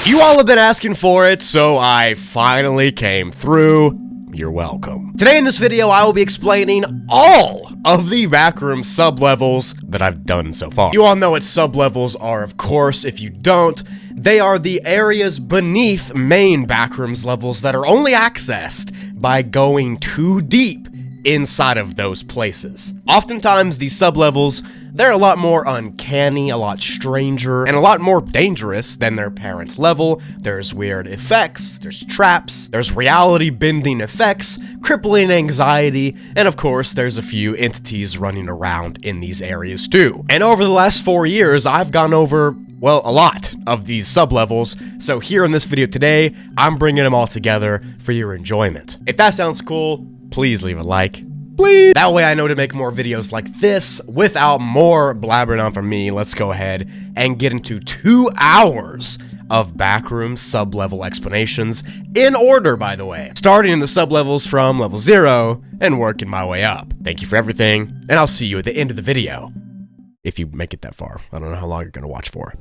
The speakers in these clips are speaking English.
You all have been asking for it, so I finally came through. You're welcome. Today in this video, I will be explaining all of the backroom sub-levels that I've done so far. You all know what sub-levels are, of course. If you don't, they are the areas beneath main backrooms levels that are only accessed by going too deep inside of those places. Oftentimes, these sub-levels, they're a lot more uncanny, a lot stranger, and a lot more dangerous than their parent level. There's weird effects, there's traps, there's reality-bending effects, crippling anxiety, and of course, there's a few entities running around in these areas too. And over the last 4 years, I've gone over, well, a lot of these sub-levels, so here in this video today, I'm bringing them all together for your enjoyment. If that sounds cool, please leave a like. Please. That way I know to make more videos like this without more blabbering on from me. Let's go ahead and get into 2 hours of backroom sub-level explanations in order, by the way. Starting in the sub-levels from level 0 and working my way up. Thank you for everything, and I'll see you at the end of the video. If you make it that far. I don't know how long you're gonna watch for.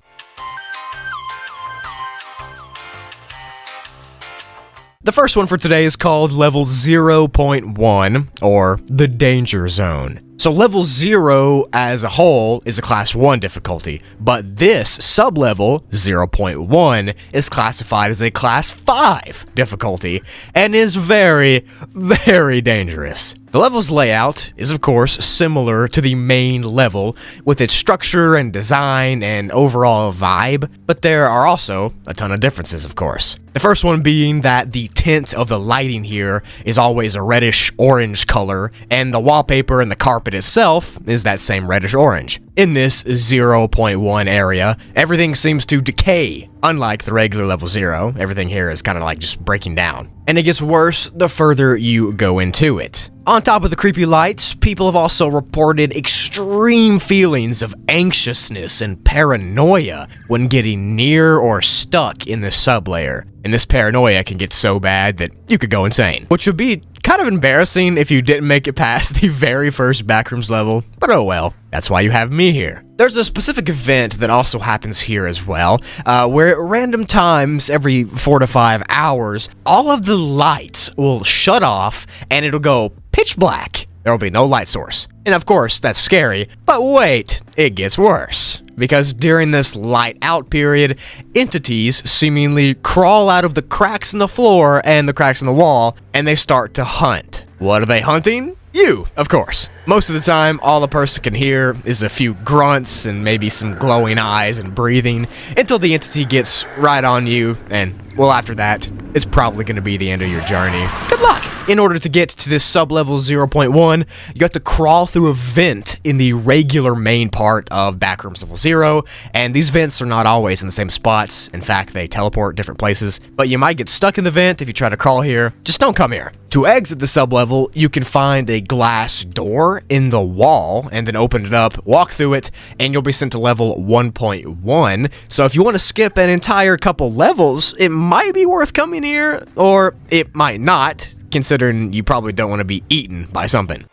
The first one for today is called level 0.1, or the danger zone. So level 0 as a whole is a class 1 difficulty, but this sub-level, 0.1, is classified as a class 5 difficulty, and is very, very dangerous. The level's layout is, of course, similar to the main level, with its structure and design and overall vibe, but there are also a ton of differences, of course. The first one being that the tint of the lighting here is always a reddish-orange color, and the wallpaper and the carpet itself is that same reddish-orange. In this 0.1 area, everything seems to decay. Unlike the regular level 0, everything here is kind of like just breaking down. And it gets worse the further you go into it. On top of the creepy lights, people have also reported extreme feelings of anxiousness and paranoia when getting near or stuck in the sub-layer. And this paranoia can get so bad that you could go insane, which would be kind of embarrassing if you didn't make it past the very first backrooms level, but oh well, that's why you have me here. There's a specific event that also happens here as well, where at random times, every 4 to 5 hours, all of the lights will shut off and it'll go pitch black. There will be no light source. And of course, that's scary, but wait, it gets worse. Because during this light out period, entities seemingly crawl out of the cracks in the floor and the cracks in the wall, and they start to hunt. What are they hunting? You, of course. Most of the time, all a person can hear is a few grunts and maybe some glowing eyes and breathing until the entity gets right on you, and, well, after that, it's probably going to be the end of your journey. Good luck! In order to get to this sub-level 0.1, you have to crawl through a vent in the regular main part of backrooms level 0, and these vents are not always in the same spots. In fact, they teleport different places, but you might get stuck in the vent if you try to crawl here. Just don't come here. To exit the sub-level, you can find a glass door in the wall, and then open it up, walk through it, and you'll be sent to level 1.1. So if you want to skip an entire couple levels, it might be worth coming here, or it might not, considering you probably don't want to be eaten by something.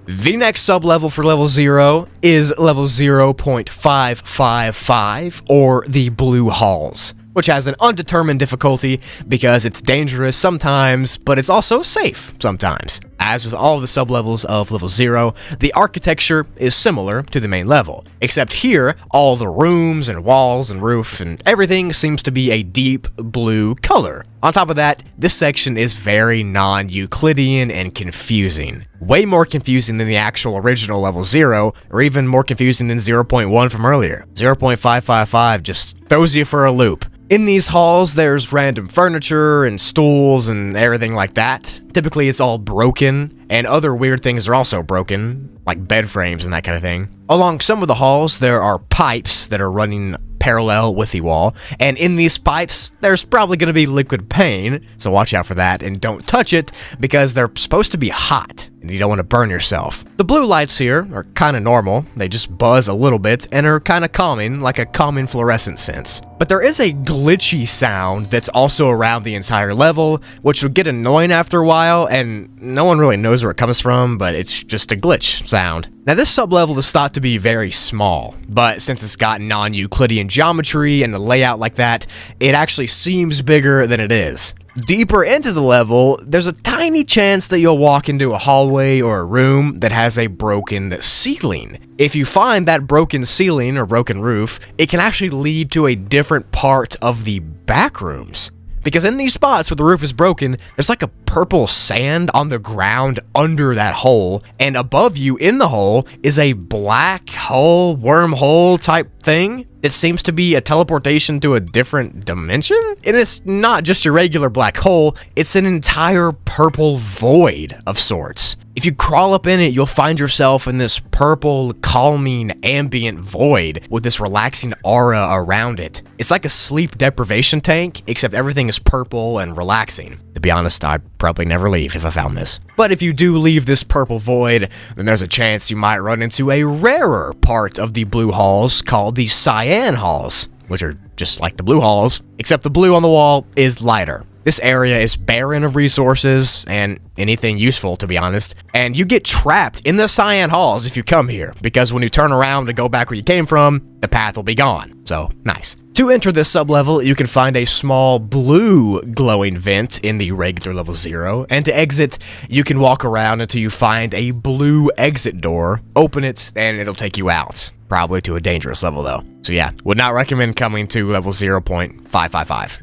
The next sub-level for level 0 is level 0.555, or the Blue Halls, which has an undetermined difficulty because it's dangerous sometimes, but it's also safe sometimes. As with all the sub-levels of level 0, the architecture is similar to the main level, except here, all the rooms and walls and roof and everything seems to be a deep blue color. On top of that, this section is very non-Euclidean and confusing. Way more confusing than the actual original level 0, or even more confusing than 0.1 from earlier. 0.555 just throws you for a loop. In these halls, there's random furniture and stools and everything like that. Typically, it's all broken, and other weird things are also broken, like bed frames and that kind of thing. Along some of the halls, there are pipes that are running parallel with the wall, and in these pipes, there's probably going to be liquid pain, so watch out for that, and don't touch it, because they're supposed to be hot. and you don't want to burn yourself. The blue lights here are kind of normal. They just buzz a little bit and are kind of calming, like a calming fluorescent sense. But there is a glitchy sound that's also around the entire level, which would get annoying after a while, and no one really knows where it comes from, but it's just a glitch sound. Now, this sublevel is thought to be very small, but since it's got non-Euclidean geometry and the layout like that, it actually seems bigger than it is. Deeper into the level, there's a tiny chance that you'll walk into a hallway or a room that has a broken ceiling. If you find that broken ceiling or broken roof, it can actually lead to a different part of the backrooms. Because in these spots where the roof is broken, there's like a purple sand on the ground under that hole, and above you in the hole is a black hole, wormhole type thing. It seems to be a teleportation to a different dimension, and it's not just a regular black hole, it's an entire purple void of sorts. If you crawl up in it, you'll find yourself in this purple, calming, ambient void with this relaxing aura around it. It's like a sleep deprivation tank, except everything is purple and relaxing. To be honest, I'd probably never leave if I found this. But if you do leave this purple void, then there's a chance you might run into a rarer part of the blue halls called the cyan halls, which are just like the blue halls, except the blue on the wall is lighter. This area is barren of resources and anything useful, to be honest, and you get trapped in the cyan halls if you come here, because when you turn around to go back where you came from, the path will be gone. So, nice. To enter this sublevel, you can find a small blue glowing vent in the regular level 0, and to exit, you can walk around until you find a blue exit door, open it, and it'll take you out. Probably to a dangerous level though. So yeah, would not recommend coming to level 0.555.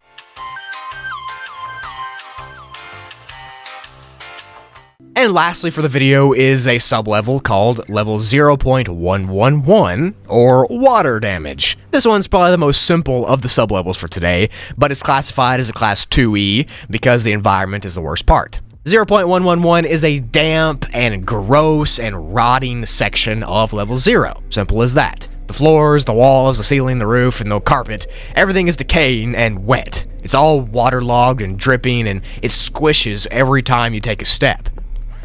And lastly for the video is a sublevel called level 0.111, or water damage. This one's probably the most simple of the sublevels for today, but it's classified as a class 2E because the environment is the worst part. 0.111 is a damp and gross and rotting section of level 0. Simple as that. The floors, the walls, the ceiling, the roof, and the carpet, everything is decaying and wet. It's all waterlogged and dripping, and it squishes every time you take a step.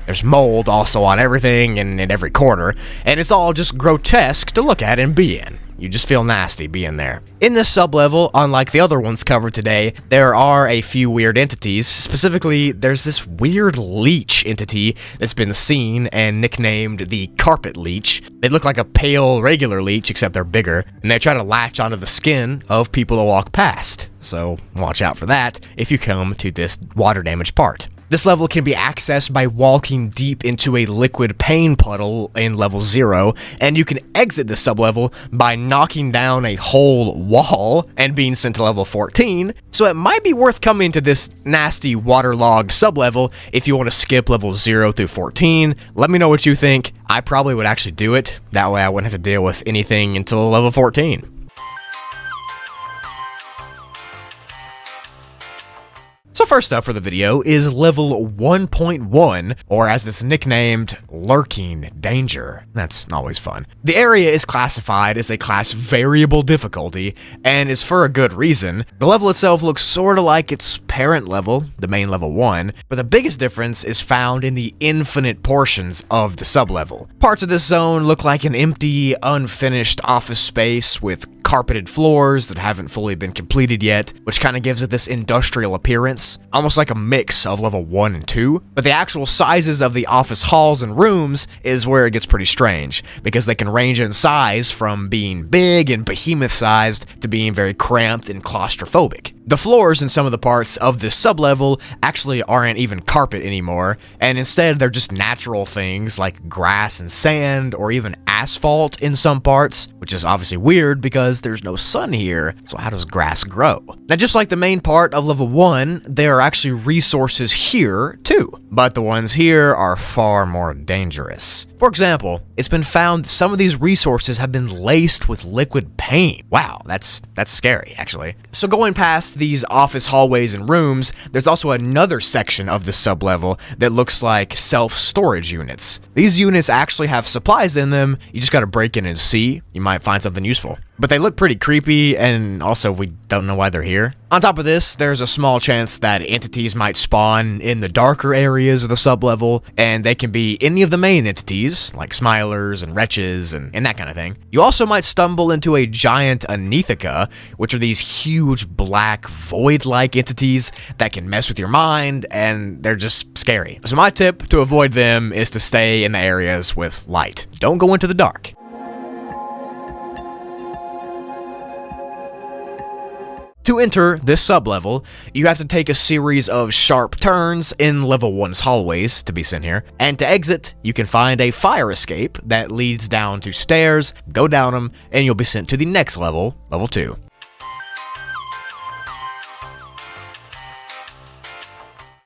There's mold also on everything and in every corner, and it's all just grotesque to look at and be in. You just feel nasty being there. In this sublevel, unlike the other ones covered today, there are a few weird entities. Specifically, there's this weird leech entity that's been seen and nicknamed the Carpet Leech. They look like a pale regular leech, except they're bigger, and they try to latch onto the skin of people that walk past. So watch out for that if you come to this water damage part. This level can be accessed by walking deep into a liquid pain puddle in level 0, and you can exit this sublevel by knocking down a whole wall and being sent to level 14, so it might be worth coming to this nasty waterlogged sublevel if you want to skip level 0 through 14. Let me know what you think. I probably would actually do it, that way I wouldn't have to deal with anything until level 14. So first up for the video is level 1.1, or as it's nicknamed, Lurking Danger. That's always fun. The area is classified as a class variable difficulty, and is for a good reason. The level itself looks sorta like its parent level, the main level 1, but the biggest difference is found in the infinite portions of the sublevel. Parts of this zone look like an empty, unfinished office space with carpeted floors that haven't fully been completed yet, which kind of gives it this industrial appearance, almost like a mix of level 1 and 2. But the actual sizes of the office halls and rooms is where it gets pretty strange, because they can range in size from being big and behemoth-sized to being very cramped and claustrophobic. The floors in some of the parts of this sublevel actually aren't even carpet anymore, and instead they're just natural things like grass and sand, or even asphalt in some parts, which is obviously weird because there's no sun here, so how does grass grow? Now, just like the main part of level 1, there are actually resources here too, but the ones here are far more dangerous. For example, it's been found that some of these resources have been laced with liquid paint. Wow, that's scary, actually. So going past these office hallways and rooms, there's also another section of the sublevel that looks like self-storage units. These units actually have supplies in them, you just gotta break in and see. You might find something useful. but they look pretty creepy, and also we don't know why they're here. On top of this, there's a small chance that entities might spawn in the darker areas of the sublevel, and they can be any of the main entities, like Smilers and Wretches and that kind of thing. You also might stumble into a giant Anetheca, which are these huge black void-like entities that can mess with your mind, and they're just scary. So my tip to avoid them is to stay in the areas with light. Don't go into the dark. To enter this sublevel, you have to take a series of sharp turns in level 1's hallways to be sent here, and to exit, you can find a fire escape that leads down to stairs, go down them, and you'll be sent to the next level, level 2.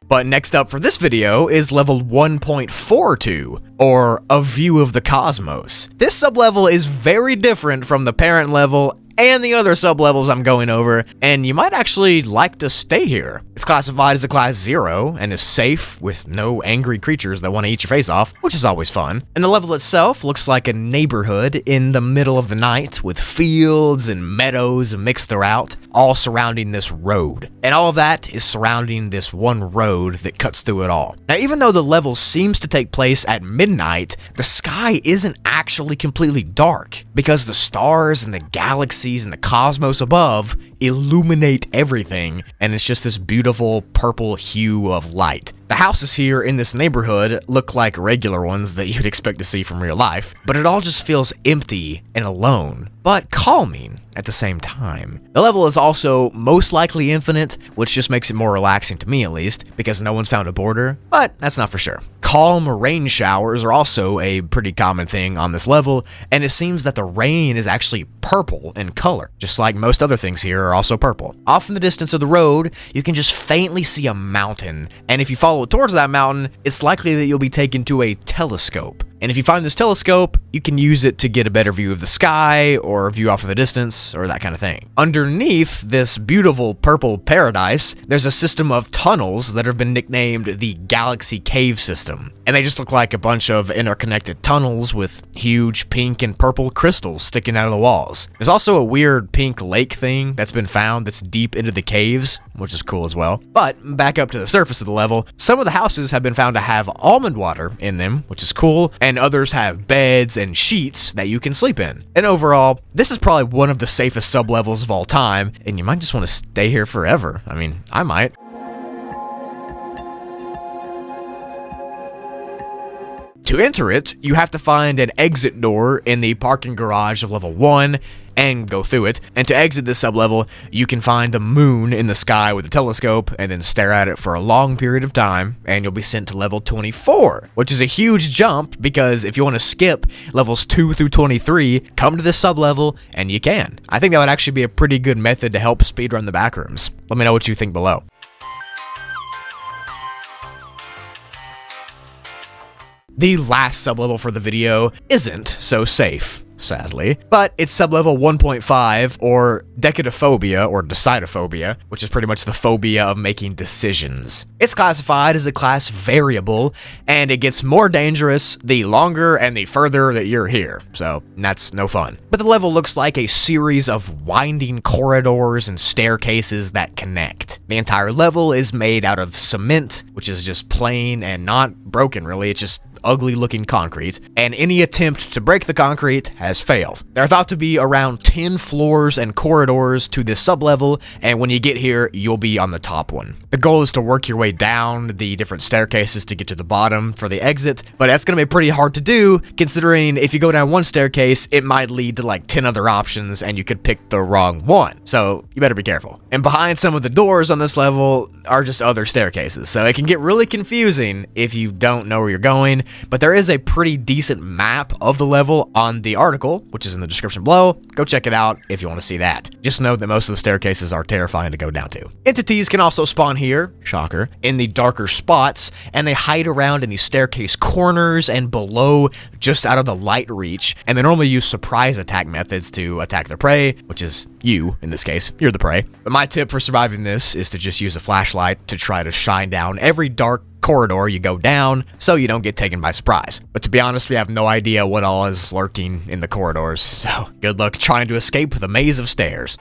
But next up for this video is level 1.42, or A View of the Cosmos. This sublevel is very different from the parent level and the other sublevels I'm going over, and you might actually like to stay here. It's classified as a class 0 and is safe with no angry creatures that want to eat your face off, which is always fun. And the level itself looks like a neighborhood in the middle of the night with fields and meadows mixed throughout, all surrounding this road. And all of that is surrounding this one road that cuts through it all. Now, even though the level seems to take place at midnight, the sky isn't actually completely dark, because the stars and the galaxies and the cosmos above illuminate everything, and it's just this beautiful purple hue of light. The houses here in this neighborhood look like regular ones that you'd expect to see from real life, but it all just feels empty and alone, but calming at the same time. The level is also most likely infinite, which just makes it more relaxing to me at least, because no one's found a border, but that's not for sure. Calm rain showers are also a pretty common thing on this level, and it seems that the rain is actually purple in color, just like most other things here are also purple. Off in the distance of the road, you can just faintly see a mountain, and if you follow towards that mountain, it's likely that you'll be taken to a telescope. And if you find this telescope, you can use it to get a better view of the sky, or a view off in the distance, or that kind of thing. Underneath this beautiful purple paradise, there's a system of tunnels that have been nicknamed the Galaxy Cave System. And they just look like a bunch of interconnected tunnels with huge pink and purple crystals sticking out of the walls. There's also a weird pink lake thing that's been found that's deep into the caves, which is cool as well. But back up to the surface of the level, some of the houses have been found to have almond water in them, which is cool, and others have beds and sheets that you can sleep in. And overall, this is probably one of the safest sublevels of all time, and you might just want to stay here forever. I mean, I might. To enter it, you have to find an exit door in the parking garage of level 1 and go through it. And to exit this sublevel, you can find the moon in the sky with a telescope and then stare at it for a long period of time, and you'll be sent to level 24, which is a huge jump because if you want to skip levels 2 through 23, come to this sublevel and you can. I think that would actually be a pretty good method to help speedrun the backrooms. Let me know what you think below. The last sublevel for the video isn't so safe, sadly, but it's sublevel 1.5, or Decatophobia, or Decidophobia, which is pretty much the phobia of making decisions. It's classified as a class variable, and it gets more dangerous the longer and the further that you're here, so that's no fun. But the level looks like a series of winding corridors and staircases that connect. The entire level is made out of cement, which is just plain and not broken really, it's just ugly looking concrete, and any attempt to break the concrete has failed. There are thought to be around 10 floors and corridors to this sublevel, and when you get here, you'll be on the top one. The goal is to work your way down the different staircases to get to the bottom for the exit, but that's going to be pretty hard to do, considering if you go down one staircase, it might lead to like 10 other options, and you could pick the wrong one, so you better be careful. And behind some of the doors on this level are just other staircases, so it can get really confusing if you don't know where you're going. But there is a pretty decent map of the level on the article, which is in the description below. Go check it out if you want to see that. Just know that most of the staircases are terrifying to go down to. Entities can also spawn here, shocker, in the darker spots, and they hide around in the staircase corners and below, just out of the light reach, and they normally use surprise attack methods to attack their prey, which is you, in this case. You're the prey. But my tip for surviving this is to just use a flashlight to try to shine down every dark corridor you go down so you don't get taken by surprise. But to be honest, we have no idea what all is lurking in the corridors, so good luck trying to escape the maze of stairs.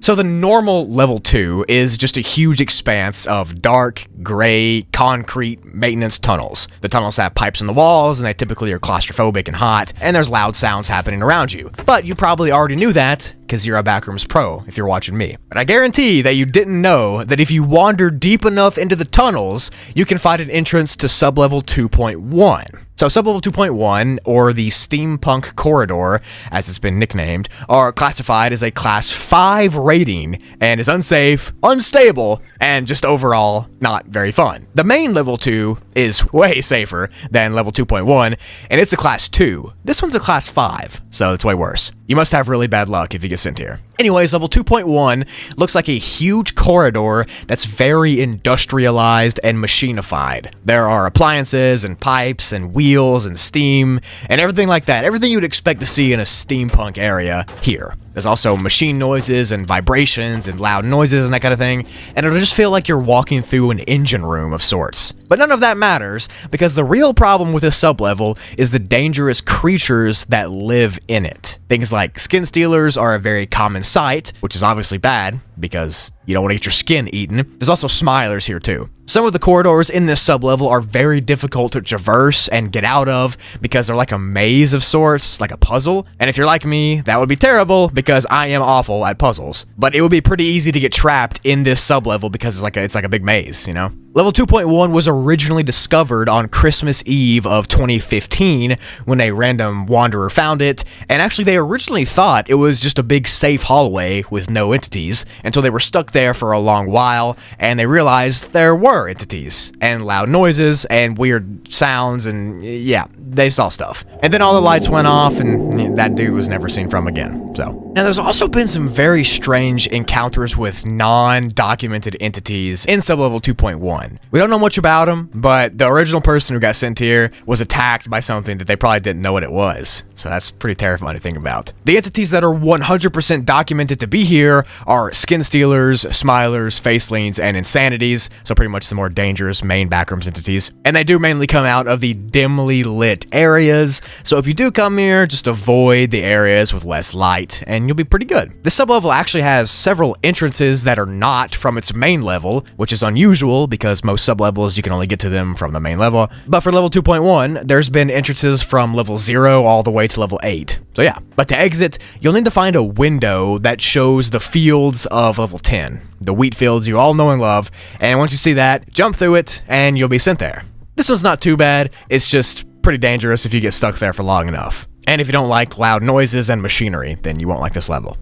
So the normal level 2 is just a huge expanse of dark, gray, concrete maintenance tunnels. The tunnels have pipes in the walls, and they typically are claustrophobic and hot, and there's loud sounds happening around you. But you probably already knew that, because you're a Backrooms pro if you're watching me. But I guarantee that you didn't know that if you wander deep enough into the tunnels, you can find an entrance to sublevel 2.1. So sublevel 2.1, or the Steampunk Corridor, as it's been nicknamed, are classified as a Class 5 rating and is unsafe, unstable, and just overall not very fun. The main level 2 is way safer than level 2.1, and it's a Class 2. This one's a Class 5, so it's way worse. You must have really bad luck if you get sent here. Anyways, level 2.1 looks like a huge corridor that's very industrialized and machinified. There are appliances and pipes and wheels and steam and everything like that. Everything you'd expect to see in a steampunk area here. There's also machine noises and vibrations and loud noises and that kind of thing, and it'll just feel like you're walking through an engine room of sorts. But none of that matters, because the real problem with this sublevel is the dangerous creatures that live in it. Things like skin stealers are a very common sight, which is obviously bad, because you don't want to get your skin eaten. There's also smilers here too. Some of the corridors in this sublevel are very difficult to traverse and get out of because they're like a maze of sorts, like a puzzle. And if you're like me, that would be terrible because I am awful at puzzles. But it would be pretty easy to get trapped in this sublevel because it's like a big maze, you know? Level 2.1 was originally discovered on Christmas Eve of 2015 when a random wanderer found it, and actually they originally thought it was just a big safe hallway with no entities until they were stuck there for a long while and they realized there were entities and loud noises and weird sounds, and yeah, they saw stuff. And then all the lights went off and that dude was never seen from again. So now there's also been some very strange encounters with non-documented entities in sublevel 2.1. We don't know much about them, but the original person who got sent here was attacked by something that they probably didn't know what it was. So that's pretty terrifying to think about. The entities that are 100% documented to be here are skin stealers, smilers, facelings, and insanities. So pretty much the more dangerous main Backrooms entities. And they do mainly come out of the dimly lit areas. So if you do come here, just avoid the areas with less light and you'll be pretty good. This sublevel actually has several entrances that are not from its main level, which is unusual because most sublevels you can only get to them from the main level. But for level 2.1, there's been entrances from level 0 all the way to level 8. So yeah, but to exit, you'll need to find a window that shows the fields of level 10. The wheat fields you all know and love, and once you see that, jump through it and you'll be sent there. This one's not too bad, it's just pretty dangerous if you get stuck there for long enough. And if you don't like loud noises and machinery, then you won't like this level.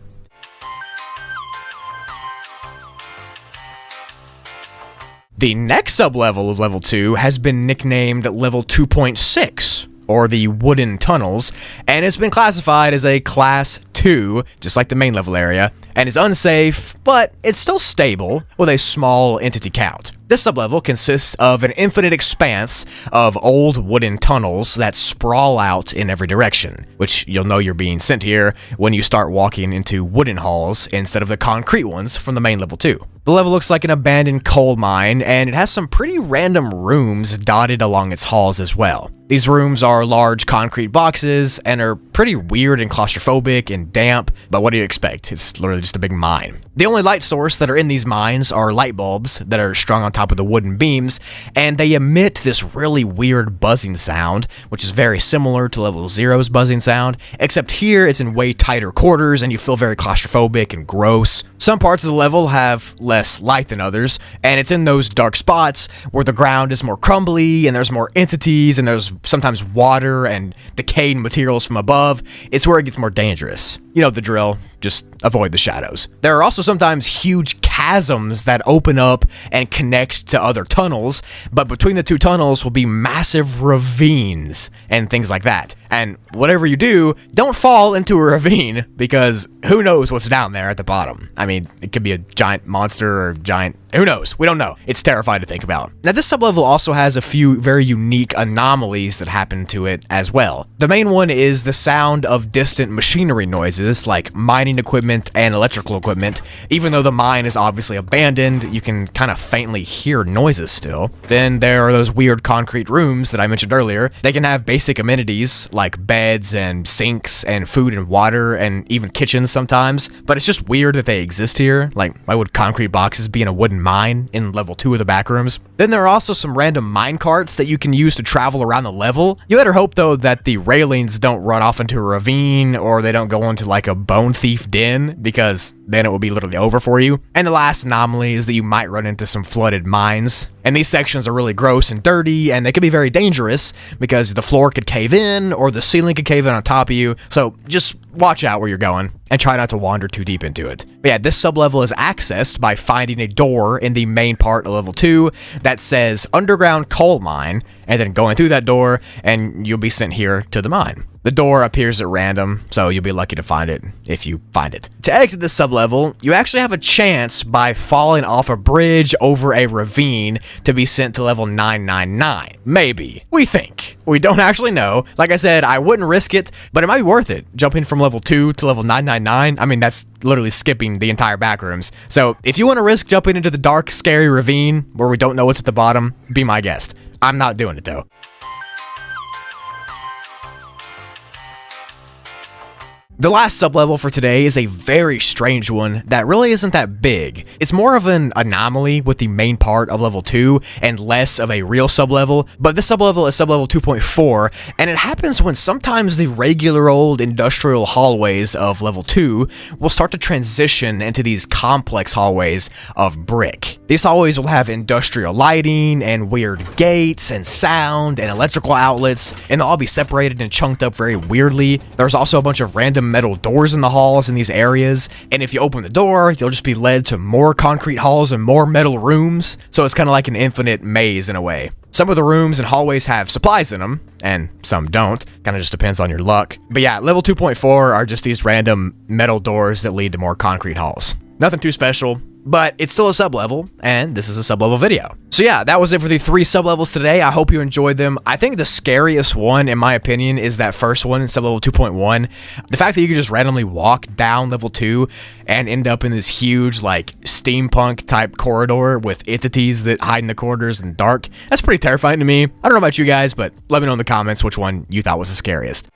The next sublevel of level 2 has been nicknamed level 2.6, or the Wooden Tunnels, and it's been classified as a Class 2, just like the main level area, and is unsafe, but it's still stable with a small entity count. This sublevel consists of an infinite expanse of old wooden tunnels that sprawl out in every direction, which you'll know you're being sent here when you start walking into wooden halls instead of the concrete ones from the main level 2. The level looks like an abandoned coal mine, and it has some pretty random rooms dotted along its halls as well. These rooms are large concrete boxes and are pretty weird and claustrophobic and damp, but what do you expect? It's literally just a big mine. The only light source that are in these mines are light bulbs that are strung on top of the wooden beams, and they emit this really weird buzzing sound, which is very similar to level 0's buzzing sound, except here it's in way tighter quarters and you feel very claustrophobic and gross. Some parts of the level have less light than others, and it's in those dark spots where the ground is more crumbly and there's more entities and there's sometimes water and decayed materials from above. It's where it gets more dangerous. You know the drill, just avoid the shadows. There are also sometimes huge chasms that open up and connect to other tunnels, but between the two tunnels will be massive ravines and things like that. And whatever you do, don't fall into a ravine, because who knows what's down there at the bottom. I mean, it could be a giant monster or giant... Who knows? We don't know. It's terrifying to think about. Now, this sublevel also has a few very unique anomalies that happen to it as well. The main one is the sound of distant machinery noises, like mining equipment and electrical equipment. Even though the mine is obviously abandoned, you can kind of faintly hear noises still. Then there are those weird concrete rooms that I mentioned earlier. They can have basic amenities like beds and sinks and food and water and even kitchens sometimes, but it's just weird that they exist here. Like, why would concrete boxes be in a wooden mine in level 2 of the backrooms? Then there are also some random mine carts that you can use to travel around the level. You better hope though that the railings don't run off into a ravine or they don't go into like a bone thief den, because then it will be literally over for you. And the last anomaly is that you might run into some flooded mines. And these sections are really gross and dirty, and they can be very dangerous because the floor could cave in or the ceiling could cave in on top of you. So just watch out where you're going and try not to wander too deep into it. But yeah, this sublevel is accessed by finding a door in the main part of level 2 that says underground coal mine, and then going through that door and you'll be sent here to the mine. The door appears at random, so you'll be lucky to find it if you find it. To exit this sublevel, you actually have a chance by falling off a bridge over a ravine to be sent to level 999. Maybe. We think. We don't actually know. Like I said, I wouldn't risk it, but it might be worth it. Jumping from level 2 to level 999, I mean, that's literally skipping the entire backrooms. So if you want to risk jumping into the dark, scary ravine where we don't know what's at the bottom, be my guest. I'm not doing it though. The last sublevel for today is a very strange one that really isn't that big. It's more of an anomaly with the main part of level 2 and less of a real sublevel, but this sublevel is sublevel 2.4, and it happens when sometimes the regular old industrial hallways of level 2 will start to transition into these complex hallways of brick. These hallways will have industrial lighting and weird gates and sound and electrical outlets, and they'll all be separated and chunked up very weirdly. There's also a bunch of random metal doors in the halls in these areas, and if you open the door, you'll just be led to more concrete halls and more metal rooms, so it's kind of like an infinite maze in a way. Some of the rooms and hallways have supplies in them, and some don't. Kind of just depends on your luck. But yeah, level 2.4 are just these random metal doors that lead to more concrete halls. Nothing too special, but it's still a sublevel, and this is a sublevel video. So yeah, that was it for the 3 sublevels today. I hope you enjoyed them. I think the scariest one, in my opinion, is that first one in sublevel 2.1. The fact that you can just randomly walk down level 2 and end up in this huge, like, steampunk type corridor with entities that hide in the corners and dark, that's pretty terrifying to me. I don't know about you guys, but let me know in the comments which one you thought was the scariest.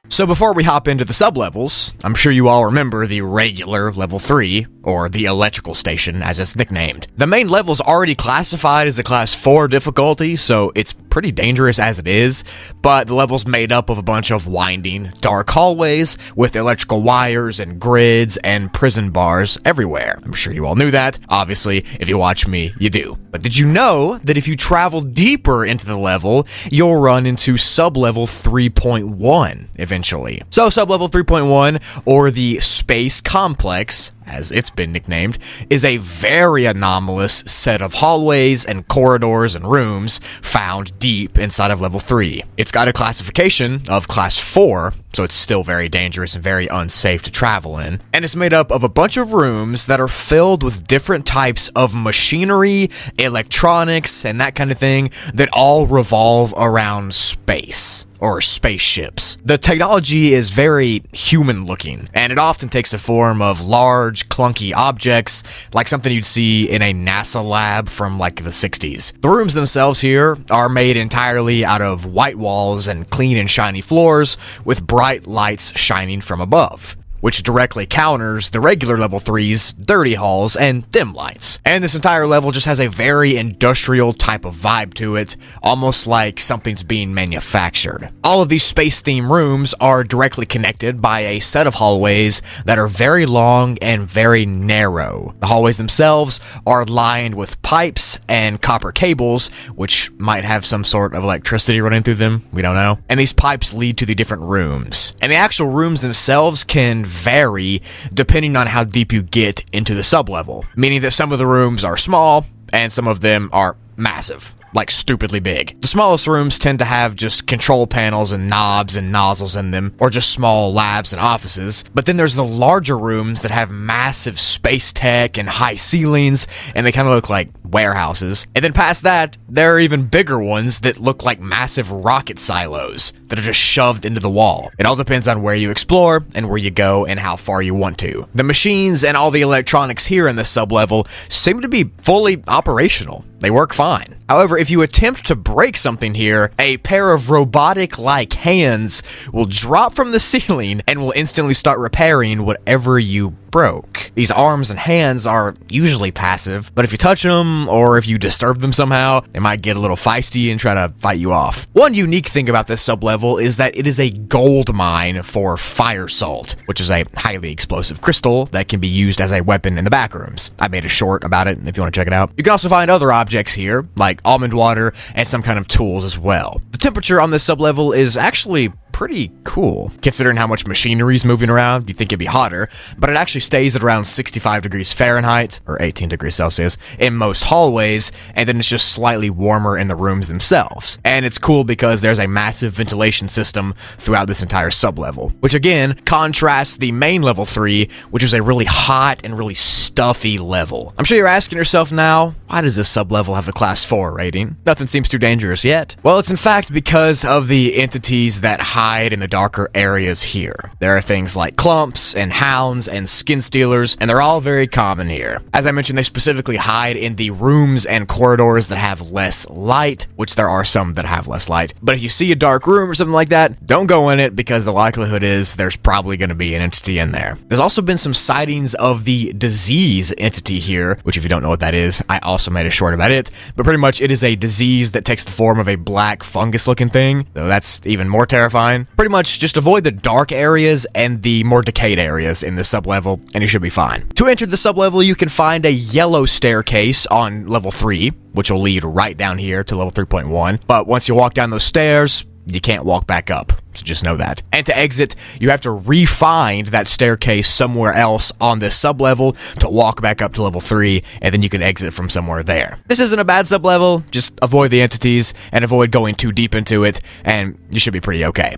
So before we hop into the sublevels, I'm sure you all remember the regular level 3, or the electrical station as it's nicknamed. The main level's already classified as a class 4 difficulty, so it's pretty dangerous as it is, but the level's made up of a bunch of winding, dark hallways with electrical wires and grids and prison bars everywhere. I'm sure you all knew that. Obviously, if you watch me, you do. But did you know that if you travel deeper into the level, you'll run into sublevel 3.1 eventually? So sublevel 3.1, or the Space Complex, as it's been nicknamed, is a very anomalous set of hallways and corridors and rooms found deep inside of level 3. It's got a classification of class 4, so it's still very dangerous and very unsafe to travel in. And it's made up of a bunch of rooms that are filled with different types of machinery, electronics, and that kind of thing that all revolve around space. Or spaceships. The technology is very human looking, and it often takes the form of large, clunky objects, like something you'd see in a NASA lab from like the 60s. The rooms themselves here are made entirely out of white walls and clean and shiny floors, with bright lights shining from above, which directly counters the regular level 3's dirty halls and dim lights. And this entire level just has a very industrial type of vibe to it, almost like something's being manufactured. All of these space-themed rooms are directly connected by a set of hallways that are very long and very narrow. The hallways themselves are lined with pipes and copper cables, which might have some sort of electricity running through them, we don't know. And these pipes lead to the different rooms. And the actual rooms themselves can vary depending on how deep you get into the sublevel, meaning that some of the rooms are small and some of them are massive. like stupidly big. The smallest rooms tend to have just control panels and knobs and nozzles in them, or just small labs and offices. But then there's the larger rooms that have massive space tech and high ceilings, and they kind of look like warehouses. And then past that, there are even bigger ones that look like massive rocket silos that are just shoved into the wall. It all depends on where you explore and where you go and how far you want to. The machines and all the electronics here in this sublevel seem to be fully operational. They work fine. However, if you attempt to break something here, a pair of robotic-like hands will drop from the ceiling and will instantly start repairing whatever you broke. These arms and hands are usually passive, but if you touch them or if you disturb them somehow, they might get a little feisty and try to fight you off. One unique thing about this sublevel is that it is a gold mine for fire salt, which is a highly explosive crystal that can be used as a weapon in the backrooms. I made a short about it if you want to check it out. You can also find other objects here, like almond water and some kind of tools as well. The temperature on this sublevel is actually pretty cool. Considering how much machinery is moving around, you'd think it'd be hotter, but it actually stays at around 65 degrees Fahrenheit, or 18 degrees Celsius, in most hallways, and then it's just slightly warmer in the rooms themselves. And it's cool because there's a massive ventilation system throughout this entire sublevel, which again contrasts the main level 3, which is a really hot and really stuffy level. I'm sure you're asking yourself now, why does this sublevel have a class 4 rating? Nothing seems too dangerous yet. Well, it's in fact because of the entities that hide in the darker areas here. There are things like clumps and hounds and skin stealers, and they're all very common here. As I mentioned, they specifically hide in the rooms and corridors that have less light, which there are some that have less light. But if you see a dark room or something like that, don't go in it because the likelihood is there's probably going to be an entity in there. There's also been some sightings of the disease entity here, which if you don't know what that is, I also made a short about it, but pretty much it is a disease that takes the form of a black fungus looking thing, so that's even more terrifying. Pretty much just avoid the dark areas and the more decayed areas in this sublevel, and you should be fine. To enter the sublevel, you can find a yellow staircase on level 3, which will lead right down here to level 3.1, but once you walk down those stairs, you can't walk back up, so just know that. And to exit, you have to re-find that staircase somewhere else on this sublevel to walk back up to level 3, and then you can exit from somewhere there. This isn't a bad sublevel, just avoid the entities and avoid going too deep into it, and you should be pretty okay.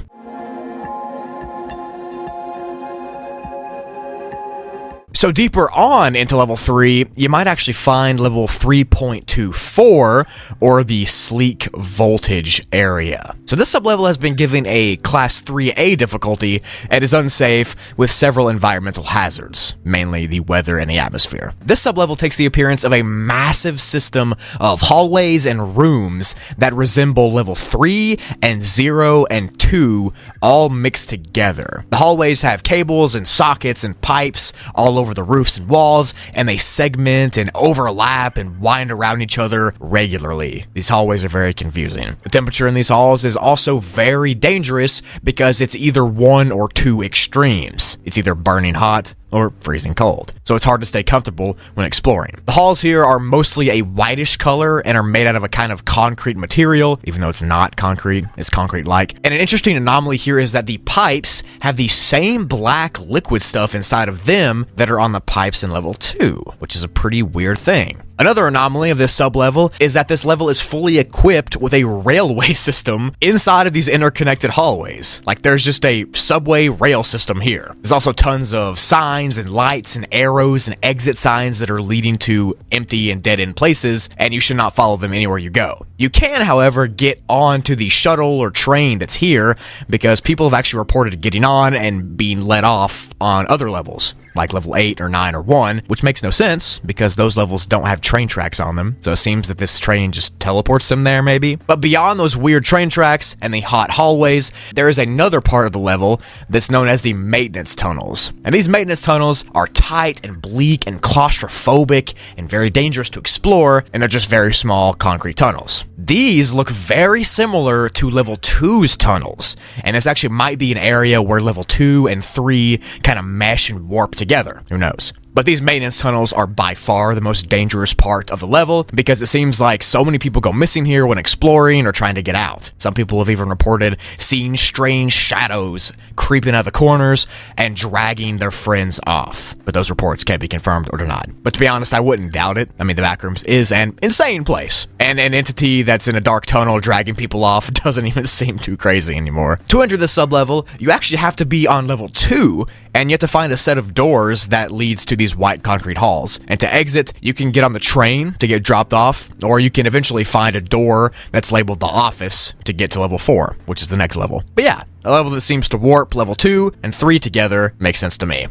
So deeper on into level 3, you might actually find level 3.24, or the sleek voltage area. So this sublevel has been given a class 3A difficulty and is unsafe with several environmental hazards, mainly the weather and the atmosphere. This sublevel takes the appearance of a massive system of hallways and rooms that resemble level 3 and 0 and 2 all mixed together. The hallways have cables and sockets and pipes all over the roofs and walls, and they segment and overlap and wind around each other regularly. These hallways are very confusing. The temperature in these halls is also very dangerous because it's either one or two extremes. It's either burning hot or freezing cold, so it's hard to stay comfortable when exploring. The halls here are mostly a whitish color and are made out of a kind of concrete material, even though it's not concrete, it's concrete-like. And an interesting anomaly here is that the pipes have the same black liquid stuff inside of them that are on the pipes in level 2, which is a pretty weird thing. Another anomaly of this sublevel is that this level is fully equipped with a railway system inside of these interconnected hallways. Like there's just a subway rail system here. There's also tons of signs and lights and arrows and exit signs that are leading to empty and dead-end places, and you should not follow them anywhere you go. You can, however, get onto the shuttle or train that's here because people have actually reported getting on and being let off on other levels, like level 8 or 9 or 1, which makes no sense because those levels don't have train tracks on them, so it seems that this train just teleports them there maybe. But beyond those weird train tracks and the hot hallways, there is another part of the level that's known as the maintenance tunnels. And these maintenance tunnels are tight and bleak and claustrophobic and very dangerous to explore, and they're just very small concrete tunnels. These look very similar to level 2's tunnels, and this actually might be an area where level 2 and 3 kind of mesh and warp together. Who knows? But these maintenance tunnels are by far the most dangerous part of the level because it seems like so many people go missing here when exploring or trying to get out. Some people have even reported seeing strange shadows creeping out of the corners and dragging their friends off. But those reports can't be confirmed or denied. But to be honest, I wouldn't doubt it. I mean, the Backrooms is an insane place. And an entity that's in a dark tunnel dragging people off doesn't even seem too crazy anymore. To enter the sub-level, you actually have to be on level 2, and you have to find a set of doors that leads to these white concrete halls. And to exit, you can get on the train to get dropped off, or you can eventually find a door that's labeled the office to get to level 4, which is the next level. But yeah, a level that seems to warp level 2 and 3 together makes sense to me.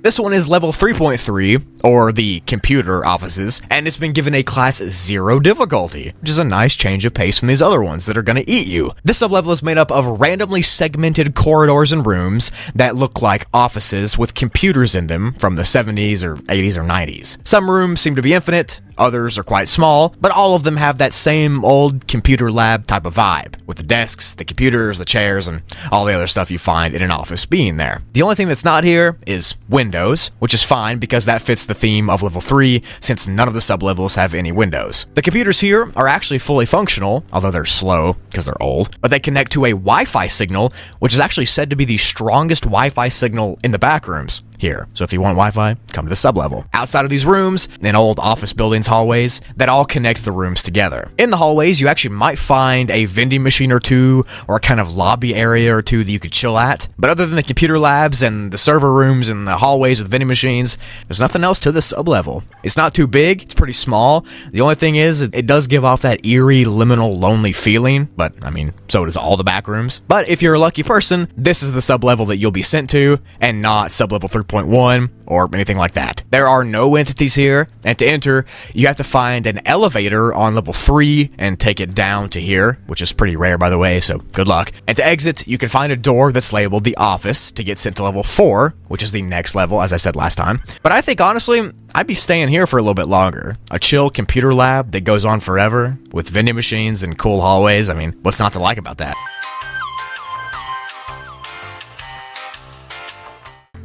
This one is level 3.3, or the computer offices, and it's been given a class 0 difficulty, which is a nice change of pace from these other ones that are gonna eat you. This sublevel is made up of randomly segmented corridors and rooms that look like offices with computers in them from the 70s or 80s or 90s. Some rooms seem to be infinite, others are quite small, but all of them have that same old computer lab type of vibe, with the desks, the computers, the chairs, and all the other stuff you find in an office being there. The only thing that's not here is windows, which is fine because that fits the theme of level 3 since none of the sublevels have any windows. The computers here are actually fully functional, although they're slow because they're old, but they connect to a Wi-Fi signal, which is actually said to be the strongest Wi-Fi signal in the Backrooms here. So if you want Wi-Fi, come to the sublevel. Outside of these rooms, in old office buildings hallways that all connect the rooms together. In the hallways, you actually might find a vending machine or two, or a kind of lobby area or two that you could chill at. But other than the computer labs and the server rooms and the hallways with vending machines, there's nothing else to this sublevel. It's not too big, it's pretty small. The only thing is, it does give off that eerie, liminal, lonely feeling, but I mean, so does all the Backrooms. But if you're a lucky person, this is the sublevel that you'll be sent to, and not sublevel 3.1 or anything like that. There are no entities here, and to enter, you have to find an elevator on level 3 and take it down to here, which is pretty rare by the way, so good luck. And to exit, you can find a door that's labeled the office to get sent to level 4, which is the next level, as I said last time. But I think honestly, I'd be staying here for a little bit longer. A chill computer lab that goes on forever, with vending machines and cool hallways. I mean, what's not to like about that?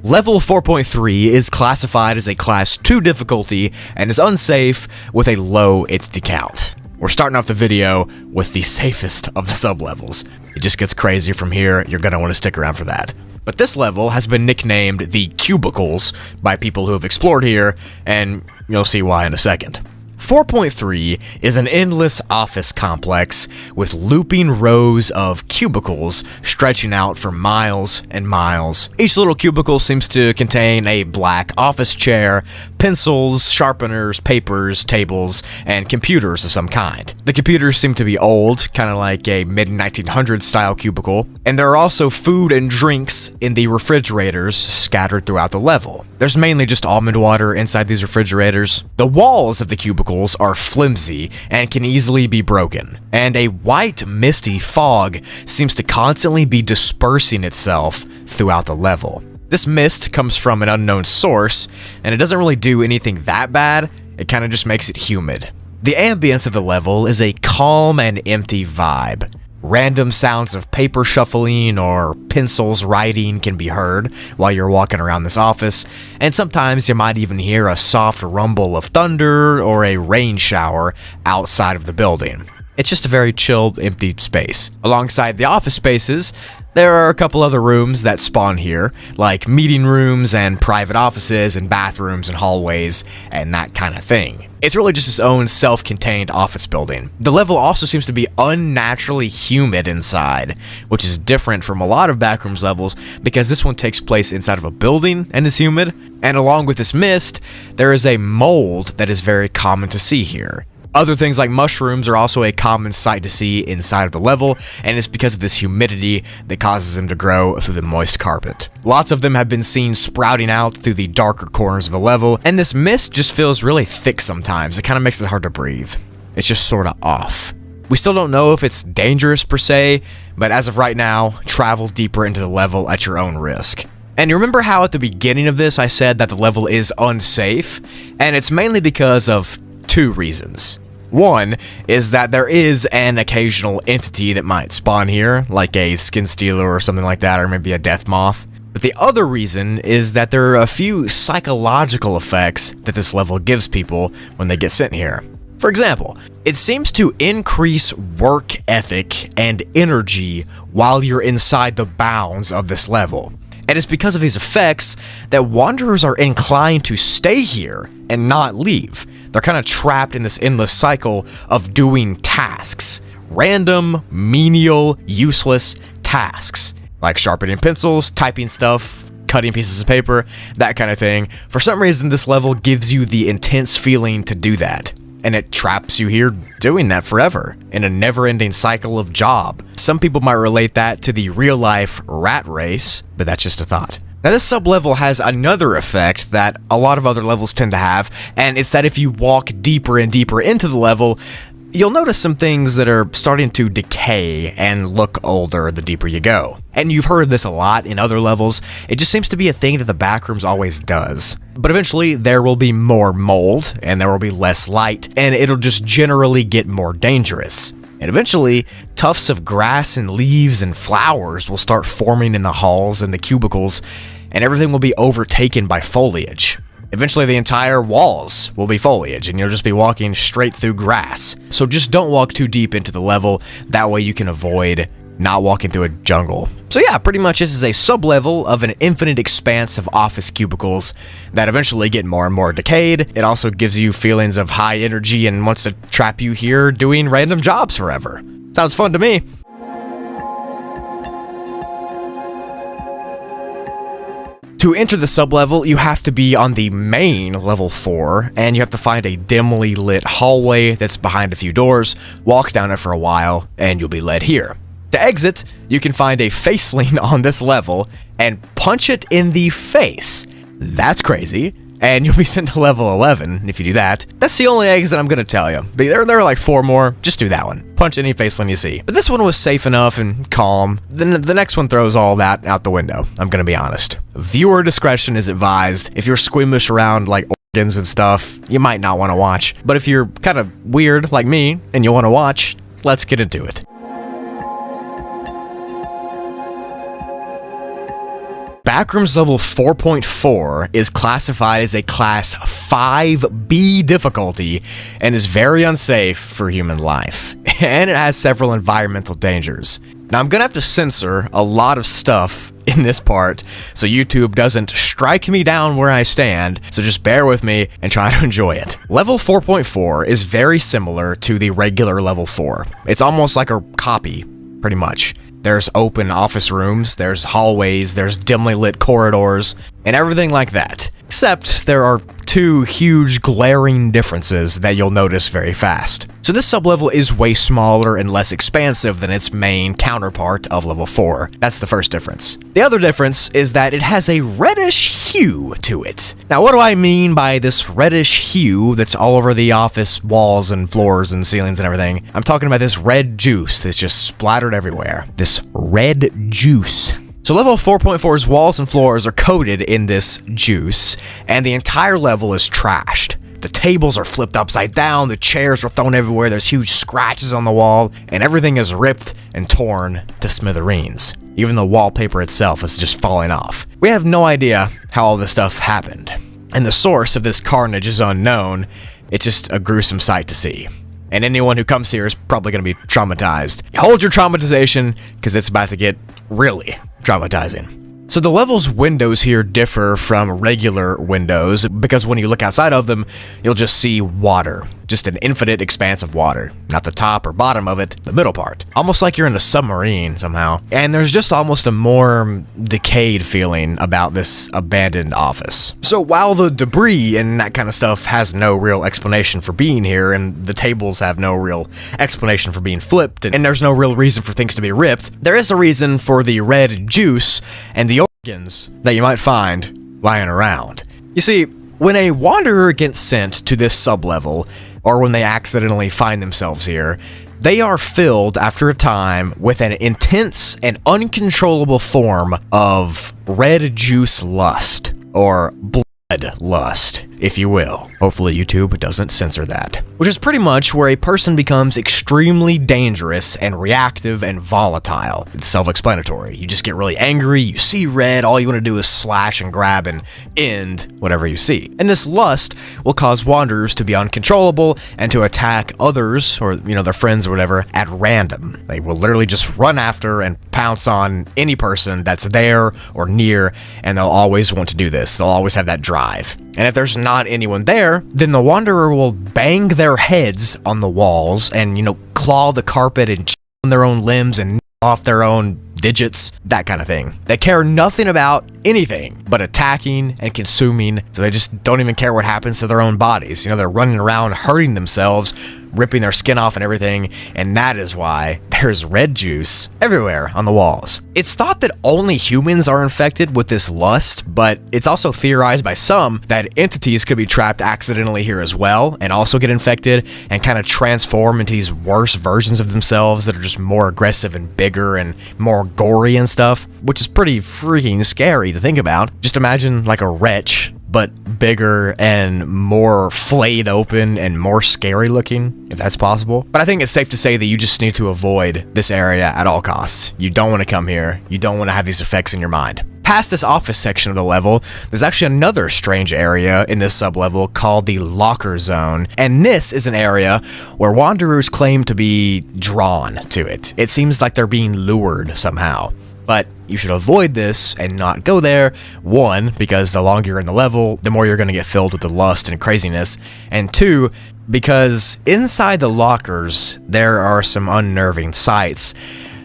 Level 4.3 is classified as a class 2 difficulty and is unsafe with a low entity count. We're starting off the video with the safest of the sublevels. It just gets crazier from here, you're gonna want to stick around for that. But this level has been nicknamed the Cubicles by people who have explored here, and you'll see why in a second. 4.3 is an endless office complex with looping rows of cubicles stretching out for miles and miles. Each little cubicle seems to contain a black office chair, pencils, sharpeners, papers, tables, and computers of some kind. The computers seem to be old, kind of like a mid-1900s style cubicle, and there are also food and drinks in the refrigerators scattered throughout the level. There's mainly just almond water inside these refrigerators. The walls of the cubicles are flimsy and can easily be broken, and a white misty fog seems to constantly be dispersing itself throughout the level. This mist comes from an unknown source, and it doesn't really do anything that bad, it kind of just makes it humid. The ambience of the level is a calm and empty vibe. Random sounds of paper shuffling or pencils writing can be heard while you're walking around this office, and sometimes you might even hear a soft rumble of thunder or a rain shower outside of the building. It's just a very chill, empty space. Alongside the office spaces, there are a couple other rooms that spawn here, like meeting rooms and private offices and bathrooms and hallways and that kind of thing. It's really just its own self-contained office building. The level also seems to be unnaturally humid inside, which is different from a lot of Backrooms levels because this one takes place inside of a building and is humid. And along with this mist, there is a mold that is very common to see here. Other things like mushrooms are also a common sight to see inside of the level, and it's because of this humidity that causes them to grow through the moist carpet. Lots of them have been seen sprouting out through the darker corners of the level, and this mist just feels really thick sometimes. It kind of makes it hard to breathe. It's just sort of off. We still don't know if it's dangerous per se, but as of right now, travel deeper into the level at your own risk. And you remember how at the beginning of this I said that the level is unsafe? And it's mainly because of two reasons. One is that there is an occasional entity that might spawn here, like a skin stealer or something like that, or maybe a death moth. But the other reason is that there are a few psychological effects that this level gives people when they get sent here. For example, it seems to increase work ethic and energy while you're inside the bounds of this level. And it's because of these effects that wanderers are inclined to stay here and not leave. They're kind of trapped in this endless cycle of doing tasks. Random, menial, useless tasks. Like sharpening pencils, typing stuff, cutting pieces of paper, that kind of thing. For some reason, this level gives you the intense feeling to do that. And it traps you here doing that forever, in a never-ending cycle of job. Some people might relate that to the real-life rat race, but that's just a thought. Now this sub-level has another effect that a lot of other levels tend to have, and it's that if you walk deeper and deeper into the level, you'll notice some things that are starting to decay and look older the deeper you go. And you've heard this a lot in other levels. It just seems to be a thing that the Backrooms always does. But eventually there will be more mold, and there will be less light, and it'll just generally get more dangerous. And eventually, tufts of grass and leaves and flowers will start forming in the halls and the cubicles, and everything will be overtaken by foliage. Eventually the entire walls will be foliage and you'll just be walking straight through grass. So just don't walk too deep into the level, that way you can avoid not walking through a jungle. So yeah, pretty much this is a sub-level of an infinite expanse of office cubicles that eventually get more and more decayed. It also gives you feelings of high energy and wants to trap you here doing random jobs forever. Sounds fun to me. To enter the sub-level, you have to be on the main level 4, and you have to find a dimly lit hallway that's behind a few doors, walk down it for a while, and you'll be led here. To exit, you can find a faceling on this level, and punch it in the face. That's crazy, and you'll be sent to level 11 if you do that. That's the only exit I'm gonna tell you. But there are like 4 more, just do that one. Punch any faceling you see. But this one was safe enough and calm. Then the next one throws all that out the window, I'm gonna be honest. Viewer discretion is advised. If you're squeamish around like organs and stuff, you might not want to watch. But if you're kind of weird like me and you want to watch, let's get into it. Backrooms level 4.4 is classified as a class 5B difficulty and is very unsafe for human life. And it has several environmental dangers. Now I'm gonna have to censor a lot of stuff in this part so YouTube doesn't strike me down where I stand, so just bear with me and try to enjoy it. Level 4.4 is very similar to the regular level 4. It's almost like a copy, pretty much. There's open office rooms, there's hallways, there's dimly lit corridors, and everything like that. Except there are 2 huge glaring differences that you'll notice very fast. So this sublevel is way smaller and less expansive than its main counterpart of level 4. That's the first difference. The other difference is that it has a reddish hue to it. Now what do I mean by this reddish hue that's all over the office walls and floors and ceilings and everything? I'm talking about this red juice that's just splattered everywhere. This red juice. So level 4.4's walls and floors are coated in this juice, and the entire level is trashed. The tables are flipped upside down, the chairs are thrown everywhere, there's huge scratches on the wall, and everything is ripped and torn to smithereens. Even the wallpaper itself is just falling off. We have no idea how all this stuff happened, and the source of this carnage is unknown. It's just a gruesome sight to see. And anyone who comes here is probably going to be traumatized. Hold your traumatization, because it's about to get really traumatizing. So the level's windows here differ from regular windows because when you look outside of them, you'll just see water. Just an infinite expanse of water. Not the top or bottom of it, the middle part. Almost like you're in a submarine somehow. And there's just almost a more decayed feeling about this abandoned office. So while the debris and that kind of stuff has no real explanation for being here, and the tables have no real explanation for being flipped, and there's no real reason for things to be ripped, there is a reason for the red juice and the organs that you might find lying around. You see, when a wanderer gets sent to this sublevel, or when they accidentally find themselves here, they are filled after a time with an intense and uncontrollable form of red juice lust, or blood lust, if you will. Hopefully YouTube doesn't censor that. Which is pretty much where a person becomes extremely dangerous and reactive and volatile. It's self-explanatory. You just get really angry, you see red, all you want to do is slash and grab and end whatever you see. And this lust will cause wanderers to be uncontrollable and to attack others, or their friends or whatever, at random. They will literally just run after and pounce on any person that's there or near, and they'll always want to do this. They'll always have that drive. And if there's not anyone there, then the wanderer will bang their heads on the walls and, claw the carpet and chew on their own limbs and off their own digits, that kind of thing. They care nothing about anything but attacking and consuming, so they just don't even care what happens to their own bodies. They're running around hurting themselves, ripping their skin off and everything, and that is why there's red juice everywhere on the walls. It's thought that only humans are infected with this lust, but it's also theorized by some that entities could be trapped accidentally here as well, and also get infected and kind of transform into these worse versions of themselves that are just more aggressive and bigger and more gory and stuff, which is pretty freaking scary to think about. Just imagine like a wretch, but bigger and more flayed open and more scary looking, if that's possible. But I think it's safe to say that you just need to avoid this area at all costs. You don't want to come here. You don't want to have these effects in your mind. Past this office section of the level, there's actually another strange area in this sub-level called the locker zone, and this is an area where wanderers claim to be drawn to it. It seems like they're being lured somehow. But you should avoid this and not go there. One, because the longer you're in the level, the more you're going to get filled with the lust and craziness. And two, because inside the lockers, there are some unnerving sights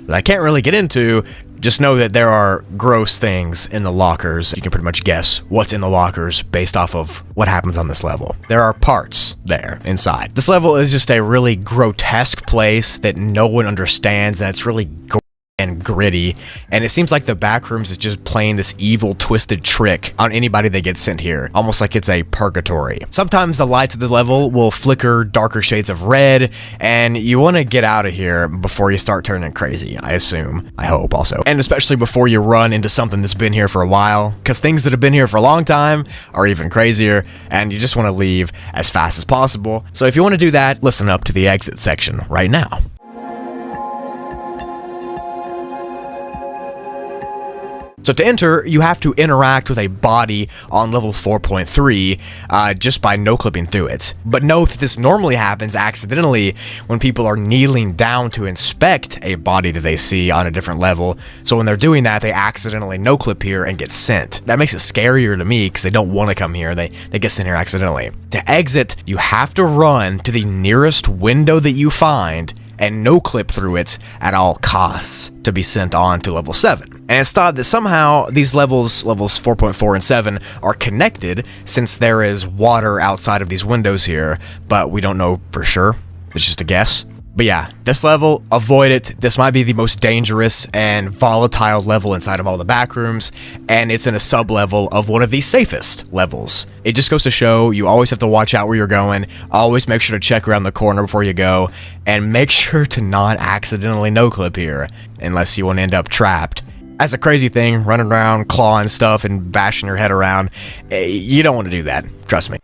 that I can't really get into. Just know that there are gross things in the lockers. You can pretty much guess what's in the lockers based off of what happens on this level. There are parts there inside. This level is just a really grotesque place that no one understands, and it's really gory and gritty, and it seems like the Backrooms is just playing this evil, twisted trick on anybody that gets sent here, almost like it's a purgatory. Sometimes the lights of the level will flicker darker shades of red, and you want to get out of here before you start turning crazy, I assume. I hope also. And especially before you run into something that's been here for a while, because things that have been here for a long time are even crazier, and you just want to leave as fast as possible. So if you want to do that, listen up to the exit section right now. So to enter, you have to interact with a body on level 4.3 just by no-clipping through it. But note that this normally happens accidentally when people are kneeling down to inspect a body that they see on a different level. So when they're doing that, they accidentally no-clip here and get sent. That makes it scarier to me because they don't want to come here. They get sent here accidentally. To exit, you have to run to the nearest window that you find and no-clip through it at all costs to be sent on to level 7. And it's thought that somehow these levels 4.4 and 7, are connected since there is water outside of these windows here, but we don't know for sure. It's just a guess. But yeah, this level, avoid it. This might be the most dangerous and volatile level inside of all the Backrooms, and it's in a sub-level of one of the safest levels. It just goes to show you always have to watch out where you're going, always make sure to check around the corner before you go, and make sure to not accidentally no-clip here, unless you want to end up trapped. That's a crazy thing, running around, clawing stuff, and bashing your head around. You don't want to do that, trust me.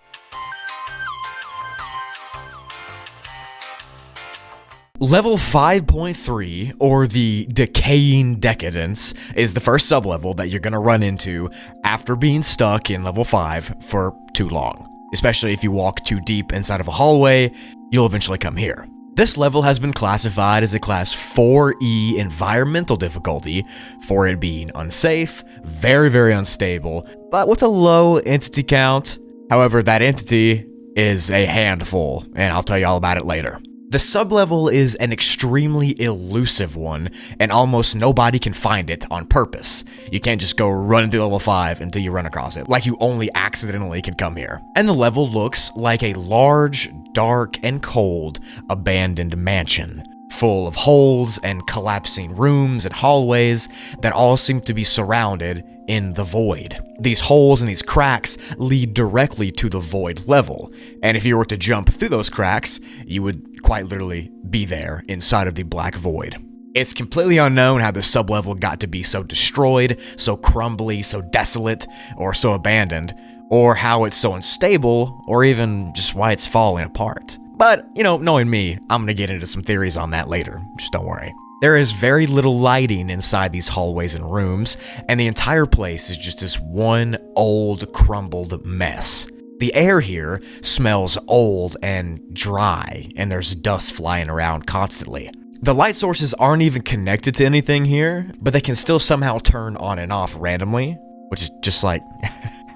Level 5.3, or the Decaying Decadence, is the first sub-level that you're going to run into after being stuck in level 5 for too long. Especially if you walk too deep inside of a hallway, you'll eventually come here. This level has been classified as a Class 4E environmental difficulty for it being unsafe, very, very unstable, but with a low entity count. However, that entity is a handful, and I'll tell you all about it later. The sub-level is an extremely elusive one, and almost nobody can find it on purpose. You can't just go run into level 5 until you run across it, like you only accidentally can come here. And the level looks like a large, dark, and cold abandoned mansion, full of holes and collapsing rooms and hallways that all seem to be surrounded in the void. These holes and these cracks lead directly to the void level, and if you were to jump through those cracks, you would quite literally be there inside of the black void. It's completely unknown how this sub-level got to be so destroyed, so crumbly, so desolate, or so abandoned, or how it's so unstable, or even just why it's falling apart. But, knowing me, I'm gonna get into some theories on that later, just don't worry. There is very little lighting inside these hallways and rooms, and the entire place is just this one old, crumbled mess. The air here smells old and dry, and there's dust flying around constantly. The light sources aren't even connected to anything here, but they can still somehow turn on and off randomly, which is just like,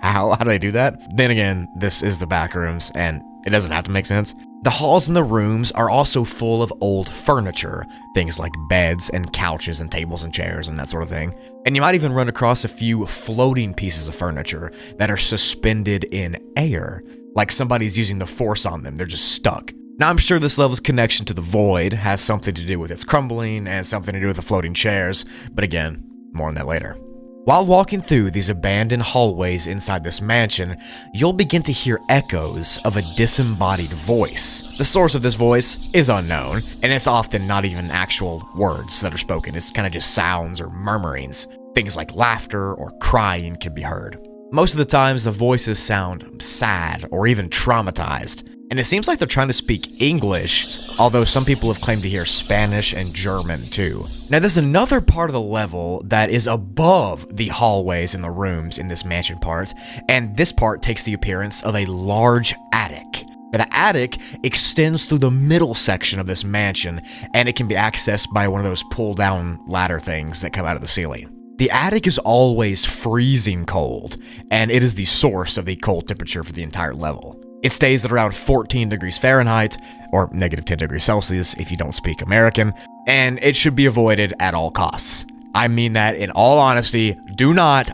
how do they do that? Then again, this is the back rooms, and it doesn't have to make sense. The halls and the rooms are also full of old furniture, things like beds and couches and tables and chairs and that sort of thing. And you might even run across a few floating pieces of furniture that are suspended in air, like somebody's using the force on them, they're just stuck. Now I'm sure this level's connection to the void has something to do with its crumbling and something to do with the floating chairs, but again, more on that later. While walking through these abandoned hallways inside this mansion, you'll begin to hear echoes of a disembodied voice. The source of this voice is unknown, and it's often not even actual words that are spoken. It's kind of just sounds or murmurings. Things like laughter or crying can be heard. Most of the times, the voices sound sad or even traumatized, and it seems like they're trying to speak English, although some people have claimed to hear Spanish and German too. Now there's another part of the level that is above the hallways and the rooms in this mansion part, and this part takes the appearance of a large attic. Now, the attic extends through the middle section of this mansion, and it can be accessed by one of those pull-down ladder things that come out of the ceiling. The attic is always freezing cold, and it is the source of the cold temperature for the entire level. It stays at around 14 degrees Fahrenheit, or negative 10 degrees Celsius if you don't speak American, and it should be avoided at all costs. I mean that in all honesty, do not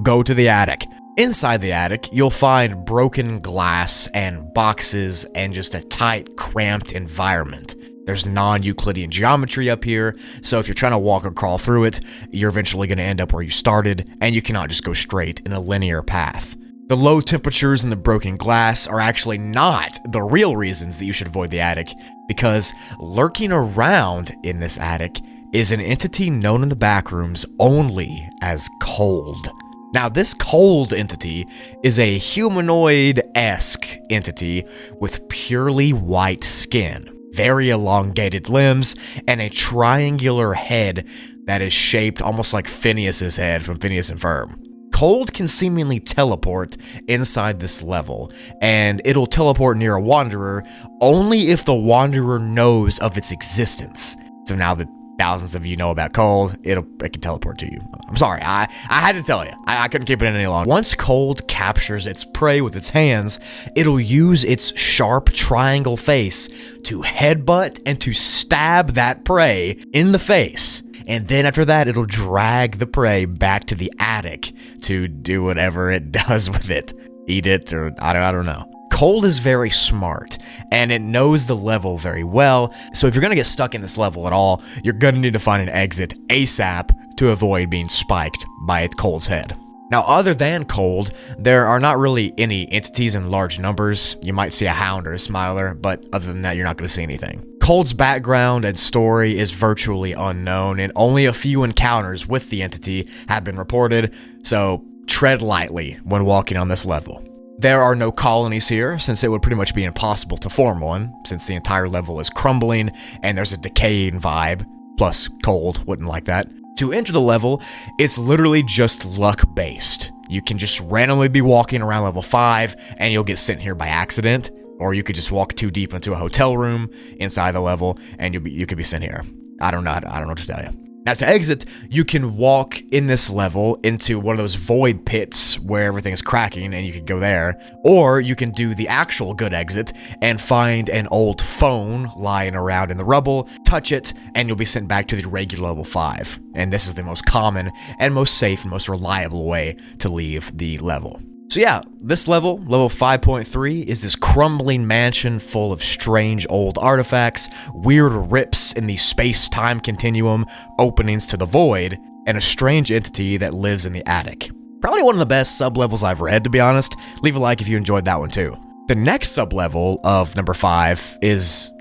go to the attic. Inside the attic, you'll find broken glass and boxes and just a tight, cramped environment. There's non-Euclidean geometry up here, so if you're trying to walk or crawl through it, you're eventually going to end up where you started, and you cannot just go straight in a linear path. The low temperatures and the broken glass are actually not the real reasons that you should avoid the attic, because lurking around in this attic is an entity known in the backrooms only as Cold. Now, this Cold entity is a humanoid-esque entity with purely white skin, very elongated limbs, and a triangular head that is shaped almost like Phineas's head from Phineas and Ferb. Cold can seemingly teleport inside this level, and it'll teleport near a wanderer only if the wanderer knows of its existence. So now that thousands of you know about Cold, it can teleport to you. I'm sorry, I had to tell you. I couldn't keep it in any longer. Once Cold captures its prey with its hands, it'll use its sharp triangle face to headbutt and to stab that prey in the face. And then after that, it'll drag the prey back to the attic to do whatever it does with it. Eat it, or I don't know. Cold is very smart, and it knows the level very well, so if you're going to get stuck in this level at all, you're going to need to find an exit ASAP to avoid being spiked by Cold's head. Now, other than Cold, there are not really any entities in large numbers. You might see a Hound or a Smiler, but other than that, you're not going to see anything. Cold's background and story is virtually unknown, and only a few encounters with the entity have been reported, so tread lightly when walking on this level. There are no colonies here, since it would pretty much be impossible to form one, since the entire level is crumbling and there's a decaying vibe, plus Cold wouldn't like that. To enter the level, it's literally just luck-based. You can just randomly be walking around level 5, and you'll get sent here by accident, or you could just walk too deep into a hotel room inside the level, and you could be sent here. I don't know what to tell you. Now, to exit, you can walk in this level into one of those void pits where everything's cracking, and you can go there. Or you can do the actual good exit and find an old phone lying around in the rubble, touch it, and you'll be sent back to the regular level 5. And this is the most common and most safe and most reliable way to leave the level. So yeah, this level 5.3, is this crumbling mansion full of strange old artifacts, weird rips in the space-time continuum, openings to the void, and a strange entity that lives in the attic. Probably one of the best sub-levels I've read, to be honest. Leave a like if you enjoyed that one too. The next sub-level of number 5 is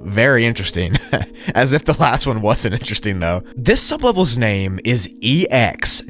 very interesting, as if the last one wasn't interesting though. This sub-level's name is EX-2,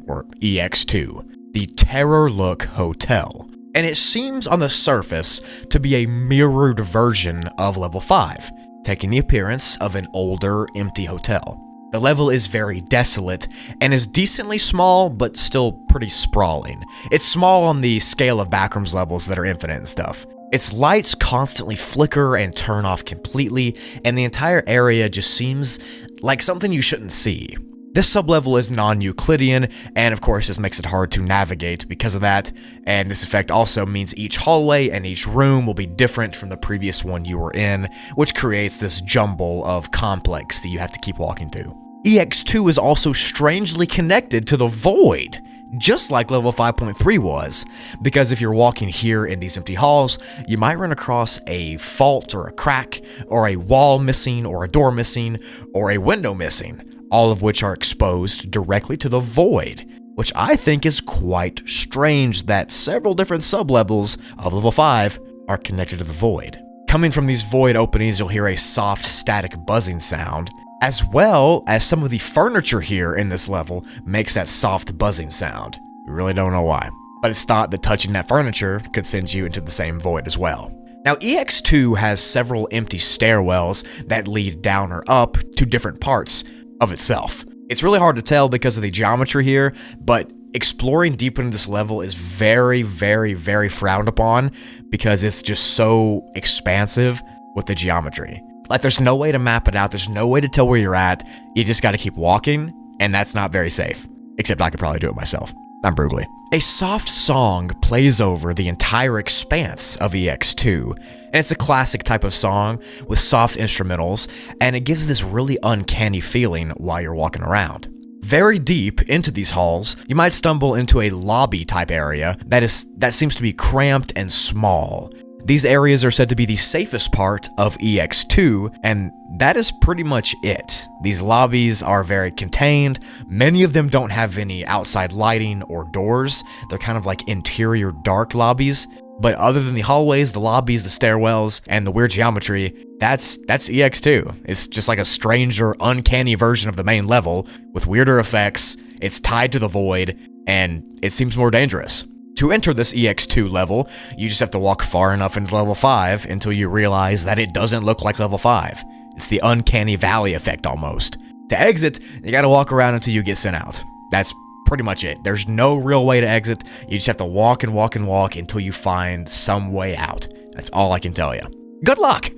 or EX2. the Terror Look Hotel. And it seems on the surface to be a mirrored version of level 5, taking the appearance of an older, empty hotel. The level is very desolate and is decently small, but still pretty sprawling. It's small on the scale of Backrooms levels that are infinite and stuff. Its lights constantly flicker and turn off completely, and the entire area just seems like something you shouldn't see. This sublevel is non-Euclidean, and of course this makes it hard to navigate because of that, and this effect also means each hallway and each room will be different from the previous one you were in, which creates this jumble of complex that you have to keep walking through. EX2 is also strangely connected to the Void, just like level 5.3 was, because if you're walking here in these empty halls, you might run across a fault or a crack, or a wall missing, or a door missing, or a window missing, all of which are exposed directly to the Void, which I think is quite strange that several different sublevels of level 5 are connected to the Void. Coming from these Void openings, you'll hear a soft static buzzing sound, as well as some of the furniture here in this level makes that soft buzzing sound. We really don't know why, but it's thought that touching that furniture could send you into the same Void as well. Now, EX2 has several empty stairwells that lead down or up to different parts of itself. It's really hard to tell because of the geometry here, but exploring deep into this level is very, very, very frowned upon because it's just so expansive with the geometry. Like, there's no way to map it out, there's no way to tell where you're at, you just gotta keep walking, and that's not very safe. Except I could probably do it myself. I'm brutally. A soft song plays over the entire expanse of EX2, and it's a classic type of song with soft instrumentals, and it gives this really uncanny feeling while you're walking around. Very deep into these halls, you might stumble into a lobby type area that seems to be cramped and small. These areas are said to be the safest part of EX2, and that is pretty much it. These lobbies are very contained. Many of them don't have any outside lighting or doors. They're kind of like interior dark lobbies. But other than the hallways, the lobbies, the stairwells, and the weird geometry, that's EX2. It's just like a stranger, uncanny version of the main level with weirder effects. It's tied to the Void, and it seems more dangerous. To enter this EX2 level, you just have to walk far enough into level 5 until you realize that it doesn't look like level 5. It's the uncanny valley effect almost. To exit, you gotta walk around until you get sent out. That's pretty much it. There's no real way to exit. You just have to walk and walk and walk until you find some way out. That's all I can tell you. Good luck!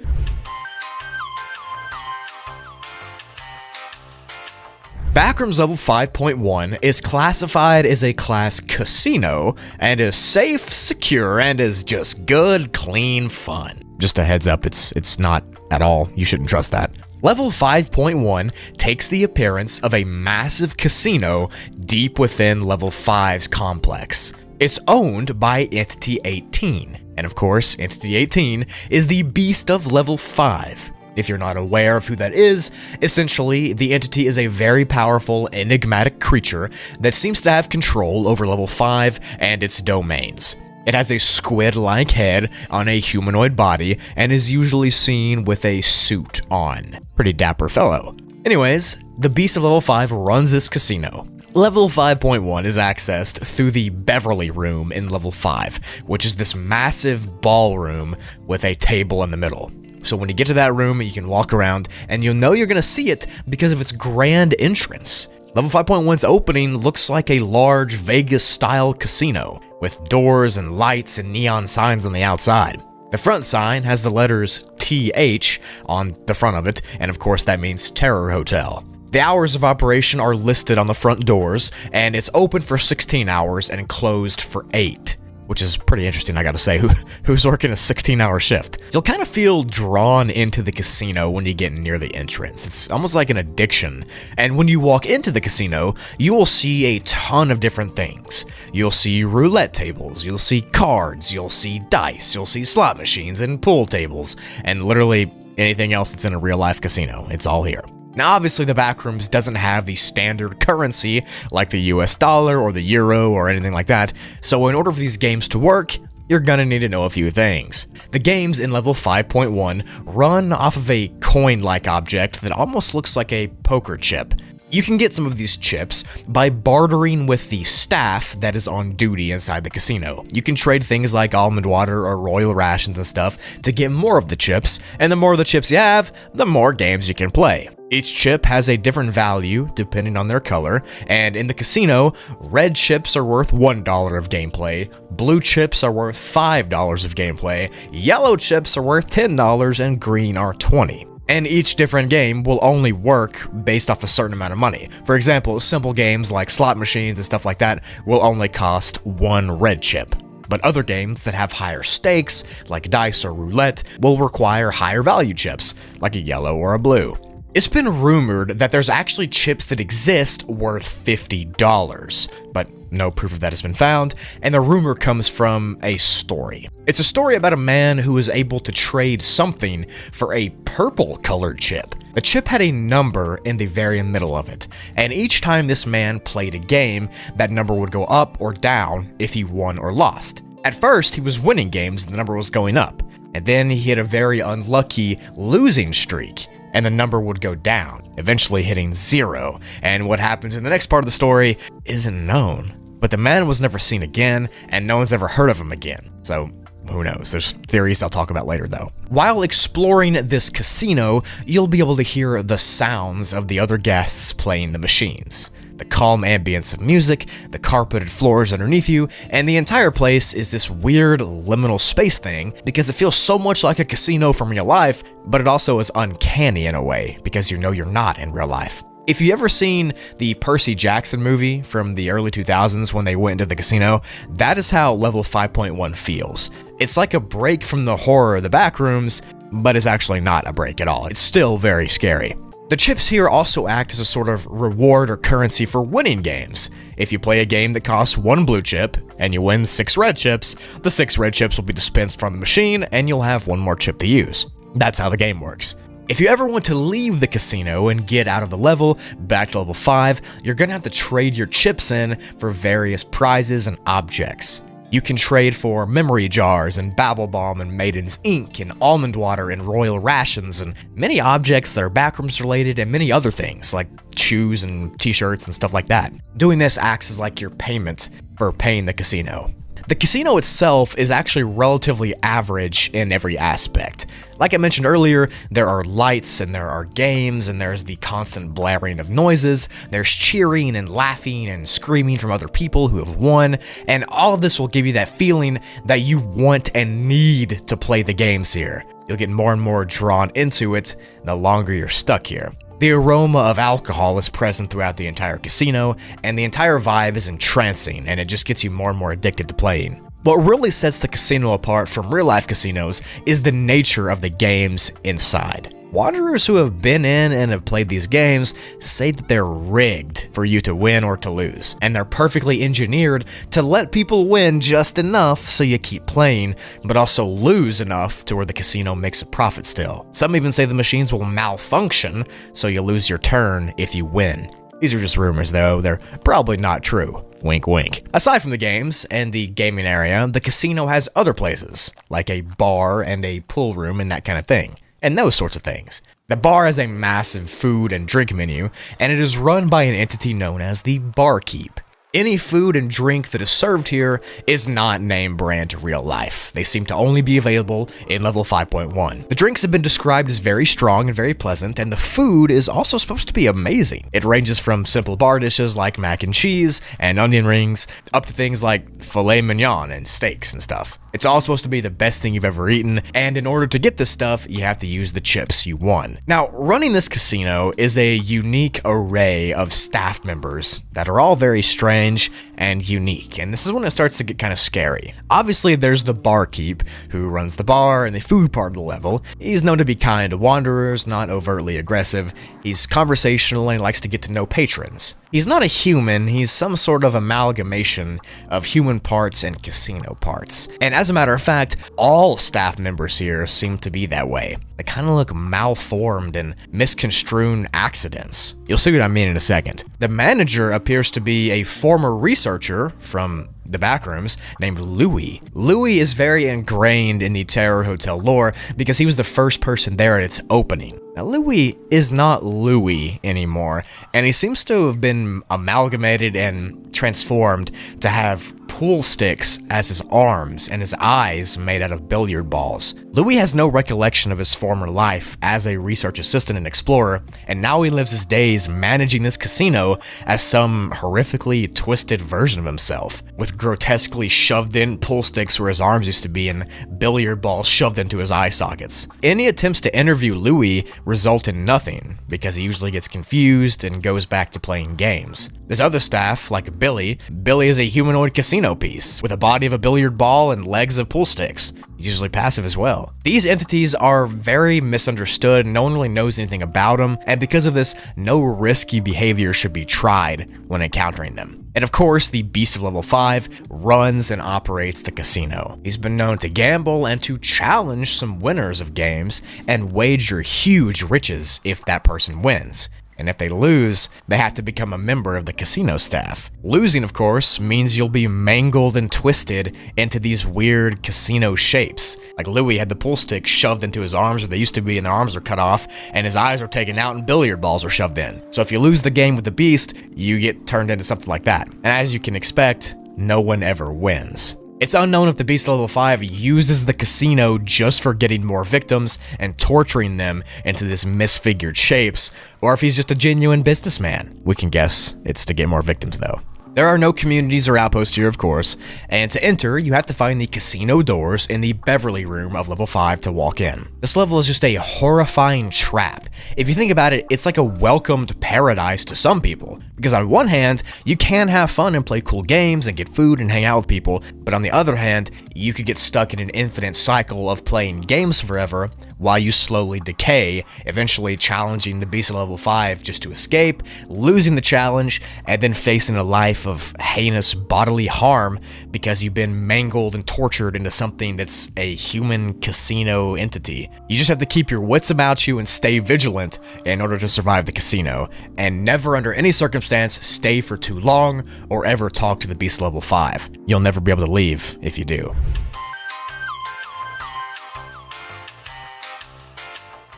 Backrooms level 5.1 is classified as a class casino and is safe, secure, and is just good, clean fun. Just a heads up, it's not at all. You shouldn't trust that. Level 5.1 takes the appearance of a massive casino deep within level 5's complex. It's owned by Entity 18, and of course, Entity 18 is the beast of level 5. If you're not aware of who that is, essentially, the entity is a very powerful, enigmatic creature that seems to have control over level 5 and its domains. It has a squid-like head on a humanoid body and is usually seen with a suit on. Pretty dapper fellow. Anyways, the beast of level 5 runs this casino. Level 5.1 is accessed through the Beverly Room in level 5, which is this massive ballroom with a table in the middle. So when you get to that room, you can walk around, and you'll know you're going to see it because of its grand entrance. Level 5.1's opening looks like a large Vegas-style casino, with doors and lights and neon signs on the outside. The front sign has the letters TH on the front of it, and of course that means Terror Hotel. The hours of operation are listed on the front doors, and it's open for 16 hours and closed for 8. Which is pretty interesting, I gotta say. Who's working a 16-hour shift? You'll kind of feel drawn into the casino when you get near the entrance. It's almost like an addiction. And when you walk into the casino, you will see a ton of different things. You'll see roulette tables, you'll see cards, you'll see dice, you'll see slot machines and pool tables, and literally anything else that's in a real-life casino. It's all here. Now, obviously, the Backrooms doesn't have the standard currency like the US dollar or the euro or anything like that, so in order for these games to work, you're gonna need to know a few things. The games in level 5.1 run off of a coin-like object that almost looks like a poker chip. You can get some of these chips by bartering with the staff that is on duty inside the casino. You can trade things like almond water or royal rations and stuff to get more of the chips, and the more of the chips you have, the more games you can play. Each chip has a different value depending on their color, and in the casino, red chips are worth $1 of gameplay, blue chips are worth $5 of gameplay, yellow chips are worth $10, and green are $20. And each different game will only work based off a certain amount of money. For example, simple games like slot machines and stuff like that will only cost 1 red chip. But other games that have higher stakes, like dice or roulette, will require higher value chips, like a yellow or a blue. It's been rumored that there's actually chips that exist worth $50, but no proof of that has been found, and the rumor comes from a story. It's a story about a man who was able to trade something for a purple-colored chip. The chip had a number in the very middle of it, and each time this man played a game, that number would go up or down if he won or lost. At first, he was winning games and the number was going up, and then he hit a very unlucky losing streak, and the number would go down, eventually hitting 0, and what happens in the next part of the story isn't known. But the man was never seen again, and no one's ever heard of him again, so who knows? There's theories I'll talk about later though. While exploring this casino, you'll be able to hear the sounds of the other guests playing the machines. The calm ambience of music, the carpeted floors underneath you, and the entire place is this weird liminal space thing because it feels so much like a casino from real life, but it also is uncanny in a way because you know you're not in real life. If you've ever seen the Percy Jackson movie from the early 2000s when they went into the casino, that is how level 5.1 feels. It's like a break from the horror of the backrooms, but it's actually not a break at all. It's still very scary. The chips here also act as a sort of reward or currency for winning games. If you play a game that costs 1 blue chip and you win 6 red chips, the 6 red chips will be dispensed from the machine and you'll have 1 more chip to use. That's how the game works. If you ever want to leave the casino and get out of the level, back to level 5, you're gonna have to trade your chips in for various prizes and objects. You can trade for memory jars and babble balm and maiden's ink and almond water and royal rations and many objects that are backrooms related and many other things like shoes and t-shirts and stuff like that. Doing this acts as like your payment for paying the casino. The casino itself is actually relatively average in every aspect. Like I mentioned earlier, there are lights and there are games and there's the constant blaring of noises, there's cheering and laughing and screaming from other people who have won, and all of this will give you that feeling that you want and need to play the games here. You'll get more and more drawn into it the longer you're stuck here. The aroma of alcohol is present throughout the entire casino, and the entire vibe is entrancing, and it just gets you more and more addicted to playing. What really sets the casino apart from real-life casinos is the nature of the games inside. Wanderers who have been in and have played these games say that they're rigged for you to win or to lose, and they're perfectly engineered to let people win just enough so you keep playing, but also lose enough to where the casino makes a profit still. Some even say the machines will malfunction so you lose your turn if you win. These are just rumors though, they're probably not true. Wink wink. Aside from the games and the gaming area, the casino has other places, like a bar and a pool room and that kind of thing. And those sorts of things. The bar has a massive food and drink menu, and it is run by an entity known as the barkeep. Any food and drink that is served here is not name brand to real life. They seem to only be available in level 5.1. The drinks have been described as very strong and very pleasant, and the food is also supposed to be amazing. It ranges from simple bar dishes like mac and cheese and onion rings, up to things like filet mignon and steaks and stuff. It's all supposed to be the best thing you've ever eaten, and in order to get this stuff, you have to use the chips you won. Now, running this casino is a unique array of staff members that are all very strange and unique, and this is when it starts to get kind of scary. Obviously, there's the barkeep, who runs the bar and the food part of the level. He's known to be kind to wanderers, not overtly aggressive. He's conversational and he likes to get to know patrons. He's not a human, he's some sort of amalgamation of human parts and casino parts. And as a matter of fact, all staff members here seem to be that way. They kind of look malformed and misconstrued accidents. You'll see what I mean in a second. The manager appears to be a former researcher from the Backrooms, named Louis. Louis is very ingrained in the Terror Hotel lore because he was the first person there at its opening. Now, Louis is not Louis anymore, and he seems to have been amalgamated and transformed to have pool sticks as his arms and his eyes made out of billiard balls. Louis has no recollection of his former life as a research assistant and explorer, and now he lives his days managing this casino as some horrifically twisted version of himself, with grotesquely shoved in pool sticks where his arms used to be and billiard balls shoved into his eye sockets. Any attempts to interview Louis result in nothing, because he usually gets confused and goes back to playing games. There's other staff, like Billy. Billy is a humanoid casino piece, with a body of a billiard ball and legs of pool sticks. He's usually passive as well. These entities are very misunderstood, no one really knows anything about them, and because of this, no risky behavior should be tried when encountering them. And of course, the Beast of Level 5 runs and operates the casino. He's been known to gamble and to challenge some winners of games and wager huge riches if that person wins. And if they lose, they have to become a member of the casino staff. Losing, of course, means you'll be mangled and twisted into these weird casino shapes. Like Louis had the pool stick shoved into his arms where they used to be, and their arms are cut off, and his eyes are taken out and billiard balls are shoved in. So if you lose the game with the beast, you get turned into something like that. And as you can expect, no one ever wins. It's unknown if the Beast Level 5 uses the casino just for getting more victims and torturing them into this misfigured shapes, or if he's just a genuine businessman. We can guess it's to get more victims though. There are no communities or outposts here, of course, and to enter, you have to find the casino doors in the Beverly room of level 5 to walk in. This level is just a horrifying trap. If you think about it, it's like a welcomed paradise to some people, because on one hand, you can have fun and play cool games and get food and hang out with people, but on the other hand, you could get stuck in an infinite cycle of playing games forever while you slowly decay, eventually challenging the Beast of Level 5 just to escape, losing the challenge, and then facing a life of heinous bodily harm because you've been mangled and tortured into something that's a human casino entity. You just have to keep your wits about you and stay vigilant in order to survive the casino, and never under any circumstance stay for too long or ever talk to the Beast Level 5. You'll never be able to leave if you do.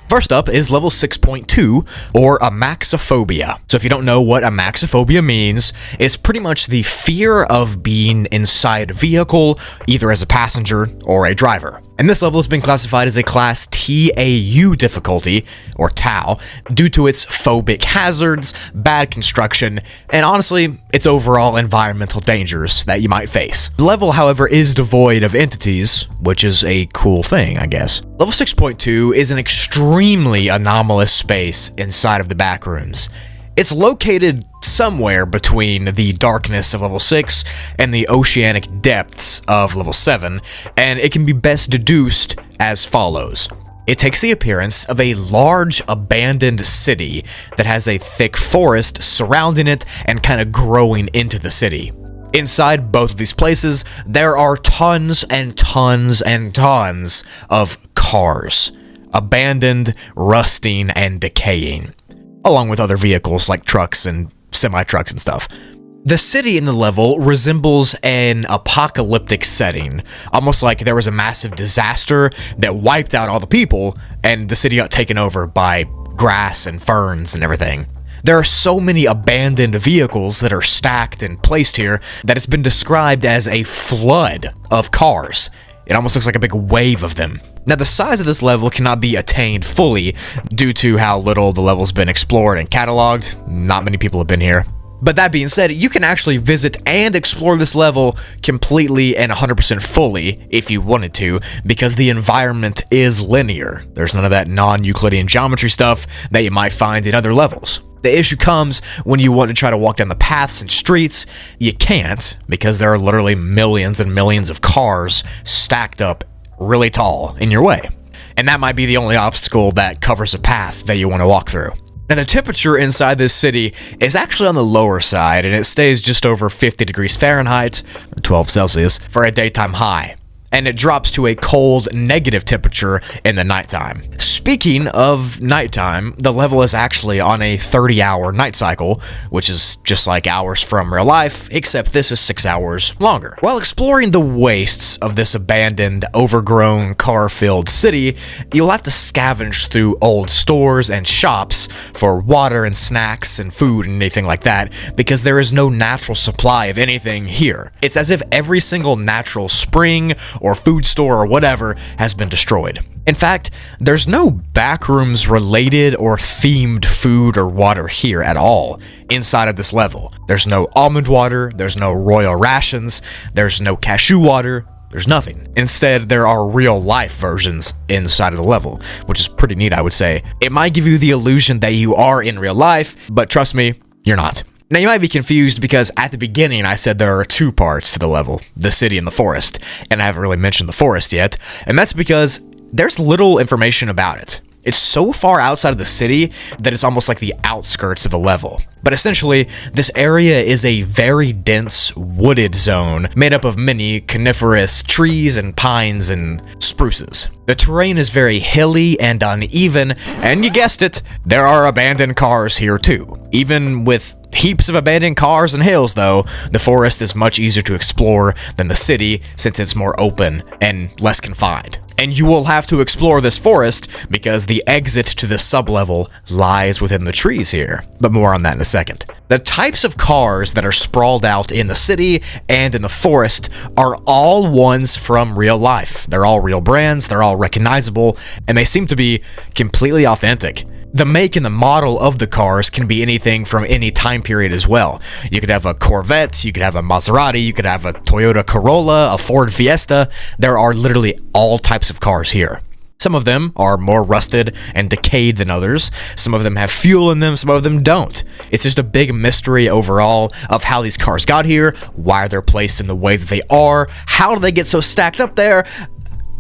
First up is level 6.2, or amaxophobia. So if you don't know what amaxophobia means, it's pretty much the fear of being inside a vehicle, either as a passenger or a driver. And this level has been classified as a class TAU difficulty, or TAU, due to its phobic hazards, bad construction, and honestly, its overall environmental dangers that you might face. The level, however, is devoid of entities, which is a cool thing, I guess. Level 6.2 is an extremely anomalous space inside of the Backrooms. It's located somewhere between the darkness of level 6 and the oceanic depths of level 7, and it can be best deduced as follows. It takes the appearance of a large abandoned city that has a thick forest surrounding it and kind of growing into the city. Inside both of these places, there are tons and tons and tons of cars, abandoned, rusting, and decaying, along with other vehicles like trucks and semi-trucks and stuff. The city in the level resembles an apocalyptic setting, almost like there was a massive disaster that wiped out all the people, and the city got taken over by grass and ferns and everything. There are so many abandoned vehicles that are stacked and placed here that it's been described as a flood of cars. It almost looks like a big wave of them. Now, the size of this level cannot be attained fully due to how little the level's been explored and cataloged. Not many people have been here. But that being said, you can actually visit and explore this level completely and 100% fully if you wanted to, because the environment is linear. There's none of that non-Euclidean geometry stuff that you might find in other levels. The issue comes when you want to try to walk down the paths and streets. You can't, because there are literally millions and millions of cars stacked up really tall in your way. And that might be the only obstacle that covers a path that you want to walk through. Now, the temperature inside this city is actually on the lower side, and it stays just over 50 degrees Fahrenheit, or 12 Celsius, for a daytime high. And it drops to a cold negative temperature in the nighttime. Speaking of nighttime, the level is actually on a 30-hour night cycle, which is just like hours from real life, except this is 6 hours longer. While exploring the wastes of this abandoned, overgrown, car-filled city, you'll have to scavenge through old stores and shops for water and snacks and food and anything like that, because there is no natural supply of anything here. It's as if every single natural spring or food store or whatever has been destroyed. In fact, there's no backrooms related or themed food or water here at all inside of this level. There's no almond water, there's no royal rations, there's no cashew water, there's nothing. Instead, there are real life versions inside of the level, which is pretty neat, I would say. It might give you the illusion that you are in real life, but trust me, you're not. Now, you might be confused because at the beginning I said there are two parts to the level, the city and the forest, and I haven't really mentioned the forest yet, and that's because there's little information about it. It's so far outside of the city that it's almost like the outskirts of the level. But essentially, this area is a very dense wooded zone made up of many coniferous trees and pines and spruces. The terrain is very hilly and uneven, and you guessed it, there are abandoned cars here too. Even with heaps of abandoned cars and hills though, the forest is much easier to explore than the city since it's more open and less confined. And you will have to explore this forest because the exit to this sublevel lies within the trees here. But more on that in a second. The types of cars that are sprawled out in the city and in the forest are all ones from real life. They're all real brands, they're all recognizable, and they seem to be completely authentic. The make and the model of the cars can be anything from any time period as well. You could have a Corvette, you could have a Maserati, you could have a Toyota Corolla, a Ford Fiesta. There are literally all types of cars here. Some of them are more rusted and decayed than others. Some of them have fuel in them, some of them don't. It's just a big mystery overall of how these cars got here, why they're placed in the way that they are, how do they get so stacked up there?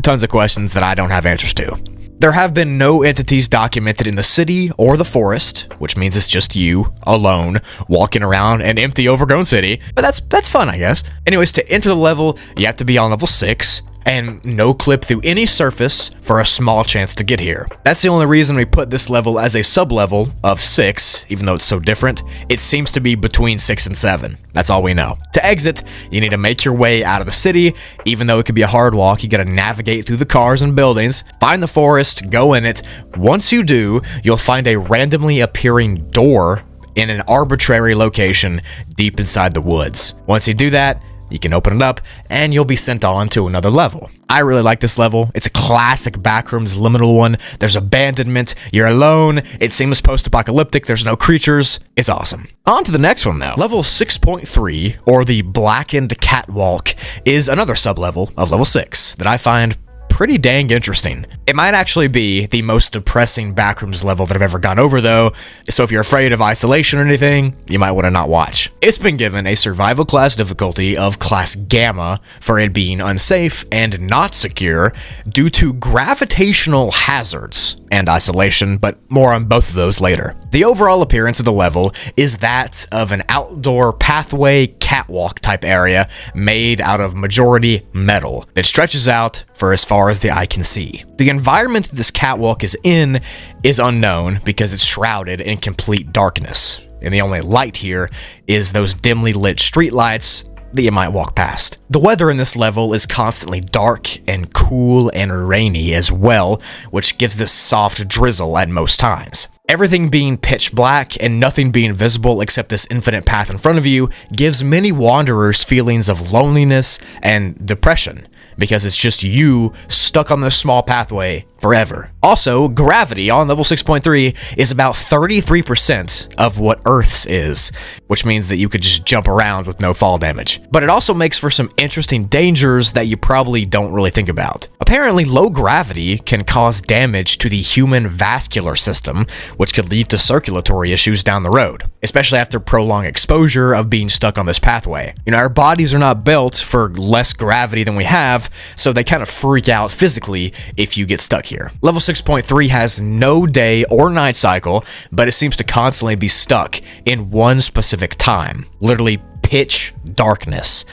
Tons of questions that I don't have answers to. There have been no entities documented in the city or the forest, which means it's just you, alone, walking around an empty, overgrown city. But that's fun, I guess. Anyways, to enter the level, you have to be on level 6, and no clip through any surface for a small chance to get here. That's the only reason we put this level as a sub-level of 6, even though it's so different. It seems to be between 6 and 7. That's all we know. To exit, you need to make your way out of the city. Even though it could be a hard walk, you gotta navigate through the cars and buildings, find the forest, go in it. Once you do, you'll find a randomly appearing door in an arbitrary location deep inside the woods. Once you do that, you can open it up, and you'll be sent on to another level. I really like this level. It's a classic Backrooms liminal one. There's abandonment, you're alone, it seems post-apocalyptic, there's no creatures. It's awesome. On to the next one now. Level 6.3, or the Blackened Catwalk, is another sub-level of level 6 that I find pretty dang interesting. It might actually be the most depressing Backrooms level that I've ever gone over though, so if you're afraid of isolation or anything, you might want to not watch. It's been given a survival class difficulty of class Gamma for it being unsafe and not secure due to gravitational hazards and isolation, but more on both of those later. The overall appearance of the level is that of an outdoor pathway catwalk type area made out of majority metal that stretches out for as far as the eye can see. The environment that this catwalk is in is unknown because it's shrouded in complete darkness, and the only light here is those dimly lit streetlights that you might walk past. The weather in this level is constantly dark and cool and rainy as well, which gives this soft drizzle at most times. Everything being pitch black and nothing being visible except this infinite path in front of you gives many wanderers feelings of loneliness and depression, because it's just you stuck on this small pathway forever. Also, gravity on level 6.3 is about 33% of what Earth's is, which means that you could just jump around with no fall damage. But it also makes for some interesting dangers that you probably don't really think about. Apparently, low gravity can cause damage to the human vascular system, which could lead to circulatory issues down the road, especially after prolonged exposure of being stuck on this pathway. You know, our bodies are not built for less gravity than we have, so they kind of freak out physically if you get stuck here. Level 6.3 has no day or night cycle, but it seems to constantly be stuck in one specific time. Literally pitch darkness.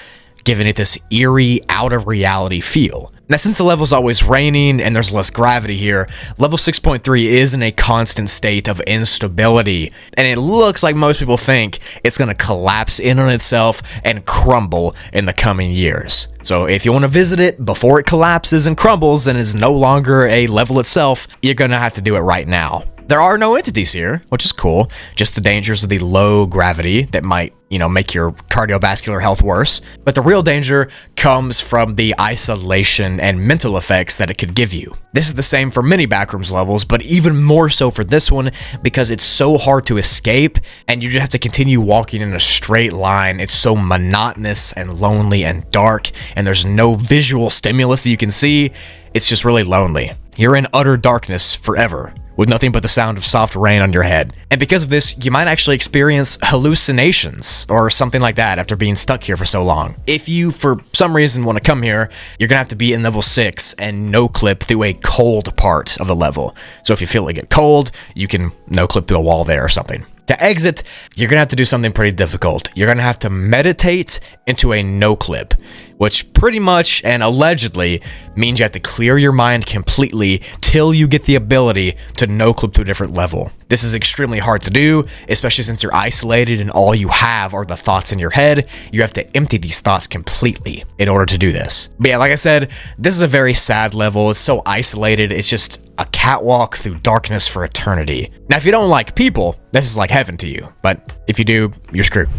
giving it this eerie, out-of-reality feel. Now, since the level's always raining and there's less gravity here, level 6.3 is in a constant state of instability, and it looks like most people think it's going to collapse in on itself and crumble in the coming years. So if you want to visit it before it collapses and crumbles and is no longer a level itself, you're going to have to do it right now. There are no entities here, which is cool, just the dangers of the low gravity that might, make your cardiovascular health worse. But the real danger comes from the isolation and mental effects that it could give you. This is the same for many Backrooms levels, but even more so for this one because it's so hard to escape and you just have to continue walking in a straight line. It's so monotonous and lonely and dark, and there's no visual stimulus that you can see. It's just really lonely. You're in utter darkness forever, with nothing but the sound of soft rain on your head. And because of this, you might actually experience hallucinations or something like that after being stuck here for so long. If you, for some reason, want to come here, you're gonna have to be in level 6 and no-clip through a cold part of the level. So if you feel it get cold, you can no-clip through a wall there or something. To exit, you're gonna have to do something pretty difficult. You're gonna have to meditate into a no-clip, which pretty much and allegedly means you have to clear your mind completely till you get the ability to no-clip to a different level. This is extremely hard to do, especially since you're isolated and all you have are the thoughts in your head. You have to empty these thoughts completely in order to do this. But yeah, like I said, this is a very sad level. It's so isolated. It's just a catwalk through darkness for eternity. Now, if you don't like people, this is like heaven to you. But if you do, you're screwed.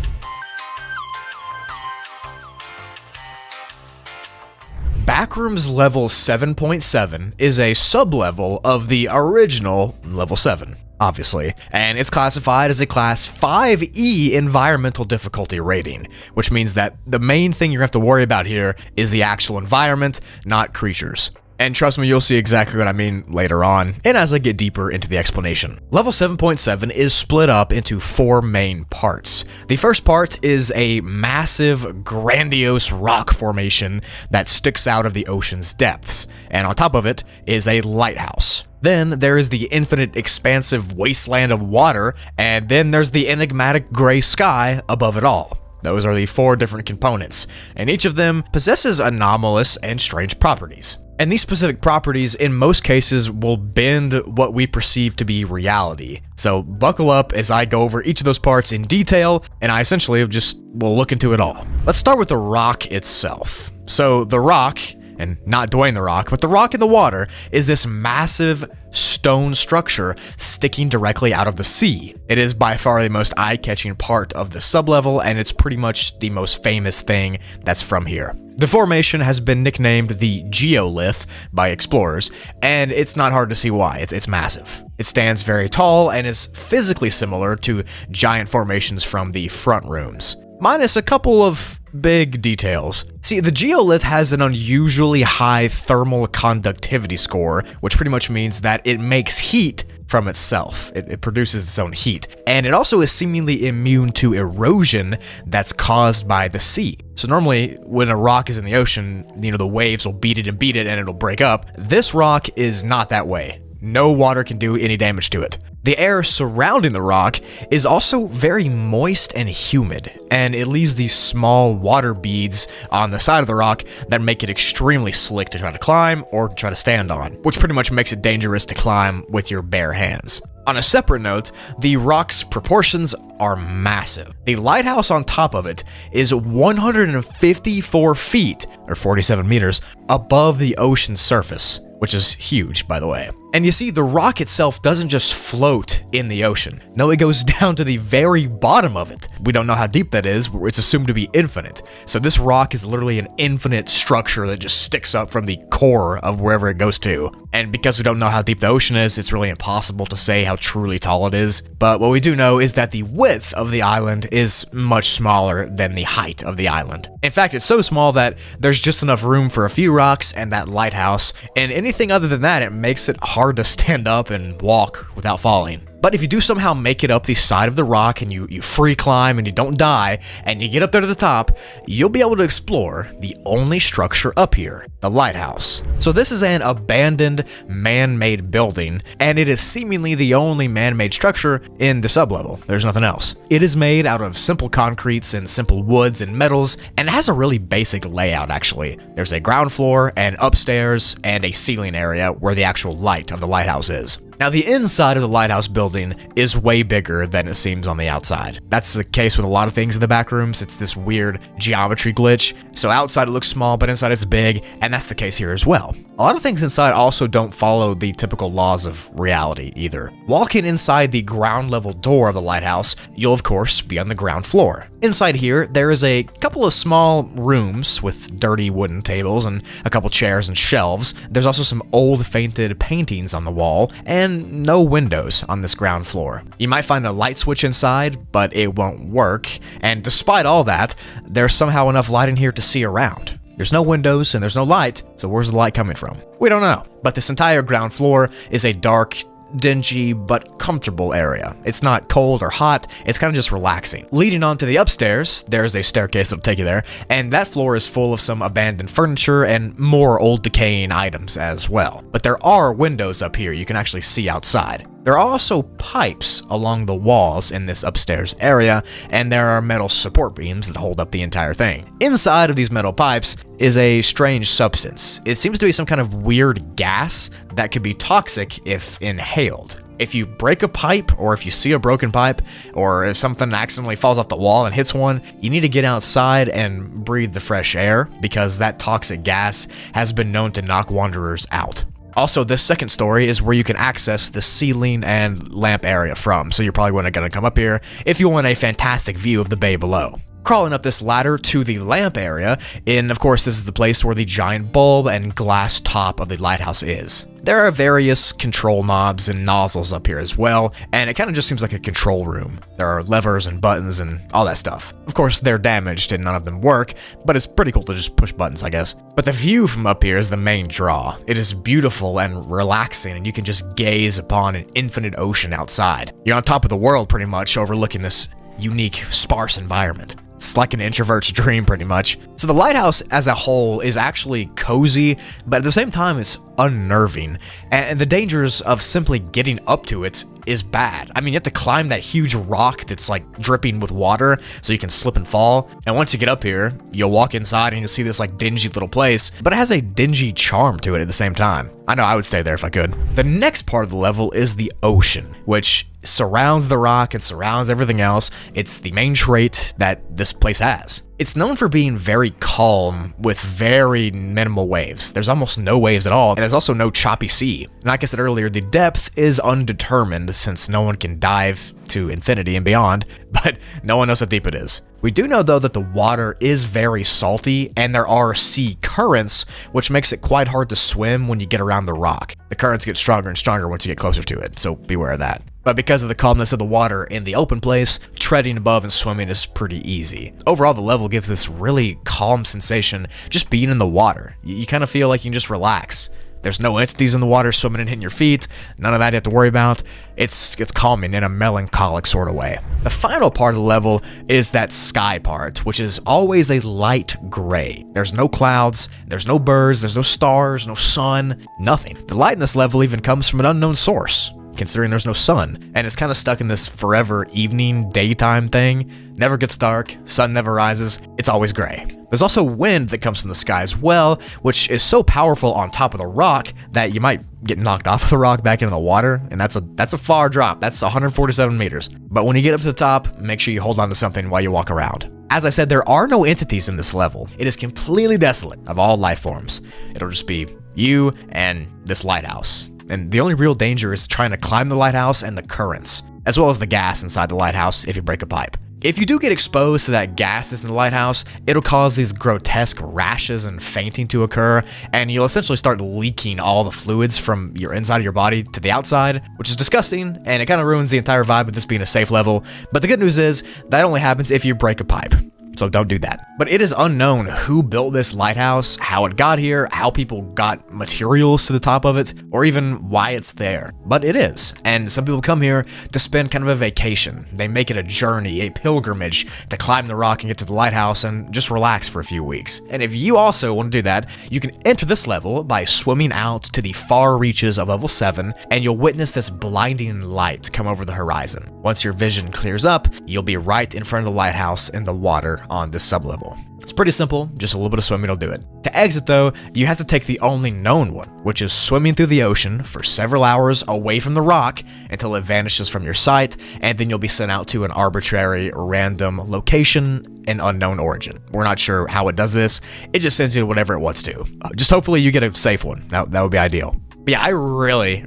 Backrooms level 7.7 is a sub-level of the original level 7, obviously, and it's classified as a class 5E environmental difficulty rating, which means that the main thing you're gonna have to worry about here is the actual environment, not creatures. And trust me, you'll see exactly what I mean later on, and as I get deeper into the explanation. Level 7.7 is split up into 4 main parts. The first part is a massive, grandiose rock formation that sticks out of the ocean's depths, and on top of it is a lighthouse. Then there is the infinite expansive wasteland of water, and then there's the enigmatic gray sky above it all. Those are the 4 different components, and each of them possesses anomalous and strange properties. And these specific properties, in most cases, will bend what we perceive to be reality. So buckle up as I go over each of those parts in detail, and I essentially will look into it all. Let's start with the rock itself. So the rock, and not Dwayne the Rock, but the rock in the water, is this massive stone structure sticking directly out of the sea. It is by far the most eye-catching part of the sublevel, and it's pretty much the most famous thing that's from here. The formation has been nicknamed the Geolith by explorers, and it's not hard to see why. It's massive. It stands very tall and is physically similar to giant formations from the front rooms, minus a couple of big details. See, the Geolith has an unusually high thermal conductivity score, which pretty much means that it makes heat from itself. It produces its own heat. And it also is seemingly immune to erosion that's caused by the sea. So normally, when a rock is in the ocean, the waves will beat it and it'll break up. This rock is not that way. No water can do any damage to it. The air surrounding the rock is also very moist and humid, and it leaves these small water beads on the side of the rock that make it extremely slick to try to climb or try to stand on, which pretty much makes it dangerous to climb with your bare hands. On a separate note, the rock's proportions are massive. The lighthouse on top of it is 154 feet, or 47 meters, above the ocean's surface, which is huge, by the way. And you see, the rock itself doesn't just float in the ocean. No, it goes down to the very bottom of it. We don't know how deep that is, but it's assumed to be infinite. So this rock is literally an infinite structure that just sticks up from the core of wherever it goes to. And because we don't know how deep the ocean is, it's really impossible to say how truly tall it is. But what we do know is that the width of the island is much smaller than the height of the island. In fact, it's so small that there's just enough room for a few rocks and that lighthouse, and anything other than that, it makes it hard to stand up and walk without falling. But if you do somehow make it up the side of the rock and you free climb and you don't die and you get up there to the top, you'll be able to explore the only structure up here, the lighthouse. So this is an abandoned man-made building, and it is seemingly the only man-made structure in the sublevel. There's nothing else. It is made out of simple concretes and simple woods and metals, and it has a really basic layout actually. There's a ground floor and upstairs and a ceiling area where the actual light of the lighthouse is. Now, the inside of the lighthouse building is way bigger than it seems on the outside. That's the case with a lot of things in the back rooms. It's this weird geometry glitch. So outside it looks small, but inside it's big, and that's the case here as well. A lot of things inside also don't follow the typical laws of reality either. Walking inside the ground level door of the lighthouse, you'll of course be on the ground floor. Inside here, there is a couple of small rooms with dirty wooden tables and a couple chairs and shelves. There's also some old fainted paintings on the wall, and no windows on this ground floor. You might find a light switch inside, but it won't work, and despite all that, there's somehow enough light in here to see around. There's no windows and there's no light, so where's the light coming from? We don't know. But this entire ground floor is a dark, dingy, but comfortable area. It's not cold or hot, it's kind of just relaxing. Leading on to the upstairs, there's a staircase that'll take you there, and that floor is full of some abandoned furniture and more old decaying items as well. But there are windows up here, you can actually see outside. There are also pipes along the walls in this upstairs area, and there are metal support beams that hold up the entire thing. Inside of these metal pipes is a strange substance. It seems to be some kind of weird gas that could be toxic if inhaled. If you break a pipe, or if you see a broken pipe, or if something accidentally falls off the wall and hits one, you need to get outside and breathe the fresh air, because that toxic gas has been known to knock wanderers out. Also, this second story is where you can access the ceiling and lamp area from, so you're probably going to come up here if you want a fantastic view of the bay below. Crawling up this ladder to the lamp area, and of course this is the place where the giant bulb and glass top of the lighthouse is. There are various control knobs and nozzles up here as well, and it kind of just seems like a control room. There are levers and buttons and all that stuff. Of course, they're damaged and none of them work, but it's pretty cool to just push buttons, I guess. But the view from up here is the main draw. It is beautiful and relaxing, and you can just gaze upon an infinite ocean outside. You're on top of the world pretty much, overlooking this unique, sparse environment. It's like an introvert's dream, pretty much. So the lighthouse as a whole is actually cozy, but at the same time it's unnerving, and the dangers of simply getting up to it is bad. I mean, you have to climb that huge rock that's like dripping with water so you can slip and fall, and once you get up here, you'll walk inside and you'll see this like dingy little place, but it has a dingy charm to it at the same time. I know I would stay there if I could. The next part of the level is the ocean, which surrounds the rock and surrounds everything else. It's the main trait that this place has. It's known for being very calm with very minimal waves. There's almost no waves at all, and there's also no choppy sea. And like I said earlier, the depth is undetermined since no one can dive to infinity and beyond, but no one knows how deep it is. We do know though that the water is very salty, and there are sea currents, which makes it quite hard to swim when you get around the rock. The currents get stronger and stronger once you get closer to it, so beware of that. But because of the calmness of the water in the open place, treading above and swimming is pretty easy. Overall, the level gives this really calm sensation just being in the water. You kind of feel like you can just relax. There's no entities in the water swimming and hitting your feet, none of that you have to worry about. It's calming in a melancholic sort of way. The final part of the level is that sky part, which is always a light gray. There's no clouds, there's no birds, there's no stars, no sun, nothing. The light in this level even comes from an unknown source, considering there's no sun, and it's kind of stuck in this forever evening daytime thing. Never gets dark, sun never rises, it's always gray. There's also wind that comes from the sky as well, which is so powerful on top of the rock that you might get knocked off of the rock back into the water, and that's a far drop. That's 147 meters. But when you get up to the top, make sure you hold on to something while you walk around. As I said, there are no entities in this level. It is completely desolate of all life forms. It'll just be you and this lighthouse. And the only real danger is trying to climb the lighthouse and the currents, as well as the gas inside the lighthouse if you break a pipe. If you do get exposed to that gas that's in the lighthouse, it'll cause these grotesque rashes and fainting to occur, and you'll essentially start leaking all the fluids from your inside of your body to the outside, which is disgusting, and it kind of ruins the entire vibe of this being a safe level. But the good news is, that only happens if you break a pipe. so don't do that. But it is unknown who built this lighthouse, how it got here, how people got materials to the top of it, or even why it's there. But it is, and some people come here to spend kind of a vacation. They make it a journey, a pilgrimage, to climb the rock and get to the lighthouse and just relax for a few weeks. And if you also want to do that, you can enter this level by swimming out to the far reaches of level 7, and you'll witness this blinding light come over the horizon. Once your vision clears up, you'll be right in front of the lighthouse in the water on this sublevel. It's pretty simple, just a little bit of swimming will do it. To exit though, you have to take the only known one, which is swimming through the ocean for several hours away from the rock until it vanishes from your sight, and then you'll be sent out to an arbitrary, random location and unknown origin. We're not sure how it does this, it just sends you to whatever it wants to. Just hopefully you get a safe one, that would be ideal. But yeah, I really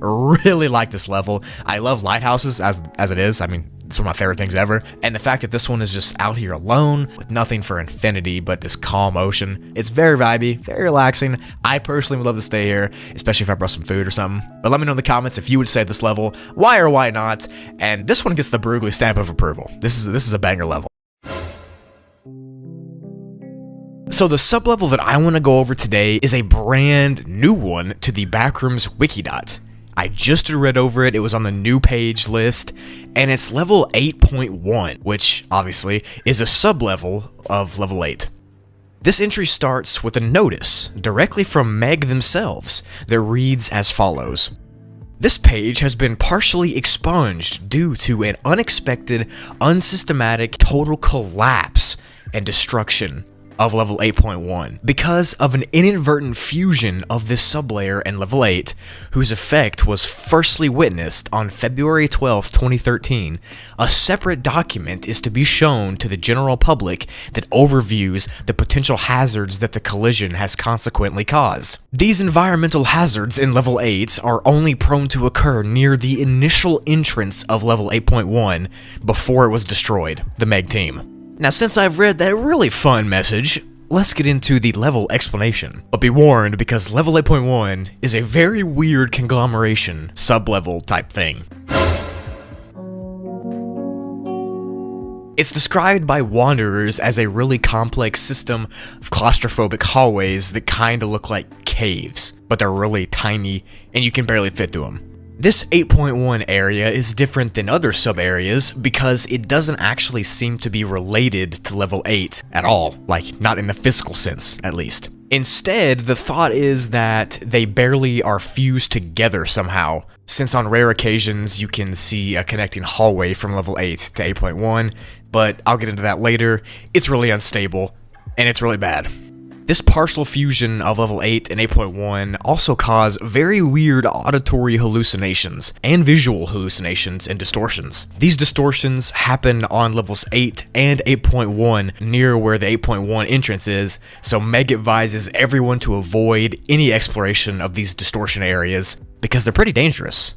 like this level. I love lighthouses as it is. I mean, it's one of my favorite things ever. And the fact that this one is just out here alone with nothing for infinity but this calm ocean. It's very vibey, very relaxing. I personally would love to stay here, especially if I brought some food or something. But let me know in the comments if you would save this level, why or why not. And this one gets the Brugly stamp of approval. This is a banger level. So the sublevel that I want to go over today is a brand new one to the Backrooms Wikidot. I just read over it, it was on the new page list, and it's level 8.1, which obviously is a sublevel of level 8. This entry starts with a notice directly from Meg themselves that reads as follows. This page has been partially expunged due to an unexpected, unsystematic, total collapse and destruction of level 8.1 because of an inadvertent fusion of this sublayer and level 8, whose effect was firstly witnessed on February 12, 2013. A separate document is to be shown to the general public that overviews the potential hazards that the collision has consequently caused. These environmental hazards in level 8 are only prone to occur near the initial entrance of level 8.1 before it was destroyed, the Meg team. Now, since I've read that really fun message, let's get into the level explanation. But be warned, because level 8.1 is a very weird conglomeration, sub-level type thing. It's described by wanderers as a really complex system of claustrophobic hallways that kinda look like caves, but they're really tiny and you can barely fit through them. This 8.1 area is different than other sub-areas because it doesn't actually seem to be related to level 8 at all, like not in the physical sense, at least. Instead, the thought is that they barely are fused together somehow, since on rare occasions you can see a connecting hallway from level 8 to 8.1, but I'll get into that later. It's really unstable, and it's really bad. This partial fusion of level 8 and 8.1 also cause very weird auditory hallucinations and visual hallucinations and distortions. These distortions happen on levels 8 and 8.1 near where the 8.1 entrance is, so Meg advises everyone to avoid any exploration of these distortion areas because they're pretty dangerous,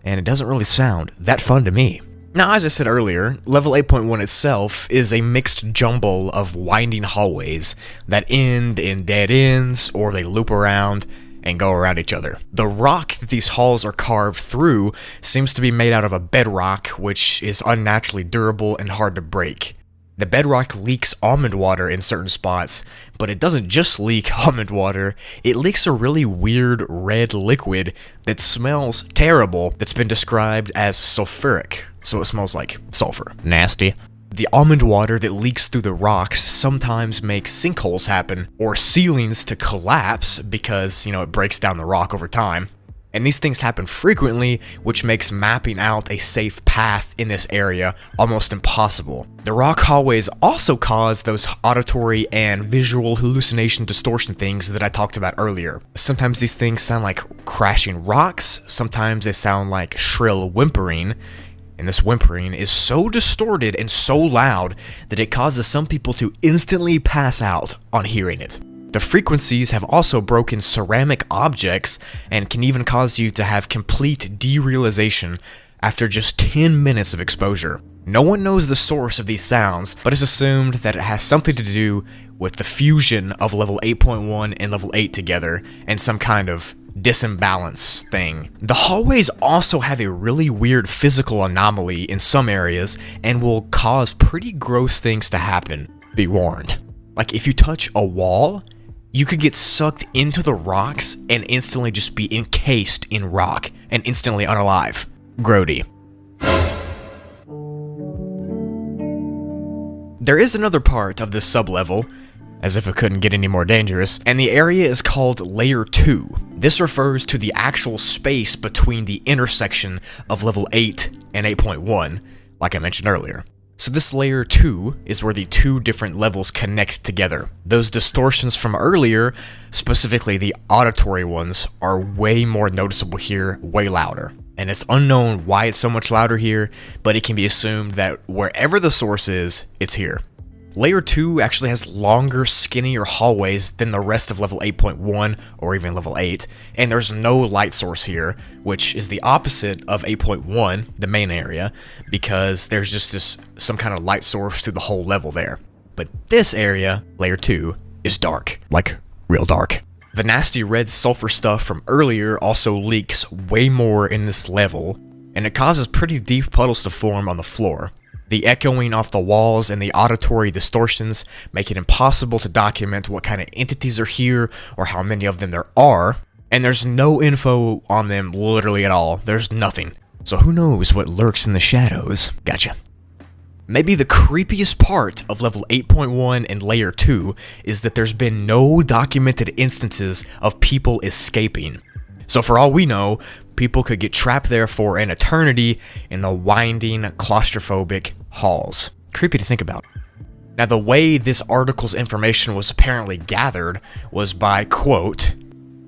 and it doesn't really sound that fun to me. Now, as I said earlier, level 8.1 itself is a mixed jumble of winding hallways that end in dead ends, or they loop around and go around each other. The rock that these halls are carved through seems to be made out of a bedrock, which is unnaturally durable and hard to break. The bedrock leaks almond water in certain spots, but it doesn't just leak almond water, it leaks a really weird red liquid that smells terrible that's been described as sulfuric, so it smells like sulfur. Nasty. The almond water that leaks through the rocks sometimes makes sinkholes happen, or ceilings to collapse because, it breaks down the rock over time. And these things happen frequently, which makes mapping out a safe path in this area almost impossible. The rock hallways also cause those auditory and visual hallucination distortion things that I talked about earlier. Sometimes these things sound like crashing rocks, sometimes they sound like shrill whimpering, and this whimpering is so distorted and so loud that it causes some people to instantly pass out on hearing it. The frequencies have also broken ceramic objects and can even cause you to have complete derealization after just 10 minutes of exposure. No one knows the source of these sounds, but it's assumed that it has something to do with the fusion of level 8.1 and level 8 together and some kind of disimbalance thing. The hallways also have a really weird physical anomaly in some areas and will cause pretty gross things to happen. be warned. Like, if you touch a wall, you could get sucked into the rocks and instantly just be encased in rock and instantly unalive. Grody. There is another part of this sub-level, as if it couldn't get any more dangerous, and the area is called Layer 2. This refers to the actual space between the intersection of level 8 and 8.1, like I mentioned earlier. So this Layer 2 is where the two different levels connect together. Those distortions from earlier, specifically the auditory ones, are way more noticeable here, way louder. And it's unknown why it's so much louder here, but it can be assumed that wherever the source is, it's here. Layer 2 actually has longer, skinnier hallways than the rest of level 8.1 or even level 8, and there's no light source here, which is the opposite of 8.1, the main area, because there's just some kind of light source through the whole level there. But this area, Layer 2, is dark, like real dark. The nasty red sulfur stuff from earlier also leaks way more in this level, and it causes pretty deep puddles to form on the floor. The echoing off the walls and the auditory distortions make it impossible to document what kind of entities are here or how many of them there are, and there's no info on them literally at all. There's nothing. So who knows what lurks in the shadows? Gotcha. Maybe the creepiest part of level 8.1 and Layer 2 is that there's been no documented instances of people escaping. So for all we know, people could get trapped there for an eternity in the winding, claustrophobic halls. Creepy to think about. Now, the way this article's information was apparently gathered was by, quote,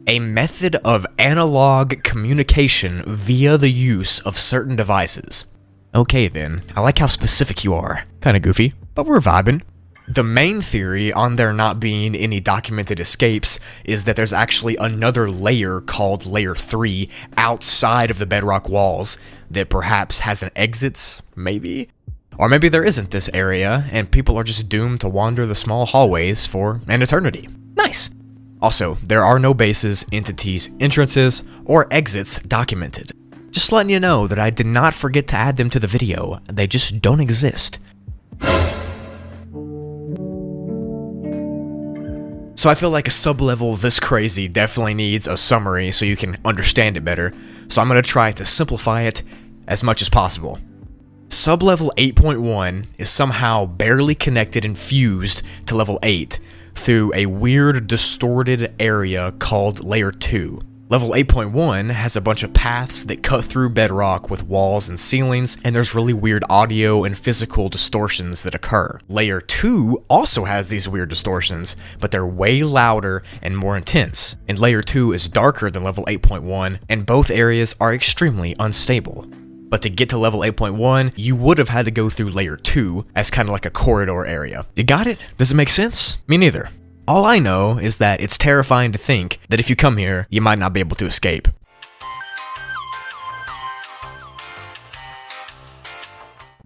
a method of analog communication via the use of certain devices. Okay then, I like how specific you are. Kinda goofy, but we're vibing. The main theory on there not being any documented escapes is that there's actually another layer called Layer 3 outside of the bedrock walls that perhaps has an exit, maybe? Or maybe there isn't this area, and people are just doomed to wander the small hallways for an eternity. Nice! Also, there are no bases, entities, entrances, or exits documented. Just letting you know that I did not forget to add them to the video, they just don't exist. So I feel like a sub-level this crazy definitely needs a summary so you can understand it better, so I'm going to try to simplify it as much as possible. Sub-level 8.1 is somehow barely connected and fused to level 8 through a weird distorted area called Layer 2. Level 8.1 has a bunch of paths that cut through bedrock with walls and ceilings, and there's really weird audio and physical distortions that occur. Layer 2 also has these weird distortions, but they're way louder and more intense, and Layer 2 is darker than level 8.1, and both areas are extremely unstable. But to get to level 8.1, you would have had to go through Layer 2 as kind of like a corridor area. You got it? Does it make sense? Me neither. All I know is that it's terrifying to think that if you come here, you might not be able to escape.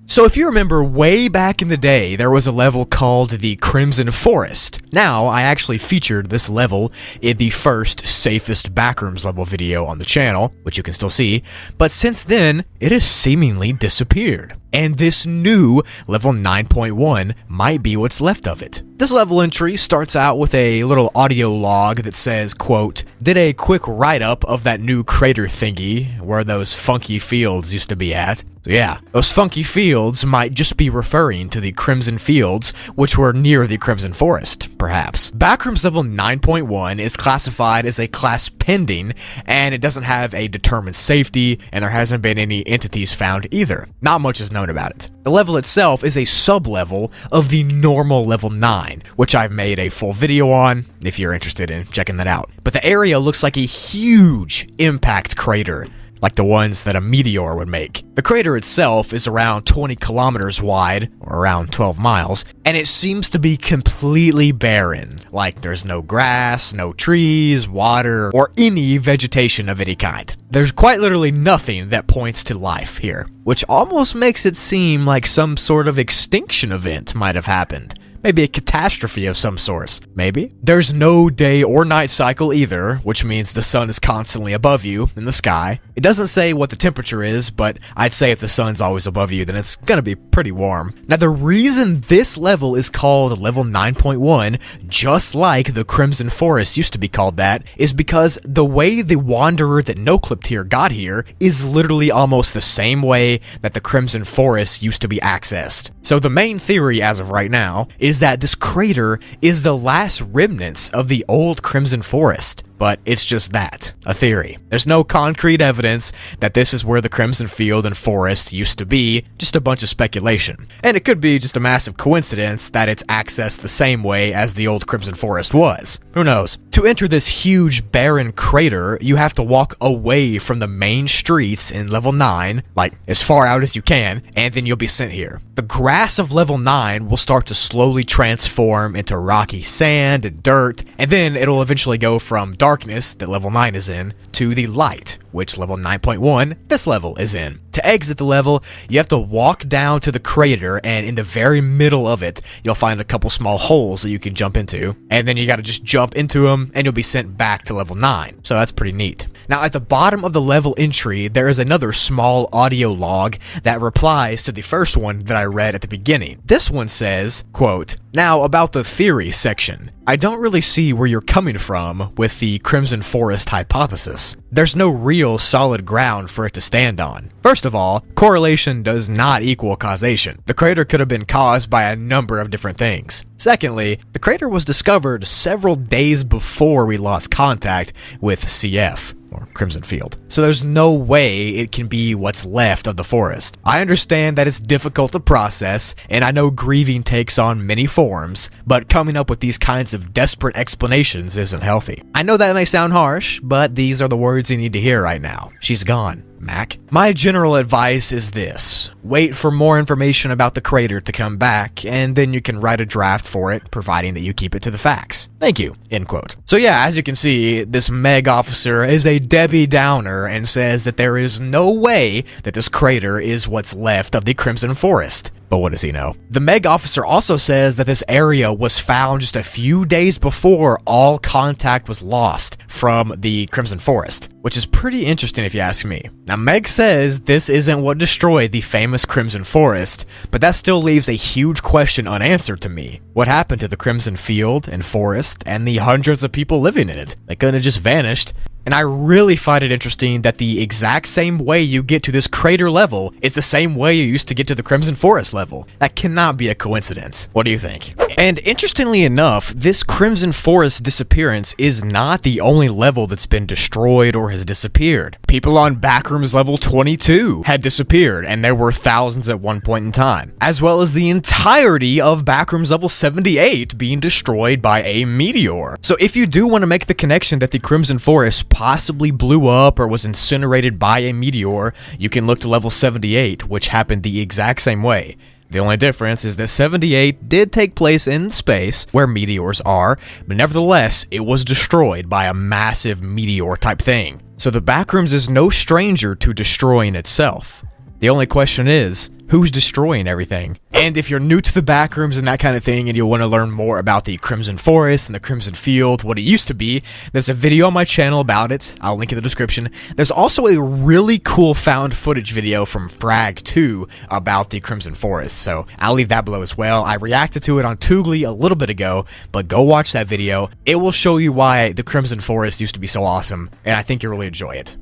So if you remember way back in the day, there was a level called the Crimson Forest. Now, I actually featured this level in the first Safest Backrooms level video on the channel, which you can still see, but since then, it has seemingly disappeared. And this new level 9.1 might be what's left of it. This level entry starts out with a little audio log that says, quote, did a quick write-up of that new crater thingy where those funky fields used to be at. So yeah, those funky fields might just be referring to the Crimson Fields, which were near the Crimson Forest, perhaps. Backrooms level 9.1 is classified as a class pending, and it doesn't have a determined safety, and there hasn't been any entities found either. Not much is known about it. The level itself is a sub-level of the normal level 9, which I've made a full video on, if you're interested in checking that out. But the area looks like a huge impact crater, like the ones that a meteor would make. The crater itself is around 20 kilometers wide, or around 12 miles, and it seems to be completely barren. Like there's no grass, no trees, water, or any vegetation of any kind. There's quite literally nothing that points to life here, which almost makes it seem like some sort of extinction event might have happened. Maybe a catastrophe of some sort. Maybe. There's no day or night cycle either, which means the sun is constantly above you in the sky. It doesn't say what the temperature is, but I'd say if the sun's always above you, then it's gonna be pretty warm. Now, the reason this level is called level 9.1, just like the Crimson Forest used to be called that, is because the way the Wanderer that no-clipped here got here is literally almost the same way that the Crimson Forest used to be accessed. So the main theory as of right now is that this crater is the last remnants of the old Crimson Forest. But it's just that, a theory. There's no concrete evidence that this is where the Crimson Field and Forest used to be, just a bunch of speculation. And it could be just a massive coincidence that it's accessed the same way as the old Crimson Forest was. Who knows? To enter this huge barren crater, you have to walk away from the main streets in level 9, like as far out as you can, and then you'll be sent here. The grass of level 9 will start to slowly transform into rocky sand and dirt, and then it'll eventually go from darkness, that level 9 is in, to the light, which level 9.1, this level is in. To exit the level, you have to walk down to the crater, and in the very middle of it, you'll find a couple small holes that you can jump into, and then you gotta just jump into them, and you'll be sent back to level 9. So that's pretty neat. Now, at the bottom of the level entry, there is another small audio log that replies to the first one that I read at the beginning. This one says, quote, "Now, about the theory section. I don't really see where you're coming from with the Crimson Forest hypothesis. There's no real solid ground for it to stand on. First of all, correlation does not equal causation. The crater could have been caused by a number of different things. Secondly, the crater was discovered several days before we lost contact with CF. Or Crimson Field. So there's no way it can be what's left of the forest. I understand that it's difficult to process, and I know grieving takes on many forms, but coming up with these kinds of desperate explanations isn't healthy. I know that may sound harsh, but these are the words you need to hear right now. She's gone. Mac. My general advice is this: wait for more information about the crater to come back, and then you can write a draft for it, providing that you keep it to the facts. Thank you." End quote. So yeah, as you can see, this Meg officer is a Debbie Downer and says that there is no way that this crater is what's left of the Crimson Forest. But what does he know? The Meg officer also says that this area was found just a few days before all contact was lost from the Crimson Forest, which is pretty interesting if you ask me. Now, Meg says this isn't what destroyed the famous Crimson Forest, but that still leaves a huge question unanswered to me. What happened to the Crimson Field and Forest and the hundreds of people living in it? They couldn't have just vanished. And I really find it interesting that the exact same way you get to this crater level is the same way you used to get to the Crimson Forest level. That cannot be a coincidence. What do you think? And interestingly enough, this Crimson Forest disappearance is not the only level that's been destroyed or has disappeared. People on Backrooms level 22 had disappeared, and there were thousands at one point in time, as well as the entirety of Backrooms level 78 being destroyed by a meteor. So if you do want to make the connection that the Crimson Forest possibly blew up or was incinerated by a meteor, you can look to level 78, which happened the exact same way. The only difference is that 78 did take place in space, where meteors are, but nevertheless, it was destroyed by a massive meteor type thing. So the Backrooms is no stranger to destroying itself. The only question is, who's destroying everything? And if you're new to the Backrooms and that kind of thing, and you want to learn more about the Crimson Forest and the Crimson Field, what it used to be, there's a video on my channel about it. I'll link in the description. There's also a really cool found footage video from Frag2 about the Crimson Forest, so I'll leave that below as well. I reacted to it on Toogly a little bit ago, but go watch that video. It will show you why the Crimson Forest used to be so awesome, and I think you'll really enjoy it.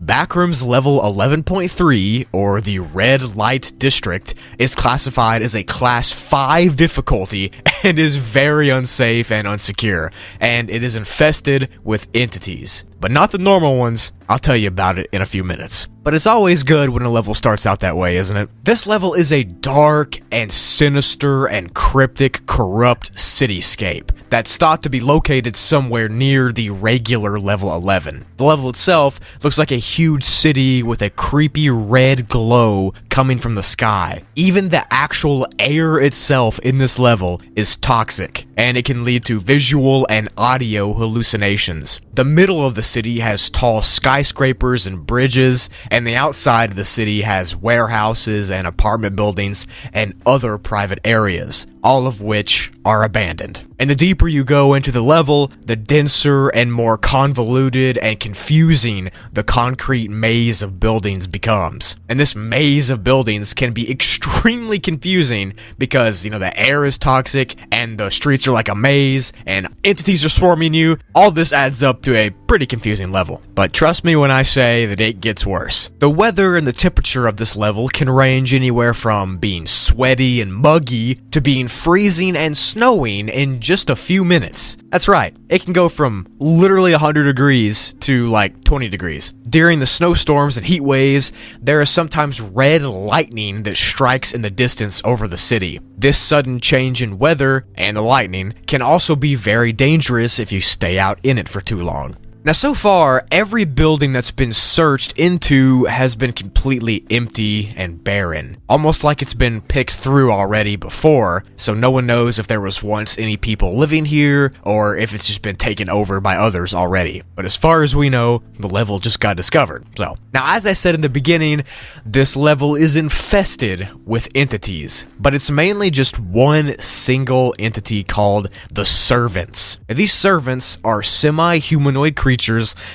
Backrooms level 11.3, or the Red Light District, is classified as a class 5 difficulty and is very unsafe and unsecure, and it is infested with entities. But not the normal ones. I'll tell you about it in a few minutes. But it's always good when a level starts out that way, isn't it? This level is a dark and sinister and cryptic, corrupt cityscape that's thought to be located somewhere near the regular level 11. The level itself looks like a huge city with a creepy red glow coming from the sky. Even the actual air itself in this level is toxic, and it can lead to visual and audio hallucinations. The middle of the city has tall skyscrapers and bridges, and the outside of the city has warehouses and apartment buildings and other private areas. all of which are abandoned. And the deeper you go into the level, the denser and more convoluted and confusing the concrete maze of buildings becomes. And this maze of buildings can be extremely confusing because, the air is toxic and the streets are like a maze and entities are swarming you. All this adds up to a pretty confusing level. But trust me when I say that it gets worse. The weather and the temperature of this level can range anywhere from being sweaty and muggy to being freezing and snowing in just a few minutes. That's right, it can go from literally 100 degrees to like 20 degrees. During the snowstorms and heat waves, there is sometimes red lightning that strikes in the distance over the city. This sudden change in weather and the lightning can also be very dangerous if you stay out in it for too long. Now, so far, every building that's been searched into has been completely empty and barren, almost like it's been picked through already before, so no one knows if there was once any people living here, or if it's just been taken over by others already. But as far as we know, the level just got discovered. So, now as I said in the beginning, this level is infested with entities, but it's mainly just one single entity called the Servants. Now, these Servants are semi-humanoid creatures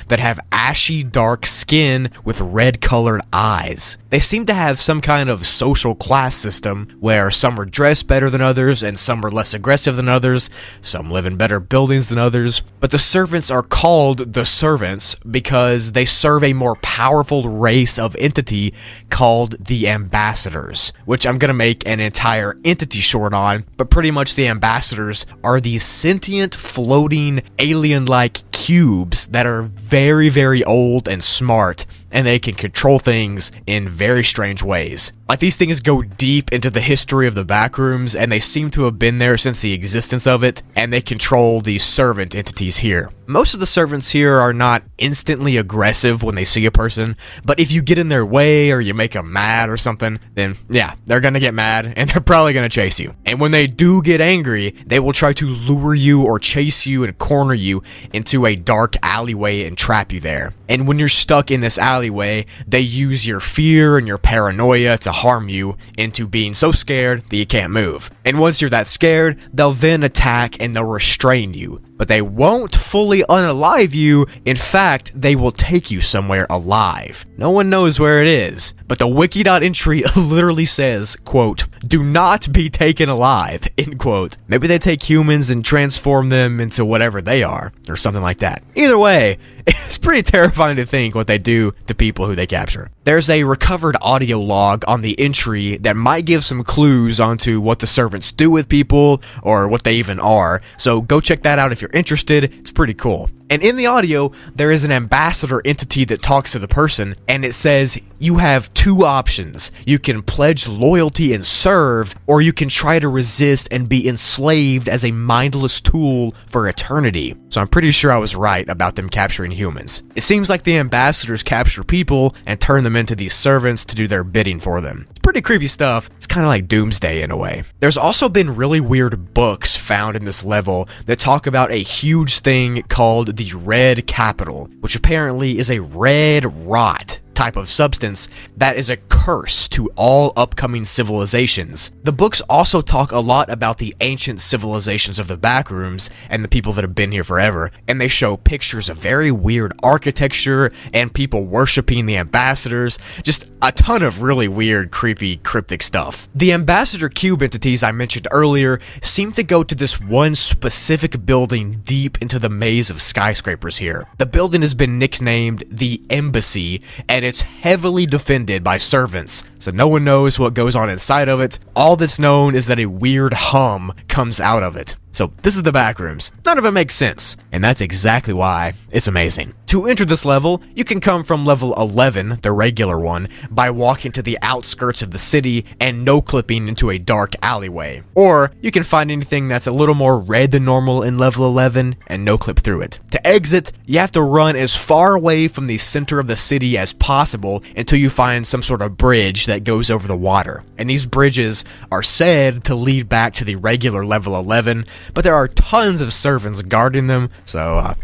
that have ashy dark skin with red colored eyes. They seem to have some kind of social class system where some are dressed better than others and some are less aggressive than others, some live in better buildings than others, but the Servants are called the Servants because they serve a more powerful race of entity called the Ambassadors, which I'm gonna make an entire entity short on, but pretty much the Ambassadors are these sentient floating alien-like cubes that are very, very old and smart, and they can control things in very strange ways. Like, these things go deep into the history of the Backrooms, and they seem to have been there since the existence of it, and they control these servant entities here. Most of the servants here are not instantly aggressive when they see a person, but if you get in their way or you make them mad or something, then yeah, they're gonna get mad, and they're probably gonna chase you. And when they do get angry, they will try to lure you or chase you and corner you into a dark alleyway and trap you there. And when you're stuck in this alleyway, they use your fear and your paranoia to harm you into being so scared that you can't move. And once you're that scared, they'll then attack and they'll restrain you. But they won't fully unalive you. In fact, they will take you somewhere alive. No one knows where it is, but the wiki.entry literally says, quote, "Do not be taken alive," end quote. Maybe they take humans and transform them into whatever they are, or something like that. Either way, it's pretty terrifying to think what they do to people who they capture. There's a recovered audio log on the entry that might give some clues onto what the servants do with people, or what they even are, so go check that out if you're interested. It's pretty cool. And in the audio, there is an ambassador entity that talks to the person, and it says, you have two options. You can pledge loyalty and serve, or you can try to resist and be enslaved as a mindless tool for eternity. So I'm pretty sure I was right about them capturing humans. It seems like the ambassadors capture people and turn them into these servants to do their bidding for them. It's pretty creepy stuff. It's kind of like Doomsday in a way. There's also been really weird books found in this level that talk about a huge thing called the Red Capital, which apparently is a red rot type of substance that is a curse to all upcoming civilizations. The books also talk a lot about the ancient civilizations of the Backrooms and the people that have been here forever, and they show pictures of very weird architecture and people worshipping the ambassadors, just a ton of really weird, creepy, cryptic stuff. The ambassador cube entities I mentioned earlier seem to go to this one specific building deep into the maze of skyscrapers here. The building has been nicknamed the Embassy, and it's heavily defended by servants, so no one knows what goes on inside of it. All that's known is that a weird hum comes out of it. So this is the Backrooms. None of it makes sense, and that's exactly why it's amazing. To enter this level, you can come from level 11, the regular one, by walking to the outskirts of the city and no-clipping into a dark alleyway. Or you can find anything that's a little more red than normal in level 11 and no-clip through it. To exit, you have to run as far away from the center of the city as possible until you find some sort of bridge that goes over the water. And these bridges are said to lead back to the regular level 11, but there are tons of servants guarding them, so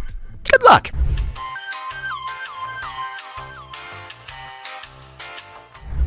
good luck!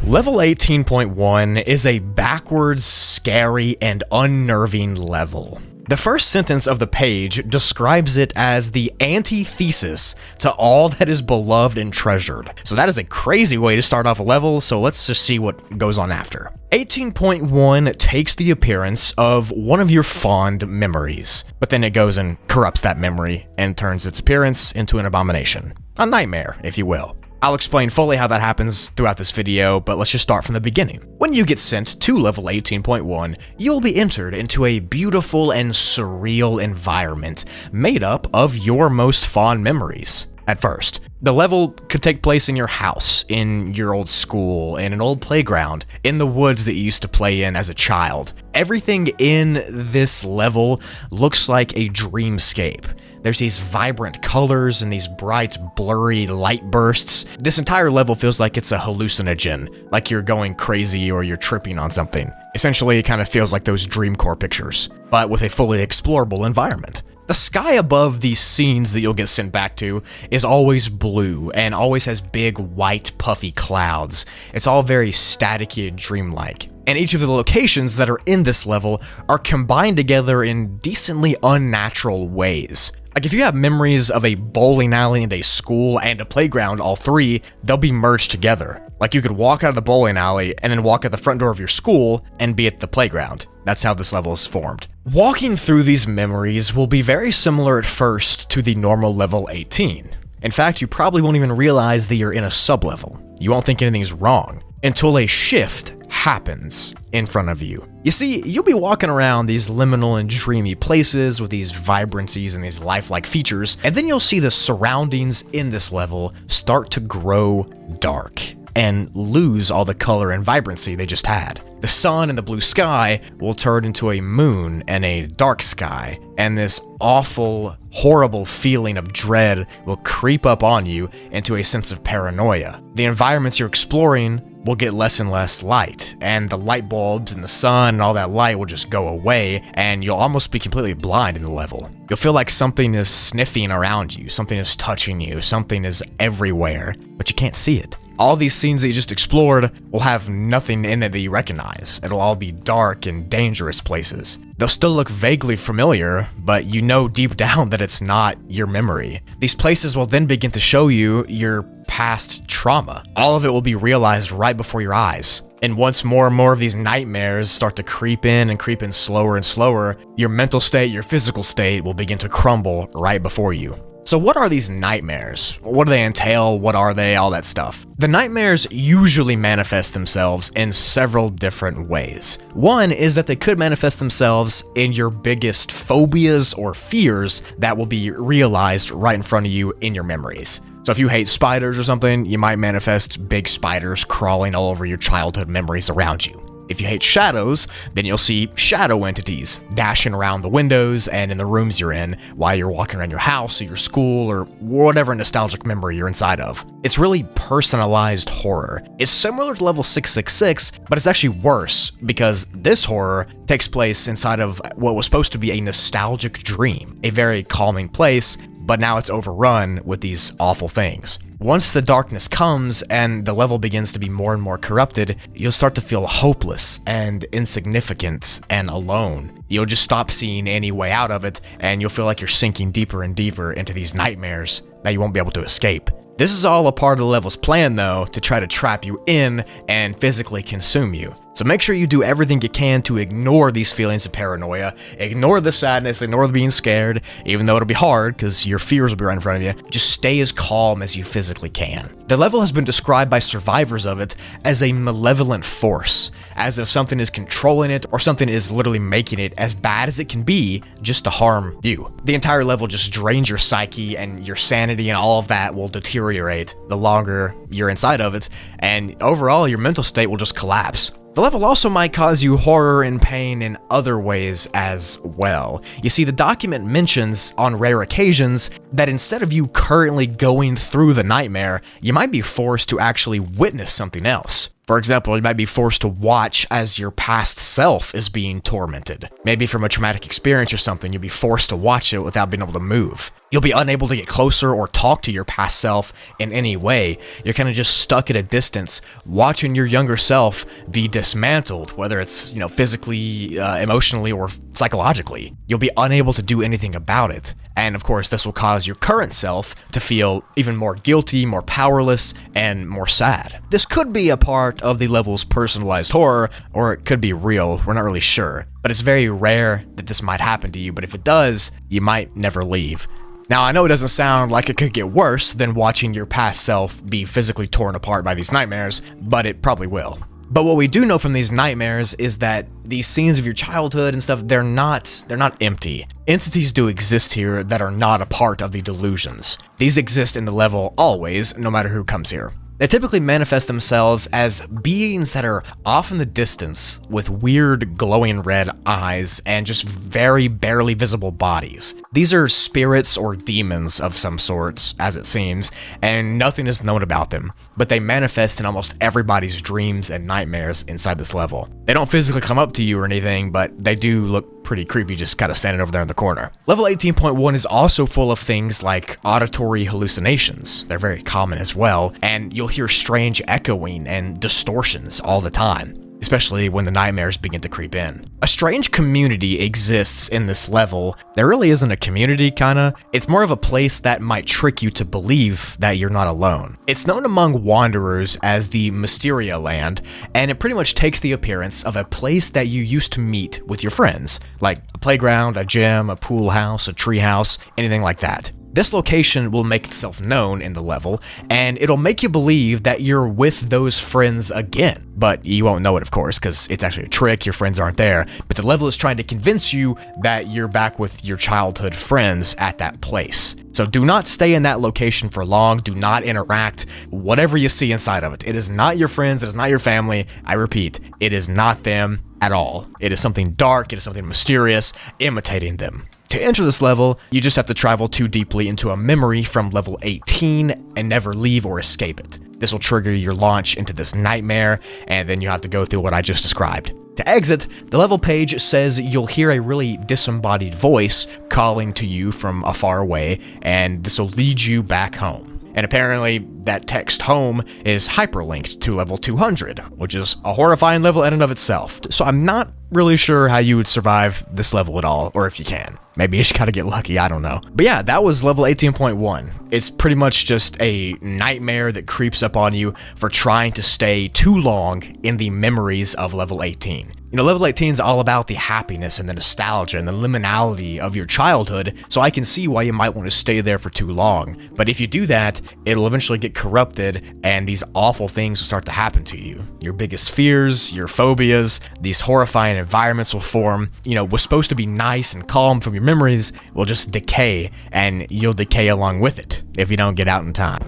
Level 18.1 is a backwards, scary, and unnerving level. The first sentence of the page describes it as the antithesis to all that is beloved and treasured. So that is a crazy way to start off a level, so let's just see what goes on after. 18.1 takes the appearance of one of your fond memories, but then it goes and corrupts that memory and turns its appearance into an abomination. A nightmare, if you will. I'll explain fully how that happens throughout this video, but let's just start from the beginning. When you get sent to level 18.1, you'll be entered into a beautiful and surreal environment made up of your most fond memories. At first, the level could take place in your house, in your old school, in an old playground, in the woods that you used to play in as a child. Everything in this level looks like a dreamscape. There's these vibrant colors and these bright, blurry light bursts. This entire level feels like it's a hallucinogen, like you're going crazy or you're tripping on something. Essentially, it kind of feels like those Dreamcore pictures, but with a fully explorable environment. The sky above these scenes that you'll get sent back to is always blue and always has big, white, puffy clouds. It's all very staticky and dreamlike. And each of the locations that are in this level are combined together in decently unnatural ways. Like if you have memories of a bowling alley and a school and a playground, all three, they'll be merged together. Like you could walk out of the bowling alley and then walk out the front door of your school and be at the playground. That's how this level is formed. Walking through these memories will be very similar at first to the normal level 18. In fact, you probably won't even realize that you're in a sub-level. You won't think anything's wrong until a shift happens in front of you. You see, you'll be walking around these liminal and dreamy places with these vibrancies and these lifelike features, and then you'll see the surroundings in this level start to grow dark and lose all the color and vibrancy they just had. The sun and the blue sky will turn into a moon and a dark sky, and this awful, horrible feeling of dread will creep up on you into a sense of paranoia. The environments you're exploring will get less and less light, and the light bulbs and the sun and all that light will just go away, and you'll almost be completely blind in the level. You'll feel like something is sniffing around you, something is touching you, something is everywhere, but you can't see it. All these scenes that you just explored will have nothing in it that you recognize. It'll all be dark and dangerous places. They'll still look vaguely familiar, but you know deep down that it's not your memory. These places will then begin to show you your past trauma. All of it will be realized right before your eyes. And once more and more of these nightmares start to creep in slower and slower, your mental state, your physical state will begin to crumble right before you. So what are these nightmares? What do they entail? What are they? All that stuff. The nightmares usually manifest themselves in several different ways. One is that they could manifest themselves in your biggest phobias or fears that will be realized right in front of you in your memories. So if you hate spiders or something, you might manifest big spiders crawling all over your childhood memories around you. If you hate shadows, then you'll see shadow entities dashing around the windows and in the rooms you're in while you're walking around your house or your school or whatever nostalgic memory you're inside of. It's really personalized horror. It's similar to level 666, but it's actually worse because this horror takes place inside of what was supposed to be a nostalgic dream, a very calming place, but now it's overrun with these awful things. Once the darkness comes and the level begins to be more and more corrupted, you'll start to feel hopeless and insignificant and alone. You'll just stop seeing any way out of it, and you'll feel like you're sinking deeper and deeper into these nightmares that you won't be able to escape. This is all a part of the level's plan, though, to try to trap you in and physically consume you. So make sure you do everything you can to ignore these feelings of paranoia, ignore the sadness, ignore the being scared, even though it'll be hard because your fears will be right in front of you. Just stay as calm as you physically can. The level has been described by survivors of it as a malevolent force, as if something is controlling it or something is literally making it as bad as it can be just to harm you. The entire level just drains your psyche, and your sanity and all of that will deteriorate the longer you're inside of it, and overall your mental state will just collapse. The level also might cause you horror and pain in other ways as well. You see, the document mentions on rare occasions that instead of you currently going through the nightmare, you might be forced to actually witness something else. For example, you might be forced to watch as your past self is being tormented. Maybe from a traumatic experience or something, you'll be forced to watch it without being able to move. You'll be unable to get closer or talk to your past self in any way. You're kind of just stuck at a distance, watching your younger self be dismantled, whether it's, physically, emotionally, or psychologically. You'll be unable to do anything about it. And of course, this will cause your current self to feel even more guilty, more powerless, and more sad. This could be a part of the level's personalized horror, or it could be real, we're not really sure. But it's very rare that this might happen to you, but if it does, you might never leave. Now, I know it doesn't sound like it could get worse than watching your past self be physically torn apart by these nightmares, but it probably will. But what we do know from these nightmares is that these scenes of your childhood and stuff, they're not empty. Entities do exist here that are not a part of the delusions. These exist in the level always, no matter who comes here. They typically manifest themselves as beings that are off in the distance with weird glowing red eyes and just very barely visible bodies. These are spirits or demons of some sorts, as it seems, and nothing is known about them, but they manifest in almost everybody's dreams and nightmares inside this level. They don't physically come up to you or anything, but they do look pretty creepy just kind of standing over there in the corner. Level 18.1 is also full of things like auditory hallucinations. They're very common as well, and you'll hear strange echoing and distortions all the time, especially when the nightmares begin to creep in. A strange community exists in this level. There really isn't a community, kinda. It's more of a place that might trick you to believe that you're not alone. It's known among wanderers as the Mysteria Land, and it pretty much takes the appearance of a place that you used to meet with your friends, like a playground, a gym, a pool house, a tree house, anything like that. This location will make itself known in the level, and it'll make you believe that you're with those friends again. But you won't know it, of course, because it's actually a trick, your friends aren't there. But the level is trying to convince you that you're back with your childhood friends at that place. So do not stay in that location for long, do not interact, whatever you see inside of it. It is not your friends, it is not your family. I repeat, it is not them at all. It is something dark, it is something mysterious, imitating them. To enter this level, you just have to travel too deeply into a memory from level 18 and never leave or escape it. This will trigger your launch into this nightmare, and then you have to go through what I just described. To exit, the level page says you'll hear a really disembodied voice calling to you from afar away, and this will lead you back home. And apparently, that text home is hyperlinked to level 200, which is a horrifying level in and of itself. So I'm not really sure how you would survive this level at all, or if you can. Maybe you just gotta get lucky, I don't know. But yeah, that was level 18.1. It's pretty much just a nightmare that creeps up on you for trying to stay too long in the memories of level 18. Level 18 is all about the happiness and the nostalgia and the liminality of your childhood, so I can see why you might want to stay there for too long. But if you do that, it'll eventually get corrupted, and these awful things will start to happen to you. Your biggest fears, your phobias, these horrifying environments will form. What's supposed to be nice and calm from your memories will just decay, and you'll decay along with it if you don't get out in time.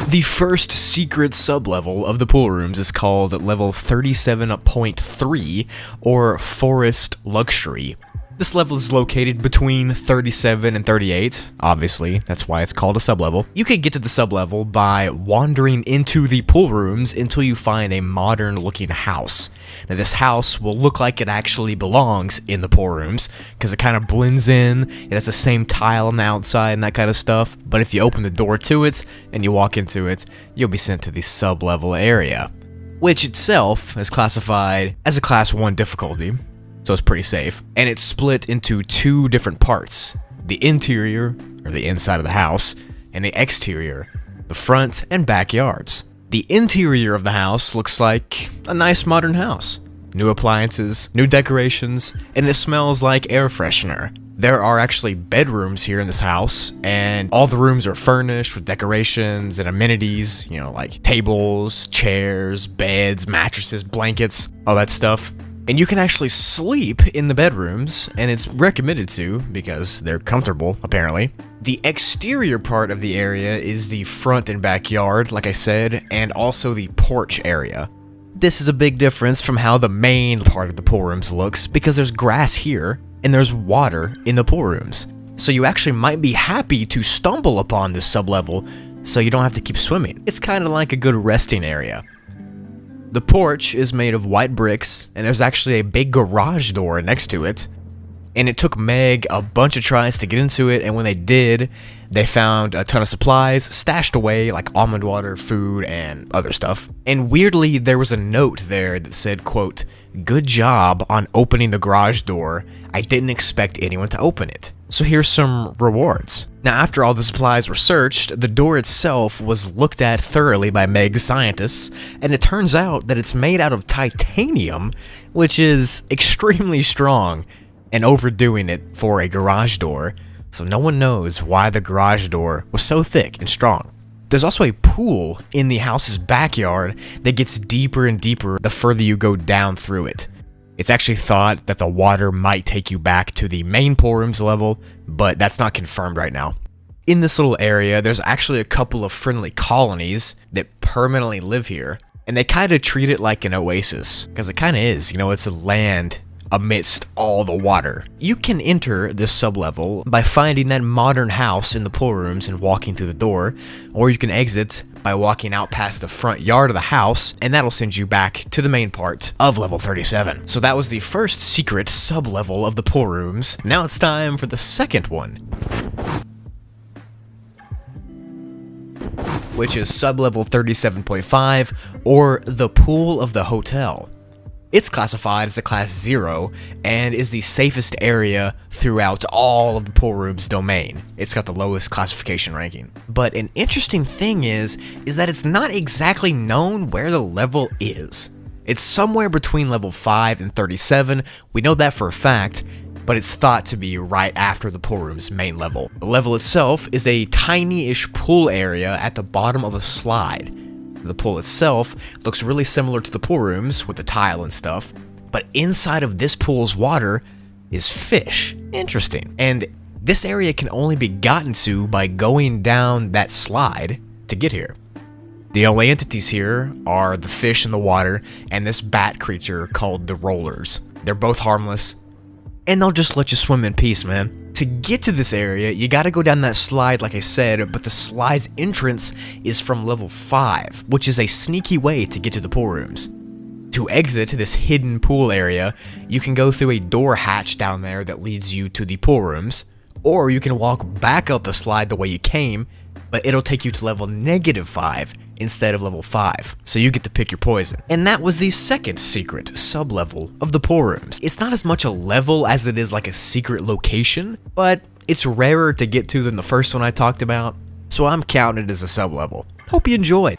The first secret sublevel of the pool rooms is called level 37.3, or Forest Luxury. This level is located between 37 and 38, obviously, that's why it's called a sublevel. You can get to the sublevel by wandering into the pool rooms until you find a modern looking house. Now this house will look like it actually belongs in the pool rooms, because it kind of blends in, it has the same tile on the outside and that kind of stuff, but if you open the door to it and you walk into it, you'll be sent to the sublevel area, which itself is classified as a class 1 difficulty. So it's pretty safe. And it's split into two different parts. The interior, or the inside of the house, and the exterior, the front and backyards. The interior of the house looks like a nice modern house. New appliances, new decorations, and it smells like air freshener. There are actually bedrooms here in this house, and all the rooms are furnished with decorations and amenities, like tables, chairs, beds, mattresses, blankets, all that stuff. And you can actually sleep in the bedrooms, and it's recommended to because they're comfortable, apparently. The exterior part of the area is the front and backyard, like I said, and also the porch area. This is a big difference from how the main part of the pool rooms looks, because there's grass here, and there's water in the pool rooms. So you actually might be happy to stumble upon this sublevel, so you don't have to keep swimming. It's kind of like a good resting area. The porch is made of white bricks, and there's actually a big garage door next to it. And it took Meg a bunch of tries to get into it, and when they did, they found a ton of supplies stashed away, like almond water, food, and other stuff. And weirdly, there was a note there that said, quote, "Good job on opening the garage door. I didn't expect anyone to open it." So here's some rewards. Now, after all the supplies were searched, the door itself was looked at thoroughly by Meg's scientists, and it turns out that it's made out of titanium, which is extremely strong, and overdoing it for a garage door, so no one knows why the garage door was so thick and strong. There's also a pool in the house's backyard that gets deeper and deeper the further you go down through it. It's actually thought that the water might take you back to the main pool room's level, but that's not confirmed right now. In this little area, there's actually a couple of friendly colonies that permanently live here, and they kind of treat it like an oasis, because it kind of is, it's a land amidst all the water. You can enter this sublevel by finding that modern house in the pool rooms and walking through the door, or you can exit by walking out past the front yard of the house, and that'll send you back to the main part of level 37. So that was the first secret sublevel of the pool rooms. Now it's time for the second one, which is sublevel 37.5, or the pool of the hotel. It's classified as a class 0 and is the safest area throughout all of the pool room's domain. It's got the lowest classification ranking. But an interesting thing is that it's not exactly known where the level is. It's somewhere between level 5 and 37, we know that for a fact, but it's thought to be right after the pool room's main level. The level itself is a tiny-ish pool area at the bottom of a slide. The pool itself looks really similar to the pool rooms with the tile and stuff, but inside of this pool's water is fish. Interesting. And this area can only be gotten to by going down that slide to get here. The only entities here are the fish in the water and this bat creature called the rollers. They're both harmless, and they'll just let you swim in peace, man. To get to this area, you gotta go down that slide like I said, but the slide's entrance is from level 5, which is a sneaky way to get to the pool rooms. To exit this hidden pool area, you can go through a door hatch down there that leads you to the pool rooms, or you can walk back up the slide the way you came, but it'll take you to level -5 instead of level 5, so you get to pick your poison. And that was the second secret sub-level of the pool rooms. It's not as much a level as it is like a secret location, but it's rarer to get to than the first one I talked about, so I'm counting it as a sub-level. Hope you enjoyed.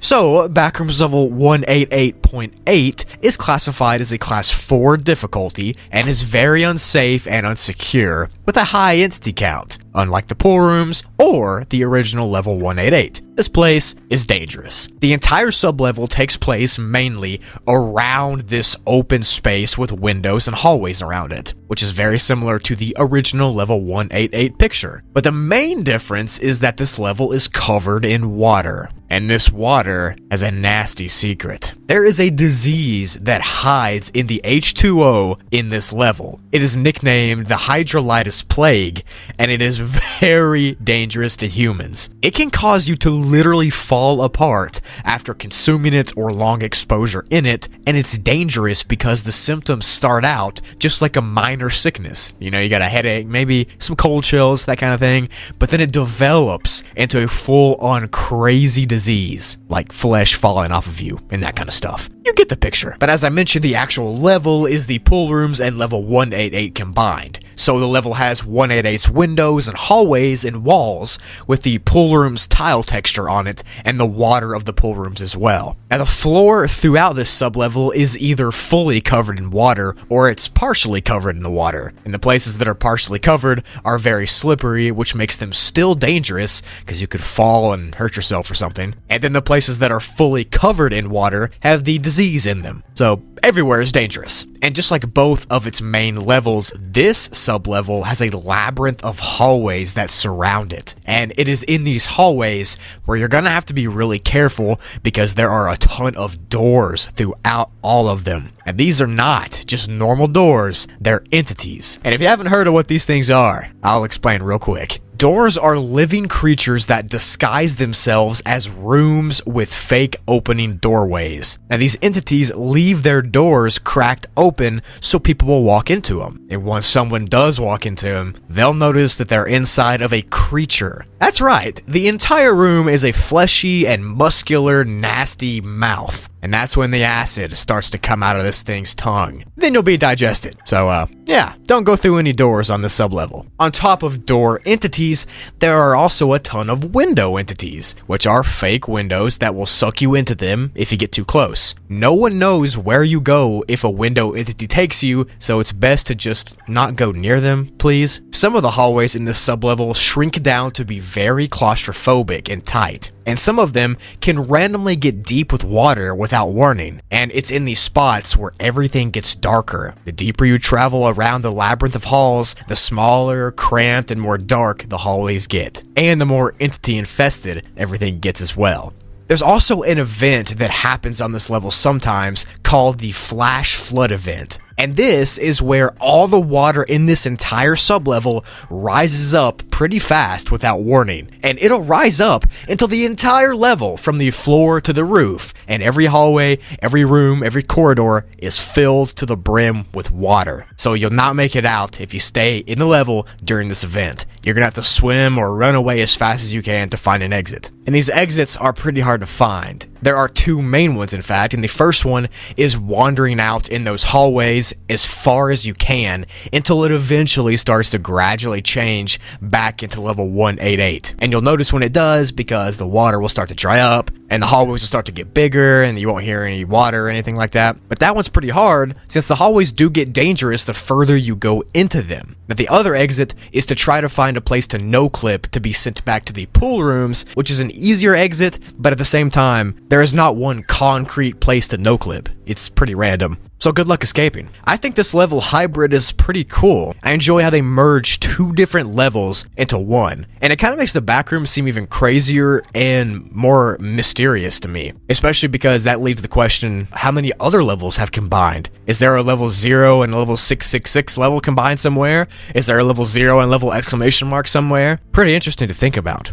So, Backrooms level 188.8 is classified as a class 4 difficulty and is very unsafe and unsecure with a high entity count, unlike the pool rooms or the original level 188. This place is dangerous. The entire sublevel takes place mainly around this open space with windows and hallways around it, which is very similar to the original level 188 picture. But the main difference is that this level is covered in water, and this water has a nasty secret. There is a disease that hides in the H2O in this level. It is nicknamed the Hydrolytis Plague, and it is very dangerous to humans. It can cause you to literally fall apart after consuming it or long exposure in it, and it's dangerous because the symptoms start out just like a minor sickness. You got a headache, maybe some cold chills, that kind of thing, but then it develops into a full-on crazy disease, like flesh falling off of you and that kind of stuff. You get the picture. But as I mentioned, the actual level is the pool rooms and level 188 combined. So the level has 188's windows and hallways and walls with the pool room's tile texture on it and the water of the pool rooms as well. Now the floor throughout this sublevel is either fully covered in water or it's partially covered in the water. And the places that are partially covered are very slippery, which makes them still dangerous because you could fall and hurt yourself or something. And then the places that are fully covered in water have the disease in them. So everywhere is dangerous. And just like both of its main levels, this sublevel has a labyrinth of hallways that surround it. And it is in these hallways where you're gonna have to be really careful because there are a ton of doors throughout all of them. And these are not just normal doors, they're entities. And if you haven't heard of what these things are, I'll explain real quick. Doors are living creatures that disguise themselves as rooms with fake opening doorways. Now these entities leave their doors cracked open so people will walk into them. And once someone does walk into them, they'll notice that they're inside of a creature. That's right, the entire room is a fleshy and muscular, nasty mouth. And that's when the acid starts to come out of this thing's tongue. Then you'll be digested. So, yeah, don't go through any doors on this sublevel. On top of door entities, there are also a ton of window entities, which are fake windows that will suck you into them if you get too close. No one knows where you go if a window entity takes you, so it's best to just not go near them, please. Some of the hallways in this sublevel shrink down to be very claustrophobic and tight. And some of them can randomly get deep with water without warning, and it's in these spots where everything gets darker. The deeper you travel around the labyrinth of halls, the smaller, cramped, and more dark the hallways get, and the more entity infested everything gets as well. There's also an event that happens on this level sometimes called the Flash Flood event. And this is where all the water in this entire sublevel rises up pretty fast without warning. And it'll rise up until the entire level from the floor to the roof. And every hallway, every room, every corridor is filled to the brim with water. So you'll not make it out if you stay in the level during this event. You're gonna have to swim or run away as fast as you can to find an exit. And these exits are pretty hard to find. There are two main ones, in fact, and the first one is wandering out in those hallways as far as you can until it eventually starts to gradually change back into level 188. And you'll notice when it does, because the water will start to dry up and the hallways will start to get bigger and you won't hear any water or anything like that. But that one's pretty hard since the hallways do get dangerous the further you go into them. But the other exit is to try to find a place to no-clip to be sent back to the pool rooms, which is an easier exit, but at the same time, there is not one concrete place to no-clip. It's pretty random. So good luck escaping. I think this level hybrid is pretty cool. I enjoy how they merge two different levels into one. And it kind of makes the backrooms seem even crazier and more mysterious to me. Especially because that leaves the question, how many other levels have combined? Is there a level 0 and a level 666 level combined somewhere? Is there a level 0 and level exclamation mark somewhere? Pretty interesting to think about.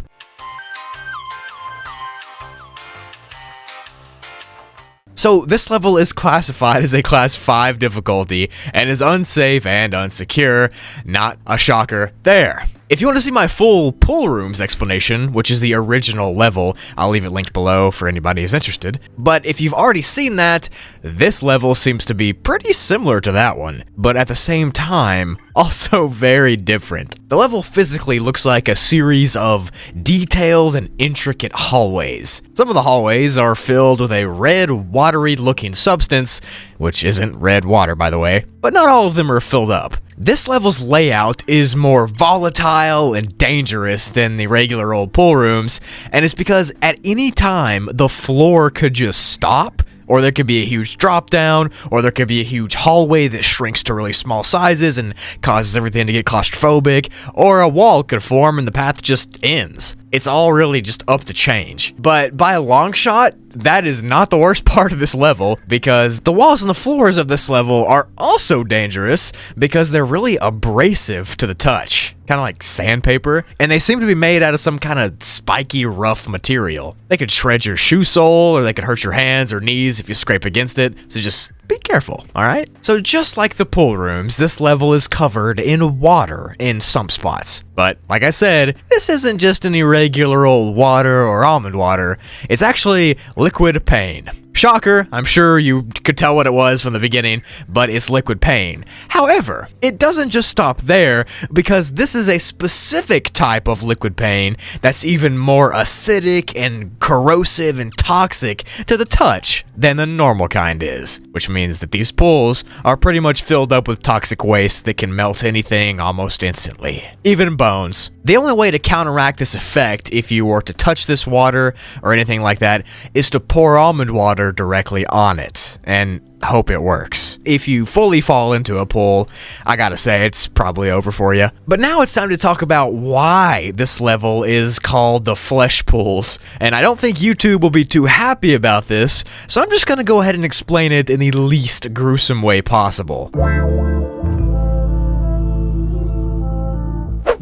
So this level is classified as a class 5 difficulty and is unsafe and unsecure. Not a shocker there. If you want to see my full pool rooms explanation, which is the original level, I'll leave it linked below for anybody who's interested. But if you've already seen that, this level seems to be pretty similar to that one, but at the same time, also very different. The level physically looks like a series of detailed and intricate hallways. Some of the hallways are filled with a red, watery looking substance, which isn't red water by the way, but not all of them are filled up. This level's layout is more volatile and dangerous than the regular old pool rooms, and it's because at any time the floor could just stop, or there could be a huge drop down, or there could be a huge hallway that shrinks to really small sizes and causes everything to get claustrophobic, or a wall could form and the path just ends. It's all really just up to change. But by a long shot, that is not the worst part of this level, because the walls and the floors of this level are also dangerous because they're really abrasive to the touch. Kind of like sandpaper, and they seem to be made out of some kind of spiky, rough material. They could shred your shoe sole, or they could hurt your hands or knees if you scrape against it, so just be careful, alright? So just like the pool rooms, this level is covered in water in some spots. But, like I said, this isn't just any regular old water or almond water, it's actually liquid pain. Shocker, I'm sure you could tell what it was from the beginning, but it's liquid pain. However, it doesn't just stop there, because this is a specific type of liquid pain that's even more acidic and corrosive and toxic to the touch than the normal kind is, which means that these pools are pretty much filled up with toxic waste that can melt anything almost instantly, even bones. The only way to counteract this effect, if you were to touch this water or anything like that, is to pour almond water directly on it, and hope it works. If you fully fall into a pool, I gotta say, it's probably over for you. But now it's time to talk about why this level is called the Fleshpools, and I don't think YouTube will be too happy about this, so I'm just gonna go ahead and explain it in the least gruesome way possible.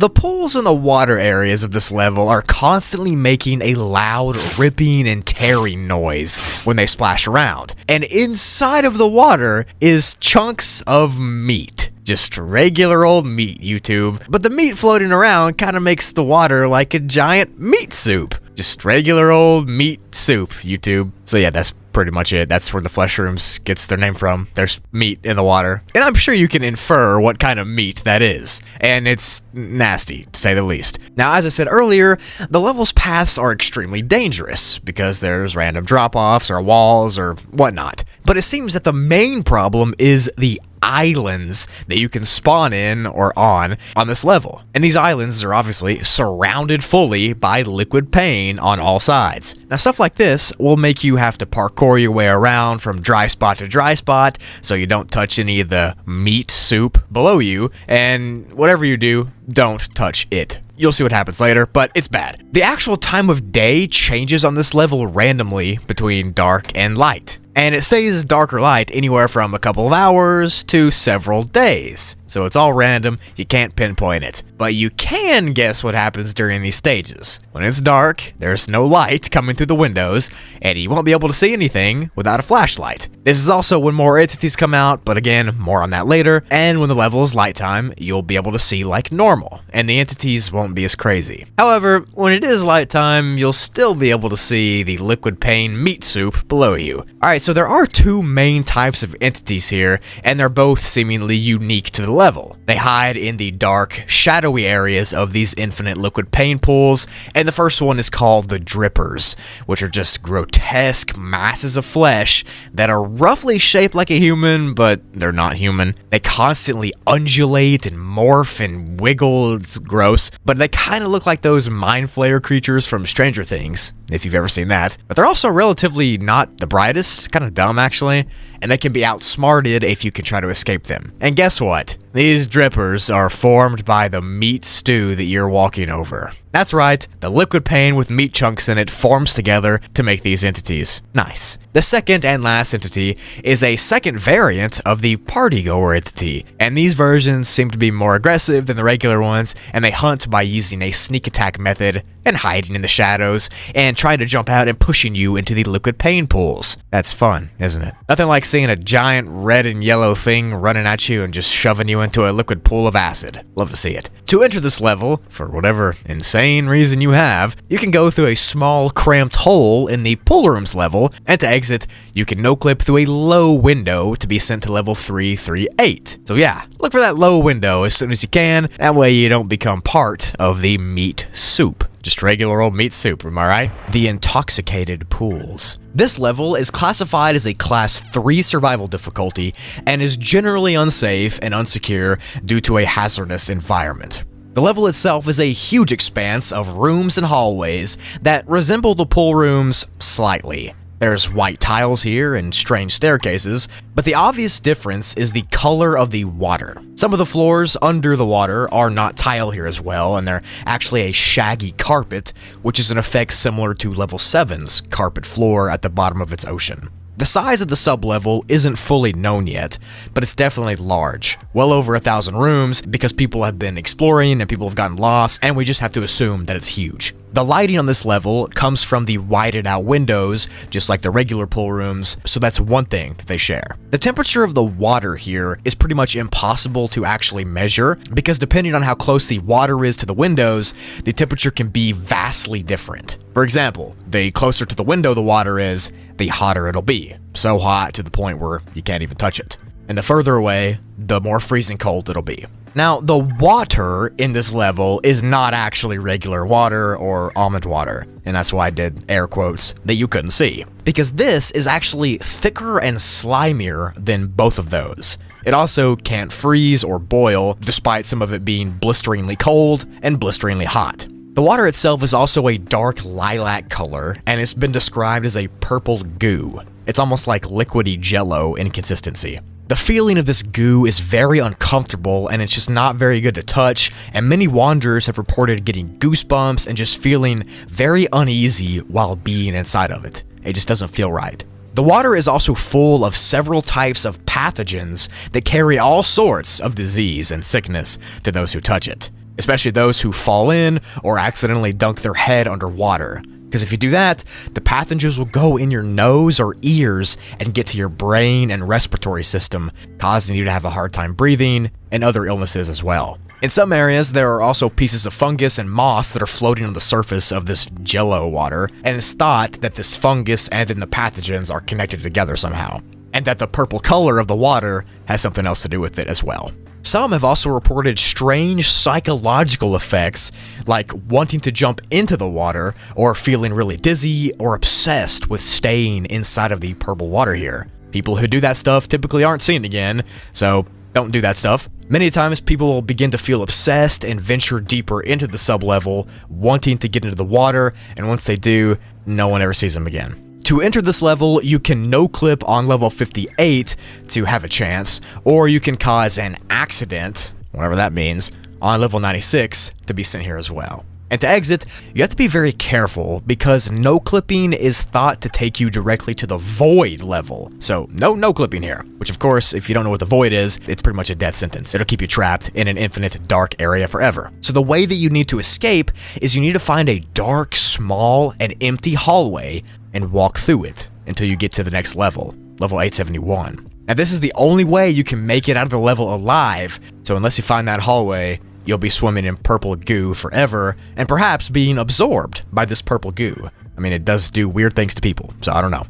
The pools in the water areas of this level are constantly making a loud ripping and tearing noise when they splash around, and inside of the water is chunks of meat. Just regular old meat, YouTube. But the meat floating around kind of makes the water like a giant meat soup. Just regular old meat soup, YouTube. So yeah, that's pretty much it. That's where the Fleshrooms gets their name from. There's meat in the water. And I'm sure you can infer what kind of meat that is. And it's nasty, to say the least. Now, as I said earlier, the level's paths are extremely dangerous because there's random drop-offs or walls or whatnot. But it seems that the main problem is the islands that you can spawn in or on this level. And these islands are obviously surrounded fully by liquid pain on all sides. Now, stuff like this will make you have to parkour your way around from dry spot to dry spot so you don't touch any of the meat soup below you, and whatever you do, don't touch it. You'll see what happens later, but it's bad. The actual time of day changes on this level randomly between dark and light. And it stays dark or light anywhere from a couple of hours to several days. So it's all random, you can't pinpoint it. But you can guess what happens during these stages. When it's dark, there's no light coming through the windows, and you won't be able to see anything without a flashlight. This is also when more entities come out, but again, more on that later. And when the level is light time, you'll be able to see like normal, and the entities won't be as crazy. However, when it is light time, you'll still be able to see the liquid pain meat soup below you. Alright, so there are two main types of entities here, and they're both seemingly unique to the level. They hide in the dark, shadowy areas of these infinite liquid pain pools, and the first one is called the drippers, which are just grotesque masses of flesh that are roughly shaped like a human, but they're not human. They constantly undulate and morph and wiggle. It's gross, but they kind of look like those mind flayer creatures from Stranger Things, if you've ever seen that. But they're also relatively not the brightest, kind of dumb actually, and they can be outsmarted if you can try to escape them. And guess what? These drippers are formed by the meat stew that you're walking over. That's right, the liquid pain with meat chunks in it forms together to make these entities. Nice. The second and last entity is a second variant of the partygoer entity, and these versions seem to be more aggressive than the regular ones, and they hunt by using a sneak attack method and hiding in the shadows and trying to jump out and pushing you into the liquid pain pools. That's fun, isn't it? Nothing like seeing a giant red and yellow thing running at you and just shoving you into a liquid pool of acid. Love to see it. To enter this level, for whatever insane reason you have, you can go through a small cramped hole in the pool rooms level, and to exit, you can no-clip through a low window to be sent to level 338. So yeah, look for that low window as soon as you can, that way you don't become part of the meat soup. Just regular old meat soup, am I right? The Intoxicated Pools. This level is classified as a Class 3 survival difficulty and is generally unsafe and unsecure due to a hazardous environment. The level itself is a huge expanse of rooms and hallways that resemble the pool rooms slightly. There's white tiles here and strange staircases, but the obvious difference is the color of the water. Some of the floors under the water are not tile here as well, and they're actually a shaggy carpet, which is an effect similar to level 7's carpet floor at the bottom of its ocean. The size of the sub-level isn't fully known yet, but it's definitely large. Well over 1,000 rooms because people have been exploring and people have gotten lost, and we just have to assume that it's huge. The lighting on this level comes from the whited out windows, just like the regular pool rooms, so that's one thing that they share. The temperature of the water here is pretty much impossible to actually measure, because depending on how close the water is to the windows, the temperature can be vastly different. For example, the closer to the window the water is, the hotter it'll be. So hot to the point where you can't even touch it. And the further away, the more freezing cold it'll be. Now, the water in this level is not actually regular water or almond water, and that's why I did air quotes that you couldn't see, because this is actually thicker and slimier than both of those. It also can't freeze or boil, despite some of it being blisteringly cold and blisteringly hot. The water itself is also a dark lilac color, and it's been described as a purple goo. It's almost like liquidy jello in consistency. The feeling of this goo is very uncomfortable, and it's just not very good to touch, and many wanderers have reported getting goosebumps and just feeling very uneasy while being inside of it. It just doesn't feel right. The water is also full of several types of pathogens that carry all sorts of disease and sickness to those who touch it. especially those who fall in or accidentally dunk their head underwater. Because if you do that, the pathogens will go in your nose or ears and get to your brain and respiratory system, causing you to have a hard time breathing and other illnesses as well. In some areas, there are also pieces of fungus and moss that are floating on the surface of this jello water, and it's thought that this fungus and then the pathogens are connected together somehow, and that the purple color of the water has something else to do with it as well. Some have also reported strange psychological effects, like wanting to jump into the water, or feeling really dizzy or obsessed with staying inside of the purple water here. People who do that stuff typically aren't seen again, so don't do that stuff. Many times people will begin to feel obsessed and venture deeper into the sub-level, wanting to get into the water, and once they do, no one ever sees them again. To enter this level, you can no-clip on level 58 to have a chance, or you can cause an accident, whatever that means, on level 96 to be sent here as well. And to exit, you have to be very careful because no-clipping is thought to take you directly to the void level. So no clipping here, which of course, if you don't know what the void is, it's pretty much a death sentence. It'll keep you trapped in an infinite dark area forever. So the way that you need to escape is you need to find a dark, small, and empty hallway and walk through it until you get to the next level, level 871. Now this is the only way you can make it out of the level alive, so unless you find that hallway, you'll be swimming in purple goo forever, and perhaps being absorbed by this purple goo. I mean, it does do weird things to people, so I don't know.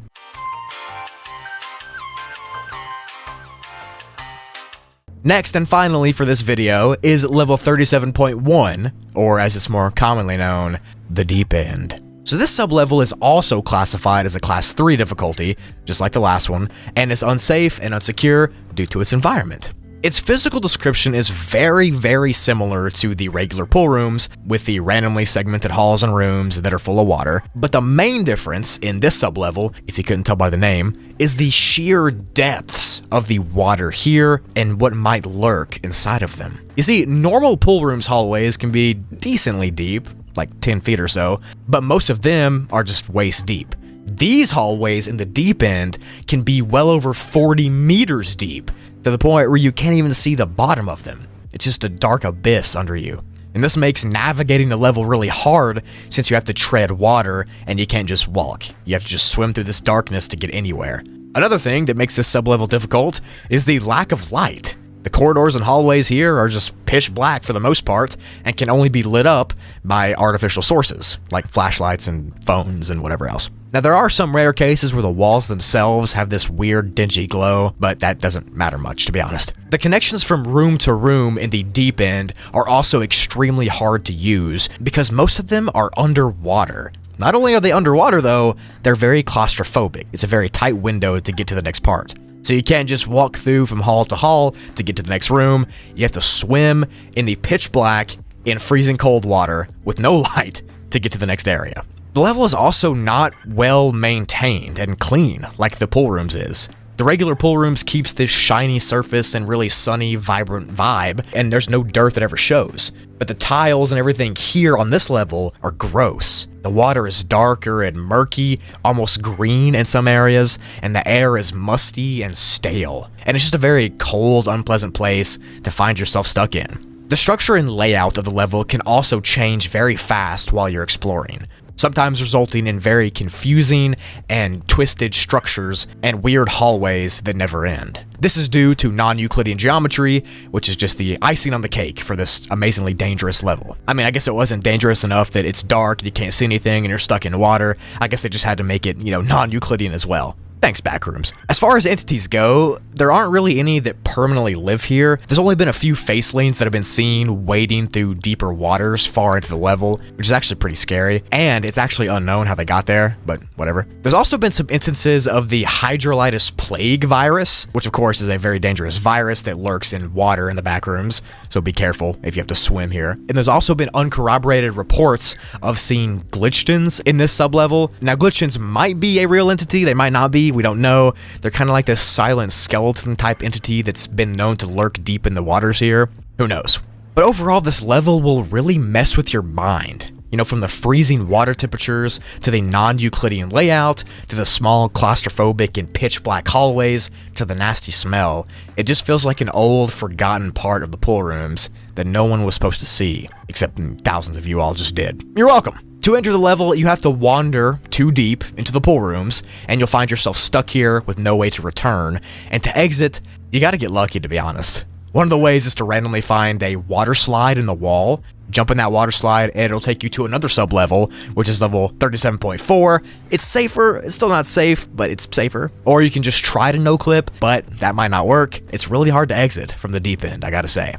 Next and finally for this video is level 37.1, or as it's more commonly known, the Deep End. So this sub-level is also classified as a class 3 difficulty, just like the last one, and is unsafe and unsecure due to its environment. Its physical description is very, very similar to the regular pool rooms, with the randomly segmented halls and rooms that are full of water, but the main difference in this sub-level, if you couldn't tell by the name, is the sheer depths of the water here and what might lurk inside of them. You see, normal pool rooms hallways can be decently deep, like 10 feet or so, but most of them are just waist deep. These hallways in the deep end can be well over 40 meters deep, to the point where you can't even see the bottom of them. It's just a dark abyss under you. And this makes navigating the level really hard since you have to tread water and you can't just walk. You have to just swim through this darkness to get anywhere. Another thing that makes this sub-level difficult is the lack of light. The corridors and hallways here are just pitch black for the most part and can only be lit up by artificial sources, like flashlights and phones and whatever else. Now, there are some rare cases where the walls themselves have this weird dingy glow, but that doesn't matter much, to be honest. The connections from room to room in the deep end are also extremely hard to use because most of them are underwater. Not only are they underwater though, they're very claustrophobic. It's a very tight window to get to the next part. So you can't just walk through from hall to hall to get to the next room. You have to swim in the pitch black in freezing cold water with no light to get to the next area. The level is also not well maintained and clean like the pool rooms is. The regular pool rooms keeps this shiny surface and really sunny, vibrant vibe, and there's no dirt that ever shows. But the tiles and everything here on this level are gross. The water is darker and murky, almost green in some areas, and the air is musty and stale. And it's just a very cold, unpleasant place to find yourself stuck in. The structure and layout of the level can also change very fast while you're exploring, sometimes resulting in very confusing and twisted structures and weird hallways that never end. This is due to non-Euclidean geometry, which is just the icing on the cake for this amazingly dangerous level. I mean, I guess it wasn't dangerous enough that it's dark, you can't see anything, and you're stuck in water. I guess they just had to make it, non-Euclidean as well. Thanks, Backrooms. As far as entities go, there aren't really any that permanently live here. There's only been a few facelings that have been seen wading through deeper waters far into the level, which is actually pretty scary, and it's actually unknown how they got there, but whatever. There's also been some instances of the hydrolytis plague virus, which of course is a very dangerous virus that lurks in water in the backrooms, so be careful if you have to swim here. And there's also been uncorroborated reports of seeing glitchtons in this sublevel. Now, glitchtons might be a real entity, they might not be. We don't know. They're kind of like this silent skeleton type entity that's been known to lurk deep in the waters here. Who knows? But overall, this level will really mess with your mind. You know, from the freezing water temperatures, to the non-Euclidean layout, to the small claustrophobic and pitch black hallways, to the nasty smell. It just feels like an old, forgotten part of the pool rooms that no one was supposed to see, except thousands of you all just did. You're welcome! To enter the level, you have to wander too deep into the pool rooms, and you'll find yourself stuck here with no way to return. And to exit, you gotta get lucky, to be honest. One of the ways is to randomly find a water slide in the wall, jump in that water slide, and it'll take you to another sub-level, which is level 37.4. It's safer, it's still not safe, but it's safer. Or you can just try to no-clip, but that might not work. It's really hard to exit from the deep end, I gotta say.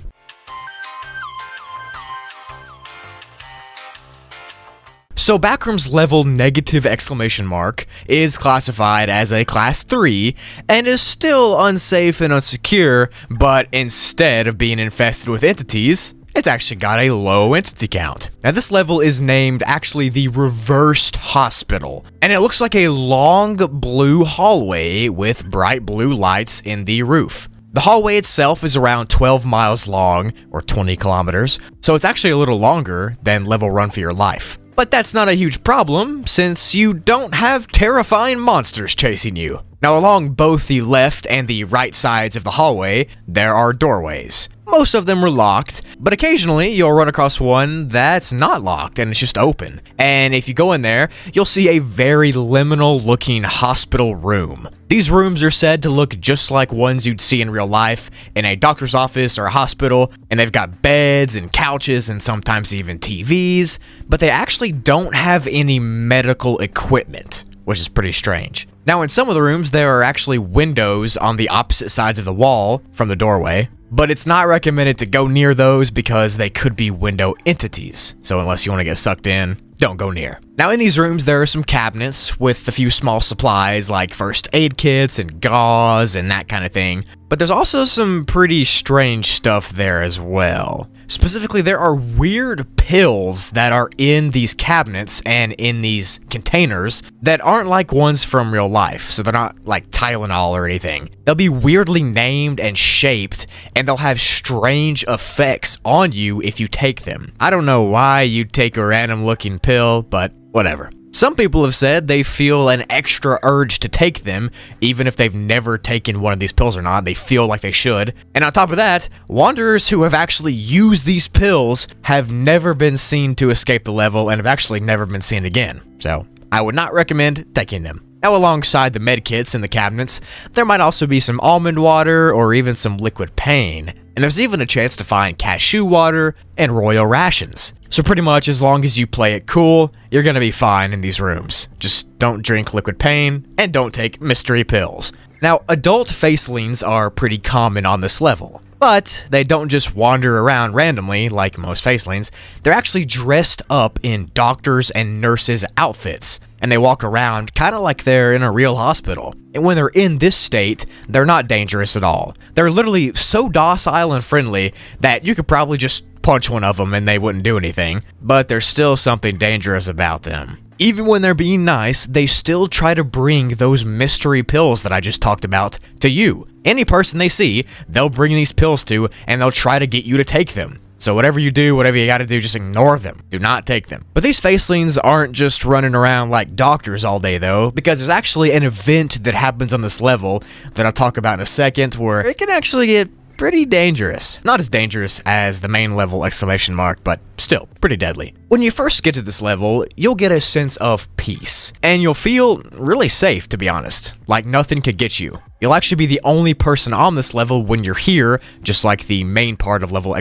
So Backrooms level -! is classified as a class 3 and is still unsafe and unsecure, but instead of being infested with entities, it's actually got a low entity count. Now this level is named actually the Reversed Hospital, and it looks like a long blue hallway with bright blue lights in the roof. The hallway itself is around 12 miles long, or 20 kilometers, so it's actually a little longer than level Run for Your Life. But that's not a huge problem, since you don't have terrifying monsters chasing you. Now along both the left and the right sides of the hallway, there are doorways. Most of them are locked, but occasionally you'll run across one that's not locked and it's just open. And if you go in there, you'll see a very liminal looking hospital room. These rooms are said to look just like ones you'd see in real life in a doctor's office or a hospital, and they've got beds and couches and sometimes even TVs, but they actually don't have any medical equipment, which is pretty strange. Now in some of the rooms there are actually windows on the opposite sides of the wall from the doorway, but it's not recommended to go near those because they could be window entities, so unless you want to get sucked in, don't go near. Now in these rooms there are some cabinets with a few small supplies like first aid kits and gauze and that kind of thing, but there's also some pretty strange stuff there as well. Specifically, there are weird pills that are in these cabinets and in these containers that aren't like ones from real life, so they're not like Tylenol or anything. They'll be weirdly named and shaped, and they'll have strange effects on you if you take them. I don't know why you'd take a random looking pill, but whatever. Some people have said they feel an extra urge to take them, even if they've never taken one of these pills or not, they feel like they should. And on top of that, wanderers who have actually used these pills have never been seen to escape the level and have actually never been seen again. So, I would not recommend taking them. Now alongside the medkits in the cabinets, there might also be some almond water or even some liquid pain. And there's even a chance to find cashew water and royal rations. So pretty much as long as you play it cool, you're gonna be fine in these rooms. Just don't drink liquid pain and don't take mystery pills. Now adult facelings are pretty common on this level, but they don't just wander around randomly like most facelings. They're actually dressed up in doctors and nurses outfits, and they walk around kind of like they're in a real hospital. And when they're in this state, they're not dangerous at all. They're literally so docile and friendly that you could probably just punch one of them and they wouldn't do anything, but there's still something dangerous about them. Even when they're being nice, they still try to bring those mystery pills that I just talked about to you. Any person they see, they'll bring these pills to, and they'll try to get you to take them. So whatever you do, whatever you gotta do, just ignore them. Do not take them. But these facelings aren't just running around like doctors all day though, because there's actually an event that happens on this level that I'll talk about in a second where it can actually get pretty dangerous. Not as dangerous as the main level ! But still, pretty deadly. When you first get to this level, you'll get a sense of peace, and you'll feel really safe, to be honest. Like nothing could get you. You'll actually be the only person on this level when you're here, just like the main part of level !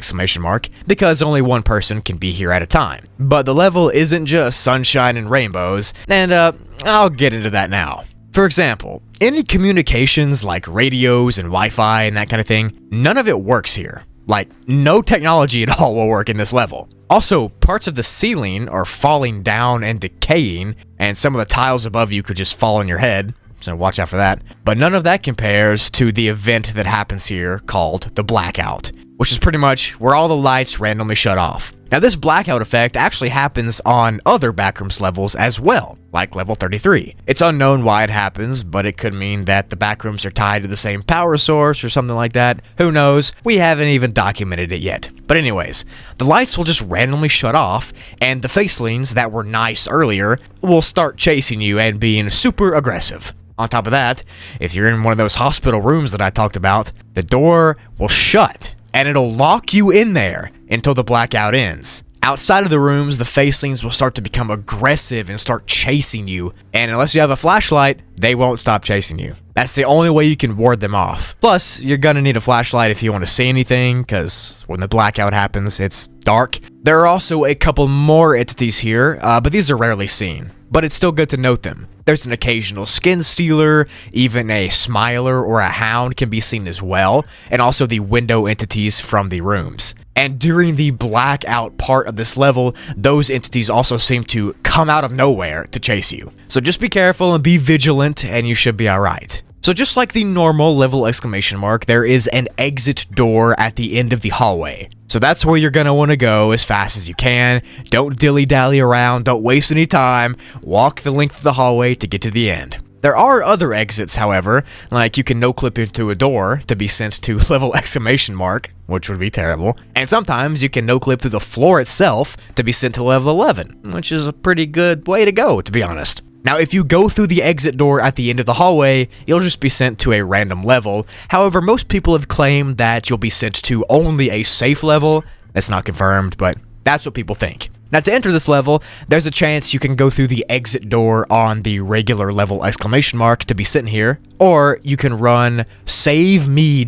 Because only one person can be here at a time. But the level isn't just sunshine and rainbows, and I'll get into that now. For example, any communications like radios and Wi-Fi and that kind of thing, none of it works here. Like, no technology at all will work in this level. Also, parts of the ceiling are falling down and decaying, and some of the tiles above you could just fall on your head, so watch out for that. But none of that compares to the event that happens here called the blackout, which is pretty much where all the lights randomly shut off. Now this blackout effect actually happens on other Backrooms levels as well, like level 33. It's unknown why it happens, but it could mean that the Backrooms are tied to the same power source or something like that. Who knows? We haven't even documented it yet. But anyways, the lights will just randomly shut off, and the facelings that were nice earlier will start chasing you and being super aggressive. On top of that, if you're in one of those hospital rooms that I talked about, the door will shut, and it'll lock you in there until the blackout ends. Outside of the rooms, the facelings will start to become aggressive and start chasing you, and unless you have a flashlight, they won't stop chasing you. That's the only way you can ward them off. Plus, you're gonna need a flashlight if you want to see anything, because when the blackout happens, it's dark. There are also a couple more entities here, but these are rarely seen. But it's still good to note them. There's an occasional skin stealer, even a smiler or a hound can be seen as well, and also the window entities from the rooms. And during the blackout part of this level, those entities also seem to come out of nowhere to chase you. So just be careful and be vigilant, and you should be alright. So just like the normal level exclamation mark, there is an exit door at the end of the hallway. So that's where you're gonna wanna go as fast as you can. Don't dilly-dally around, don't waste any time. Walk the length of the hallway to get to the end. There are other exits, however, like you can no-clip into a door to be sent to level exclamation mark, which would be terrible. And sometimes you can no-clip through the floor itself to be sent to level 11, which is a pretty good way to go, to be honest. Now, if you go through the exit door at the end of the hallway, you'll just be sent to a random level. However, most people have claimed that you'll be sent to only a safe level. That's not confirmed, but that's what people think. Now, to enter this level, there's a chance you can go through the exit door on the regular level exclamation mark to be sent here, or you can run saveme.exe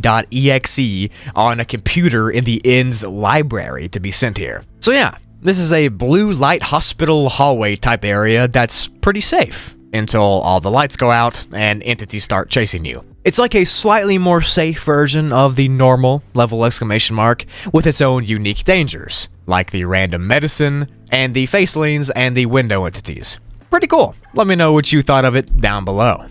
on a computer in the end's library to be sent here. So yeah. This is a blue light hospital hallway type area that's pretty safe until all the lights go out and entities start chasing you. It's like a slightly more safe version of the normal level exclamation mark with its own unique dangers, like the random medicine and the facelings and the window entities. Pretty cool. Let me know what you thought of it down below.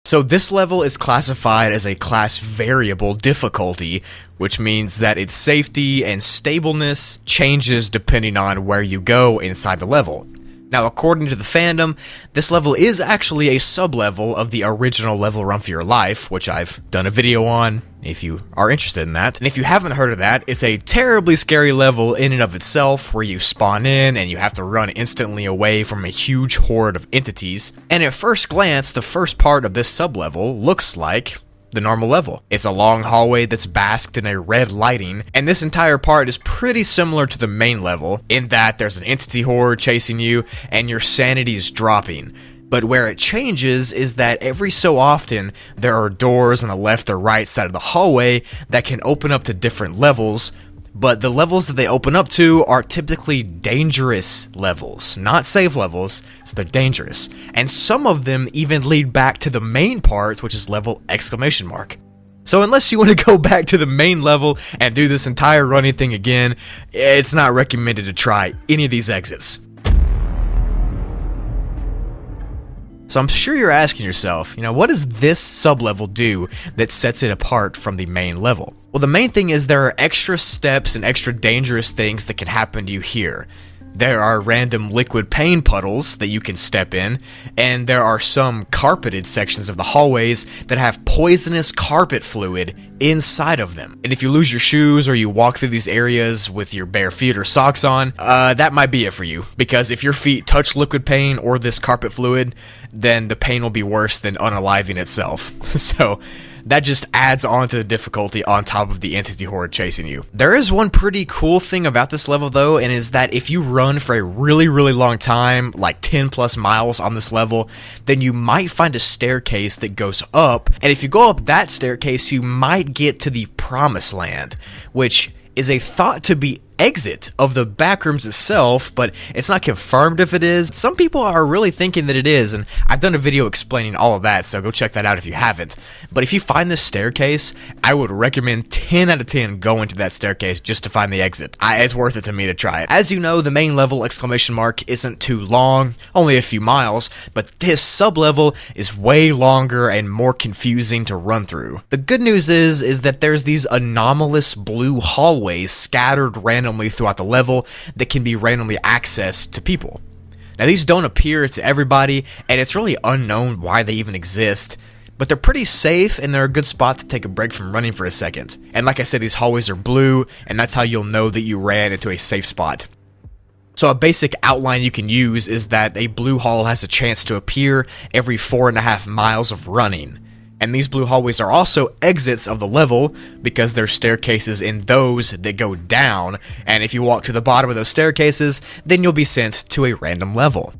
So this level is classified as a class variable difficulty, which means that its safety and stableness changes depending on where you go inside the level. Now, according to the fandom, this level is actually a sub-level of the original level Run for Your Life, which I've done a video on, if you are interested in that. And if you haven't heard of that, it's a terribly scary level in and of itself, where you spawn in and you have to run instantly away from a huge horde of entities. And at first glance, the first part of this sub-level looks like the normal level. It's a long hallway that's basked in a red lighting, and this entire part is pretty similar to the main level in that there's an entity horde chasing you and your sanity is dropping. But where it changes is that every so often there are doors on the left or right side of the hallway that can open up to different levels, but the levels that they open up to are typically dangerous levels, not safe levels, so they're dangerous. And some of them even lead back to the main part, which is level exclamation mark. So unless you want to go back to the main level and do this entire running thing again, it's not recommended to try any of these exits. So I'm sure you're asking yourself, what does this sub-level do that sets it apart from the main level? Well, the main thing is there are extra steps and extra dangerous things that can happen to you here. There are random liquid pain puddles that you can step in, and there are some carpeted sections of the hallways that have poisonous carpet fluid inside of them. And if you lose your shoes or you walk through these areas with your bare feet or socks on, that might be it for you. Because if your feet touch liquid pain or this carpet fluid, then the pain will be worse than unaliving itself. So that just adds on to the difficulty on top of the entity horde chasing you. There is one pretty cool thing about this level though, and is that if you run for a really long time, like 10 plus miles on this level, then you might find a staircase that goes up, and if you go up that staircase, you might get to the promised land, which is a thought to be exit of the backrooms itself, but it's not confirmed if it is. Some people are really thinking that it is, and I've done a video explaining all of that, so go check that out if you haven't. But if you find this staircase, I would recommend 10 out of 10 going to that staircase just to find the exit. It's worth it to me to try it. As you know, the main level exclamation mark isn't too long, only a few miles, but this sub-level is way longer and more confusing to run through. The good news is that there's these anomalous blue hallways scattered randomly throughout the level that can be randomly accessed to people. Now, these don't appear to everybody, and it's really unknown why they even exist, but they're pretty safe and they're a good spot to take a break from running for a second. And like I said, these hallways are blue, and that's how you'll know that you ran into a safe spot. So a basic outline you can use is that a blue hall has a chance to appear every 4.5 miles of running. And these blue hallways are also exits of the level because there's staircases in those that go down, and if you walk to the bottom of those staircases, then you'll be sent to a random level.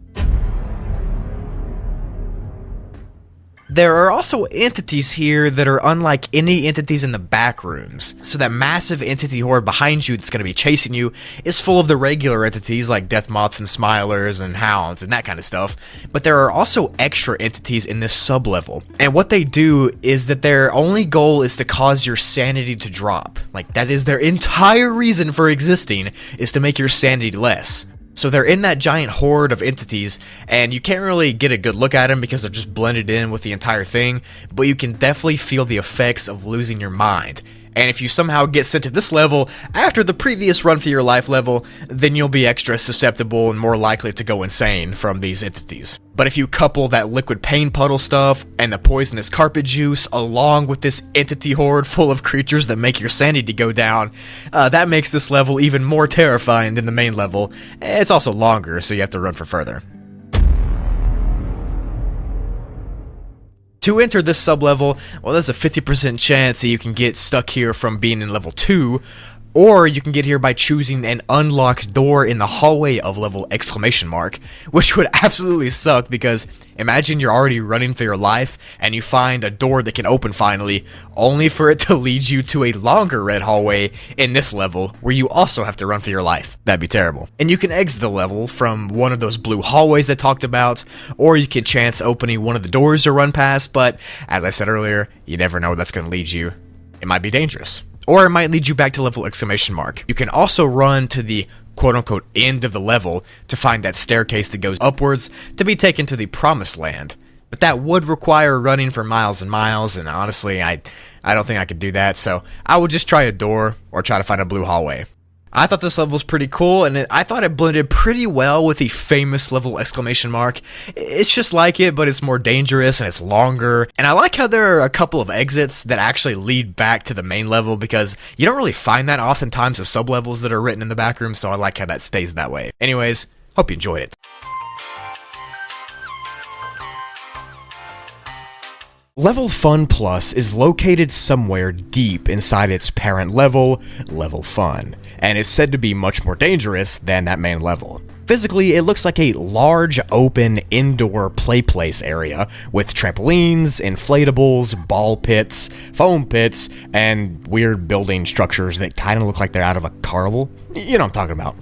There are also entities here that are unlike any entities in the back rooms. So that massive entity horde behind you that's going to be chasing you is full of the regular entities like death moths and smilers and hounds and that kind of stuff. But there are also extra entities in this sub-level. And what they do is that their only goal is to cause your sanity to drop. Like, that is their entire reason for existing, is to make your sanity less. So they're in that giant horde of entities, and you can't really get a good look at them because they're just blended in with the entire thing, but you can definitely feel the effects of losing your mind. And if you somehow get sent to this level after the previous run for your life level, then you'll be extra susceptible and more likely to go insane from these entities. But if you couple that liquid pain puddle stuff and the poisonous carpet juice along with this entity horde full of creatures that make your sanity go down, that makes this level even more terrifying than the main level. It's also longer, so you have to run for further. To enter this sub-level, well, there's a 50% chance that you can get stuck here from being in level 2, or you can get here by choosing an unlocked door in the hallway of level exclamation mark, which would absolutely suck because imagine you're already running for your life and you find a door that can open finally, only for it to lead you to a longer red hallway in this level where you also have to run for your life. That'd be terrible. And you can exit the level from one of those blue hallways I talked about, or you can chance opening one of the doors to run past, but as I said earlier, you never know where that's going to lead you. It might be dangerous. Or it might lead you back to level exclamation mark. You can also run to the quote-unquote end of the level to find that staircase that goes upwards to be taken to the promised land. But that would require running for miles and miles, and honestly, I don't think I could do that, so I would just try a door or try to find a blue hallway. I thought this level was pretty cool, and I thought it blended pretty well with the famous level exclamation mark. It's just like it, but it's more dangerous and it's longer. And I like how there are a couple of exits that actually lead back to the main level because you don't really find that oftentimes as sub-levels that are written in the back room, so I like how that stays that way. Anyways, hope you enjoyed it. Level Fun Plus is located somewhere deep inside its parent level, Level Fun, and is said to be much more dangerous than that main level. Physically, it looks like a large, open, indoor play place area with trampolines, inflatables, ball pits, foam pits, and weird building structures that kind of look like they're out of a carnival. You know what I'm talking about.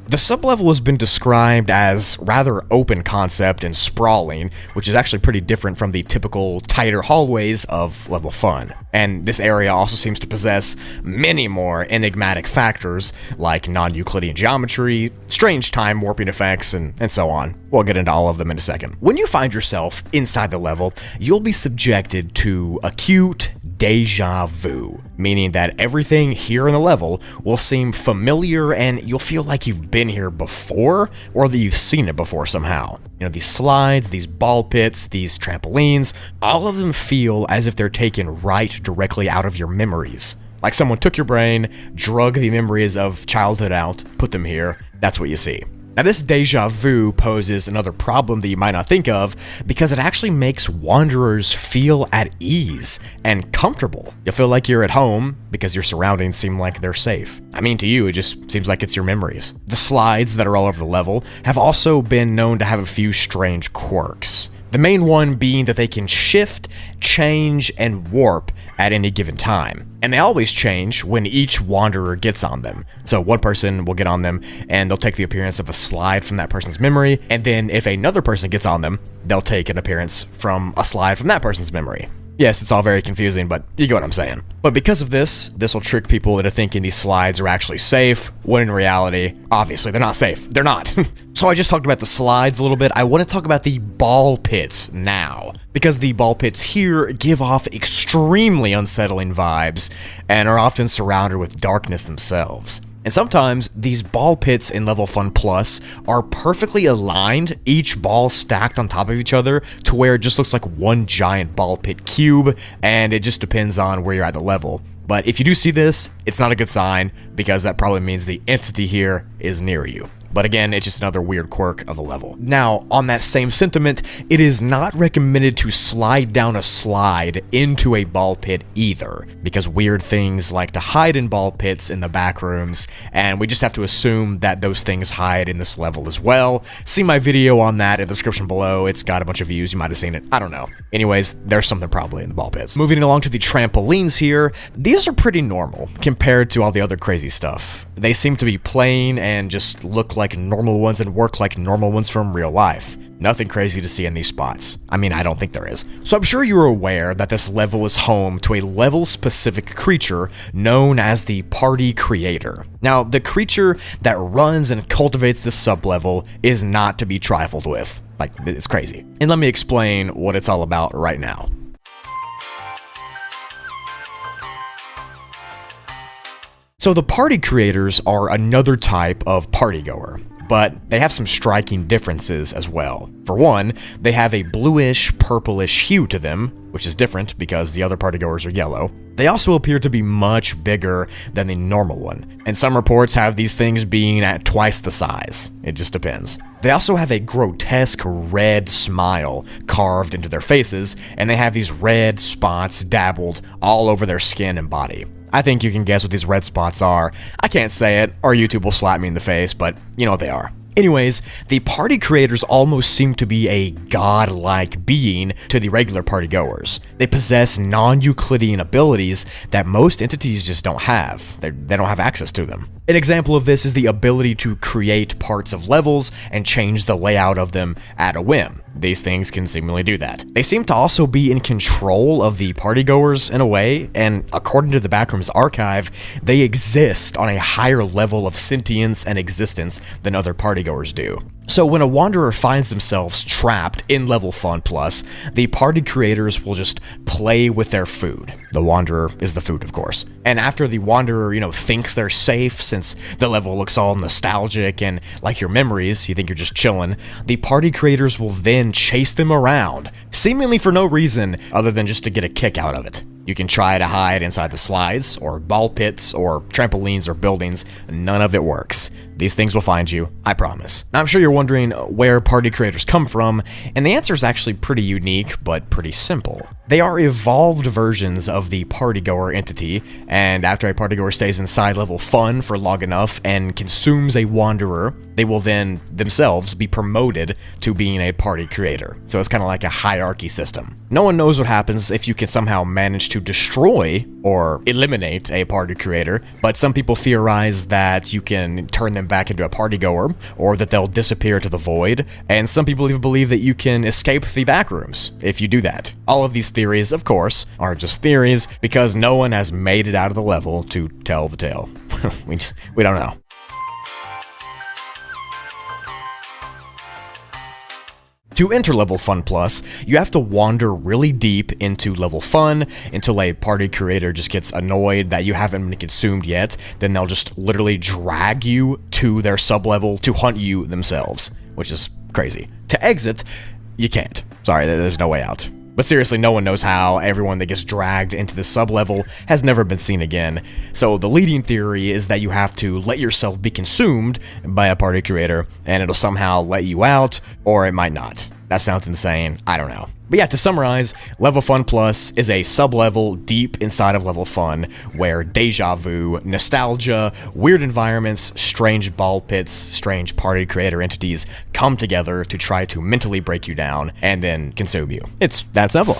The sublevel has been described as rather open concept and sprawling, which is actually pretty different from the typical tighter hallways of Level Fun. And this area also seems to possess many more enigmatic factors like non-Euclidean geometry, strange time warping effects, and so on. We'll get into all of them in a second. When you find yourself inside the level, you'll be subjected to acute deja vu, meaning that everything here in the level will seem familiar and you'll feel like you've been here before or that you've seen it before somehow. You know, these slides, these ball pits, these trampolines, all of them feel as if they're taken right directly out of your memories. Like someone took your brain, drug the memories of childhood out, put them here. That's what you see. Now, this deja vu poses another problem that you might not think of because it actually makes wanderers feel at ease and comfortable. You'll feel like you're at home because your surroundings seem like they're safe. I mean, to you, it just seems like it's your memories. The slides that are all over the level have also been known to have a few strange quirks. The main one being that they can shift, change, and warp at any given time. And they always change when each wanderer gets on them. So one person will get on them and they'll take the appearance of a slide from that person's memory, and then if another person gets on them, they'll take an appearance from a slide from that person's memory. Yes, it's all very confusing, but you get what I'm saying. But because of this will trick people into thinking these slides are actually safe, when in reality, obviously, they're not safe. They're not. So I just talked about the slides a little bit. I want to talk about the ball pits now, because the ball pits here give off extremely unsettling vibes and are often surrounded with darkness themselves. And sometimes these ball pits in Level Fun Plus are perfectly aligned, each ball stacked on top of each other to where it just looks like one giant ball pit cube, and it just depends on where you're at the level. But if you do see this, it's not a good sign, because that probably means the entity here is near you. But again, it's just another weird quirk of the level. Now, on that same sentiment, it is not recommended to slide down a slide into a ball pit either, because weird things like to hide in ball pits in the back rooms, and we just have to assume that those things hide in this level as well. See my video on that in the description below. It's got a bunch of views. You might have seen it. I don't know. Anyways, there's something probably in the ball pits. Moving along to the trampolines here, these are pretty normal compared to all the other crazy stuff. They seem to be plain and just look like normal ones and work like normal ones from real life. Nothing crazy to see in these spots. I mean, I don't think there is. So I'm sure you're aware that this level is home to a level-specific creature known as the Party Creator. Now, the creature that runs and cultivates this sub-level is not to be trifled with. Like, it's crazy. And let me explain what it's all about right now. So the party creators are another type of partygoer, but they have some striking differences as well. For one, they have a bluish, purplish hue to them, which is different because the other partygoers are yellow. They also appear to be much bigger than the normal one, and some reports have these things being at twice the size. It just depends. They also have a grotesque red smile carved into their faces, and they have these red spots dabbled all over their skin and body. I think you can guess what these red spots are. I can't say it, or YouTube will slap me in the face, but you know what they are. Anyways, the party creators almost seem to be a godlike being to the regular partygoers. They possess non-Euclidean abilities that most entities just don't have. They don't have access to them. An example of this is the ability to create parts of levels and change the layout of them at a whim. These things can seemingly do that. They seem to also be in control of the partygoers in a way, and according to the Backrooms archive, they exist on a higher level of sentience and existence than other partygoers do. So when a wanderer finds themselves trapped in Level Fun Plus, the party creators will just play with their food. The wanderer is the food, of course. And after the wanderer, thinks they're safe, since the level looks all nostalgic and like your memories, you think you're just chilling, the party creators will then chase them around, seemingly for no reason other than just to get a kick out of it. You can try to hide inside the slides, or ball pits, or trampolines, or buildings. None of it works. These things will find you, I promise. Now, I'm sure you're wondering where party creators come from, and the answer is actually pretty unique, but pretty simple. They are evolved versions of the partygoer entity, and after a partygoer stays inside Level Fun for long enough and consumes a wanderer, they will then themselves be promoted to being a party creator. So it's kind of like a hierarchy system. No one knows what happens if you can somehow manage to destroy or eliminate a party creator, but some people theorize that you can turn them back into a partygoer, or that they'll disappear to the void, and some people even believe that you can escape the backrooms if you do that. All of these theories, of course, are just theories because no one has made it out of the level to tell the tale. we don't know. To enter Level Fun Plus, you have to wander really deep into Level Fun until a party creator just gets annoyed that you haven't been consumed yet. Then they'll just literally drag you to their sub-level to hunt you themselves, which is crazy. To exit, you can't. Sorry, there's no way out. But seriously, no one knows how. Everyone that gets dragged into the sub-level has never been seen again. So the leading theory is that you have to let yourself be consumed by a party creator, and it'll somehow let you out, or it might not. That sounds insane. I don't know. But yeah, to summarize, Level Fun Plus is a sub-level deep inside of Level Fun where deja vu, nostalgia, weird environments, strange ball pits, strange party creator entities come together to try to mentally break you down and then consume you. It's that simple.